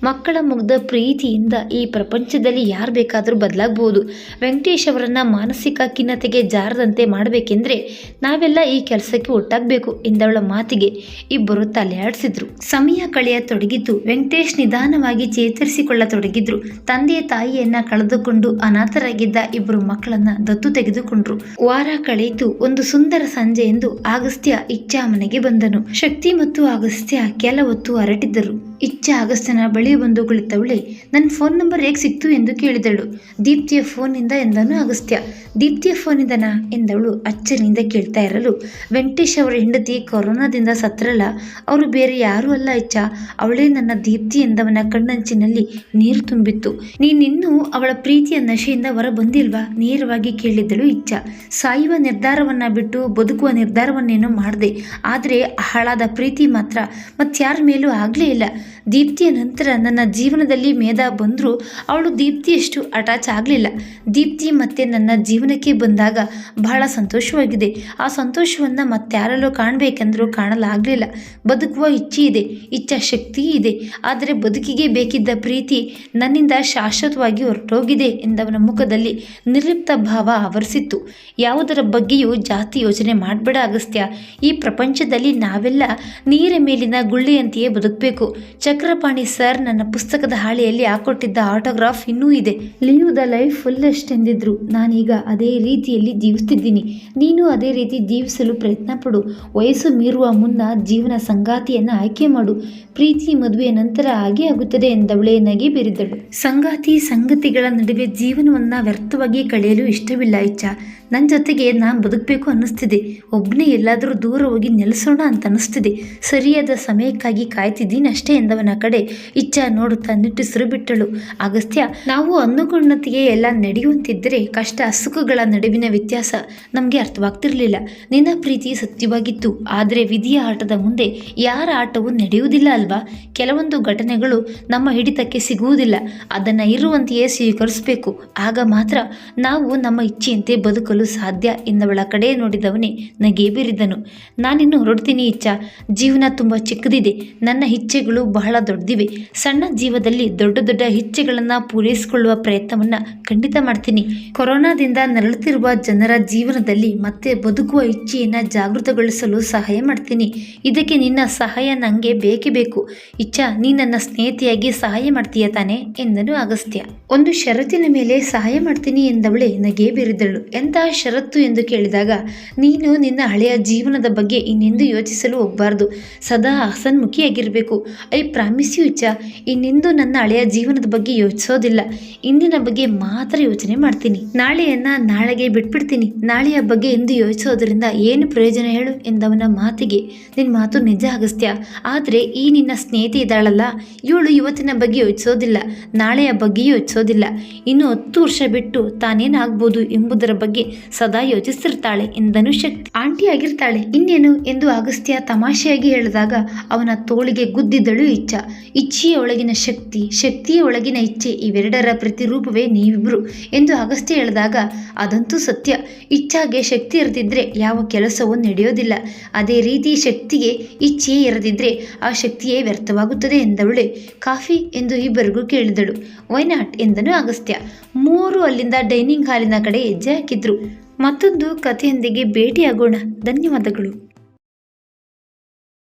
ಮಕ್ಕಳ ಮುಗ್ಧ ಪ್ರೀತಿಯಿಂದ ಈ ಪ್ರಪಂಚದಲ್ಲಿ ಯಾರು ಬೇಕಾದರೂ ಬದಲಾಗಬಹುದು. ವೆಂಕಟೇಶ್ ಅವರನ್ನ ಮಾನಸಿಕ ಖಿನ್ನತೆಗೆ ಜಾರದಂತೆ ಮಾಡಬೇಕೆಂದ್ರೆ ನಾವೆಲ್ಲ ಈ ಕೆಲಸಕ್ಕೆ ಒಟ್ಟಾಗಬೇಕು ಎಂದವಳ ಮಾತಿಗೆ ಇಬ್ಬರು ತಲೆ ಆಡಿಸಿದ್ರು. ಸಮಯ ಕಳೆಯತೊಡಗಿದ್ದು ವೆಂಕಟೇಶ್ ನಿಧಾನವಾಗಿ ಚೇತರಿಸಿಕೊಳ್ಳತೊಡಗಿದ್ರು. ತಂದೆ ತಾಯಿಯನ್ನ ಕಳೆದುಕೊಂಡು ಅನಾಥರಾಗಿದ್ದ ಇಬ್ಬರು ಮಕ್ಕಳನ್ನ ದತ್ತು ತೆಗೆದುಕೊಂಡ್ರು. ವಾರ ಕಳೆಯಿತು. ಒಂದು ಸುಂದರ ಸಂಜೆ ಎಂದು ಅಗಸ್ತ್ಯ ಇಚ್ಛಾ ಮನೆಗೆ ಬಂದನು. ಶಕ್ತಿ ಮತ್ತು ಅಗಸ್ತ್ಯ ಕೆಲ ಹೊತ್ತು ಹೊರಟಿದ್ದರು. ಇಚ್ಛಾ ಅಗಸ್ತ್ಯನ ಬಳಿ ಬಂದು ಕುಳಿತವಳೆ ನನ್ನ ಫೋನ್ ನಂಬರ್ ಹೇಗೆ ಸಿಕ್ತು ಎಂದು ಕೇಳಿದಳು. ದೀಪ್ತಿಯ ಫೋನಿಂದ ಎಂದನು ಅಗಸ್ತ್ಯ. ದೀಪ್ತಿಯ ಫೋನಿಂದನಾ ಎಂದವಳು ಅಚ್ಚರಿಯಿಂದ ಕೇಳ್ತಾ ಇರಲು ವೆಂಕಟೇಶ್ ಅವರ ಹೆಂಡತಿ ಕೊರೋನಾದಿಂದ ಸತ್ರಲ್ಲ, ಅವರು ಬೇರೆ ಯಾರೂ ಅಲ್ಲ ಇಚ್ಛಾ, ಅವಳೇ ನನ್ನ ದೀಪ್ತಿ ಎಂದವನ ಕಣ್ಣಂಚಿನಲ್ಲಿ ನೀರು ತುಂಬಿತ್ತು. ನೀನಿನ್ನೂ ಅವಳ ಪ್ರೀತಿಯ ನಶೆಯಿಂದ ಹೊರ ಬಂದಿಲ್ವಾ ನೇರವಾಗಿ ಕೇಳಿದ್ದಳು ಇಚ್ಛಾ. ಸಾಯುವ ನಿರ್ಧಾರವನ್ನ ಬಿಟ್ಟು ಬದುಕುವ ನಿರ್ಧಾರವನ್ನೇನೋ ಮಾಡಿದೆ, ಆದರೆ ಹಾಳಾದ ಪ್ರೀತಿ ಮಾತ್ರ ಮತ್ತಾರ ಮೇಲೂ ಆಗಲೇ ಇಲ್ಲ. ದೀಪ್ತಿಯ ನಂತರ ನನ್ನ ಜೀವನದಲ್ಲಿ ಮೇಧಾ ಬಂದರೂ ಅವಳು ದೀಪ್ತಿಯಷ್ಟು ಅಟ್ಯಾಚ್ ಆಗಲಿಲ್ಲ. ದೀಪ್ತಿ ಮತ್ತೆ ನನ್ನ ಜೀವನಕ್ಕೆ ಬಂದಾಗ ಬಹಳ ಸಂತೋಷವಾಗಿದೆ. ಆ ಸಂತೋಷವನ್ನು ಮತ್ತಾರಲ್ಲೂ ಕಾಣಬೇಕೆಂದರೂ ಕಾಣಲಾಗಲಿಲ್ಲ. ಬದುಕುವ ಇಚ್ಛೆ ಇದೆ, ಇಚ್ಛಾ ಶಕ್ತಿ ಇದೆ, ಆದರೆ ಬದುಕಿಗೆ ಬೇಕಿದ್ದ ಪ್ರೀತಿ ನನ್ನಿಂದ ಶಾಶ್ವತವಾಗಿ ಹೊರಟೋಗಿದೆ ಎಂದವನ ಮುಖದಲ್ಲಿ ನಿರ್ಲಿಪ್ತ ಭಾವ ಆವರಿಸಿತ್ತು. ಯಾವುದರ ಬಗ್ಗೆಯೂ ಜಾಸ್ತಿ ಯೋಚನೆ ಮಾಡಬೇಡ ಅಗಸ್ತ್ಯ. ಈ ಪ್ರಪಂಚದಲ್ಲಿ ನಾವೆಲ್ಲ ನೀರ ಮೇಲಿನ ಗುಳ್ಳೆಯಂತೆಯೇ ಬದುಕಬೇಕು. ಚಕ್ರಪಾಣಿ ಸರ್ ನನ್ನ ಪುಸ್ತಕದ ಹಾಳೆಯಲ್ಲಿ ಹಾಕೊಟ್ಟಿದ್ದ ಆಟೋಗ್ರಾಫ್ ಇನ್ನೂ ಇದೆ. ಲೀವ್ ದ ಲೈಫ್ ಫುಲ್ಲೆಸ್ಟ್ ಎಂದಿದ್ರು. ನಾನೀಗ ಅದೇ ರೀತಿಯಲ್ಲಿ ಜೀವಿಸ್ತಿದ್ದೀನಿ. ನೀನು ಅದೇ ರೀತಿ ಜೀವಿಸಲು ಪ್ರಯತ್ನ ಪಡು. ವಯಸ್ಸು ಮೀರುವ ಮುನ್ನ ಜೀವನ ಸಂಗಾತಿಯನ್ನು ಆಯ್ಕೆ ಮಾಡು. ಪ್ರೀತಿ ಮದುವೆಯ ನಂತರ ಹಾಗೆ ಆಗುತ್ತದೆ ಎಂದವಳೇ ನಗೆ ಬೀರಿದಳು. ಸಂಗತಿಗಳ ನಡುವೆ ಜೀವನವನ್ನು ವ್ಯರ್ಥವಾಗಿ ಕಳೆಯಲು ಇಷ್ಟವಿಲ್ಲ ಇಚ್ಛಾ. ನನ್ನ ಜೊತೆಗೆ ನಾನು ಬದುಕಬೇಕು ಅನ್ನಿಸ್ತಿದೆ. ಒಬ್ಬನೇ ಎಲ್ಲಾದರೂ ದೂರ ಹೋಗಿ ನೆಲೆಸೋಣ ಅಂತ ಅನ್ನಿಸ್ತಿದೆ. ಸರಿಯಾದ ಸಮಯಕ್ಕಾಗಿ ಕಾಯ್ತಿದ್ದೀನಿ ಅಷ್ಟೇ ಎಂದವನ ಕಡೆ ಇಚ್ಛಾ ನೋಡುತ್ತಾ ನಿಟ್ಟುಸಿರು ಬಿಟ್ಟಳು. ಅಗಸ್ತ್ಯ, ನಾವು ಅಂದುಕೊಂಡಂತೆಯೇ ಎಲ್ಲ ನಡೆಯುವಂತಿದ್ದರೆ ಕಷ್ಟ ಸುಖಗಳ ನಡುವಿನ ವ್ಯತ್ಯಾಸ ನಮಗೆ ಅರ್ಥವಾಗ್ತಿರಲಿಲ್ಲ. ನಿನ್ನ ಪ್ರೀತಿ ಸತ್ಯವಾಗಿತ್ತು. ಆದರೆ ವಿಧಿಯ ಆಟದ ಮುಂದೆ ಯಾರ ಆಟವೂ ನಡೆಯುವುದಿಲ್ಲ ಅಲ್ವಾ? ಕೆಲವೊಂದು ಘಟನೆಗಳು ನಮ್ಮ ಹಿಡಿತಕ್ಕೆ ಸಿಗುವುದಿಲ್ಲ. ಅದನ್ನು ಇರುವಂತೆಯೇ ಸ್ವೀಕರಿಸಬೇಕು. ಆಗ ಮಾತ್ರ ನಾವು ನಮ್ಮ ಇಚ್ಛೆಯಂತೆ ಬದುಕಲು ಸಾಧ್ಯ ಎಂದವಳ ಕಡೆ ನೋಡಿದವನೇ ನಗೆ ಬೀರಿದನು. ನಾನಿನ್ನು ಹೊರಡ್ತೀನಿ ಇಚ್ಛಾ. ಜೀವನ ತುಂಬ ಚಿಕ್ಕದಿದೆ. ನನ್ನ ಇಚ್ಛೆಗಳು ಬಹಳ ದೊಡ್ಡದಿವೆ. ಸಣ್ಣ ಜೀವದಲ್ಲಿ ದೊಡ್ಡ ದೊಡ್ಡ ಇಚ್ಛೆಗಳನ್ನು ಪೂರೈಸಿಕೊಳ್ಳುವ ಪ್ರಯತ್ನವನ್ನು ಖಂಡಿತ ಮಾಡ್ತೀನಿ. ಕೊರೋನಾದಿಂದ ನರಳುತ್ತಿರುವ ಜನರ ಜೀವನದಲ್ಲಿ ಮತ್ತೆ ಬದುಕುವ ಇಚ್ಛೆಯನ್ನು ಜಾಗೃತಗೊಳಿಸಲು ಸಹಾಯ ಮಾಡ್ತೀನಿ. ಇದಕ್ಕೆ ನಿನ್ನ ಸಹಾಯ ನನಗೆ ಬೇಕೇ ಬೇಕು. ಇಚ್ಛಾ, ನೀ ನನ್ನ ಸ್ನೇಹಿತೆಯಾಗಿ ಸಹಾಯ ಮಾಡ್ತೀಯ ತಾನೆ ಎಂದನು ಅಗಸ್ತ್ಯ. ಒಂದು ಷರತ್ತಿನ ಮೇಲೆ ಸಹಾಯ ಮಾಡ್ತೀನಿ ಎಂದವಳೇ ನಗೆ ಬೀರಿದಳು. ಎಂತಹ ಷರತ್ತು ಎಂದು ಕೇಳಿದಾಗ, ನೀನು ನಿನ್ನ ಹಳೆಯ ಜೀವನದ ಬಗ್ಗೆ ಇನ್ನೆಂದು ಯೋಚಿಸಲು ಹೋಗಬಾರ್ದು. ಸದಾ ಹಸನ್ಮುಖಿಯಾಗಿರಬೇಕು. ಐ ಪ್ರಾಮಿಸ್ ಯು ಇಚ್ಛಾ. ಇನ್ನೆಂದು ನನ್ನ ಹಳೆಯ ಜೀವನದ ಬಗ್ಗೆ ಯೋಚಿಸೋದಿಲ್ಲ. ಇಂದಿನ ಬಗ್ಗೆ ಮಾತ್ರ ಯೋಚನೆ ಮಾಡ್ತೀನಿ. ನಾಳೆಯನ್ನ ನಾಳೆಗೆ ಬಿಟ್ಬಿಡ್ತೀನಿ. ನಾಳೆಯ ಬಗ್ಗೆ ಎಂದು ಯೋಚಿಸೋದ್ರಿಂದ ಏನು ಪ್ರಯೋಜನ ಹೇಳು ಎಂದವನ ಮಾತಿಗೆ, ನಿನ್ನ ಮಾತು ನಿಜ ಅಗಸ್ತ್ಯ. ಆದರೆ ಈ ನಿನ್ನ ಸ್ನೇಹಿತೆ ಇದ್ದಾಳಲ್ಲ, ಇವಳು ಇವತ್ತಿನ ಬಗ್ಗೆ ಯೋಚಿಸೋದಿಲ್ಲ, ನಾಳೆಯ ಬಗ್ಗೆ ಯೋಚಿಸೋದಿಲ್ಲ. ಇನ್ನು 10 ವರ್ಷ ಬಿಟ್ಟು ತಾನೇನಾಗ್ಬೋದು ಎಂಬುದರ ಬಗ್ಗೆ ಸದಾ ಯೋಚಿಸ್ತಿರ್ತಾಳೆ ಎಂದನು ಶಕ್ತಿ. ಆಂಟಿ ಆಗಿರ್ತಾಳೆ ಇನ್ನೇನು ಎಂದು ಅಗಸ್ತ್ಯ ತಮಾಷೆಯಾಗಿ ಹೇಳಿದಾಗ ಅವನ ತೋಳಿಗೆ ಗುದ್ದಿದ್ದಳು ಇಚ್ಛಾ. ಇಚ್ಛೆಯ ಒಳಗಿನ ಶಕ್ತಿ, ಶಕ್ತಿಯ ಒಳಗಿನ ಇಚ್ಛೆ, ಇವೆರಡರ ಪ್ರತಿರೂಪವೇ ನೀವಿಬ್ರು ಎಂದು ಅಗಸ್ತ್ಯ ಹೇಳಿದಾಗ ಅದಂತೂ ಸತ್ಯ. ಇಚ್ಛಾಗೆ ಶಕ್ತಿ ಇರದಿದ್ರೆ ಯಾವ ಕೆಲಸವೂ ನಡೆಯೋದಿಲ್ಲ. ಅದೇ ರೀತಿ ಶಕ್ತಿಗೆ ಇಚ್ಛೆಯೇ ಇರದಿದ್ರೆ ಆ ಶಕ್ತಿಯೇ ವ್ಯರ್ಥವಾಗುತ್ತದೆ ಎಂದವಳೆ. ಕಾಫಿ ಎಂದು ಇಬ್ಬರಿಗೂ ಕೇಳಿದಳು. ವೈನಾಟ್ ಎಂದನು ಅಗಸ್ತ್ಯ. ಮೂವರು ಅಲ್ಲಿಂದ ಡೈನಿಂಗ್ ಹಾಲಿನ ಕಡೆ ಹೆಜ್ಜೆ ಹಾಕಿದ್ರು. ಮತ್ತೊಂದು ಕಥೆಯೊಂದಿಗೆ ಭೇಟಿಯಾಗೋಣ. ಧನ್ಯವಾದಗಳು.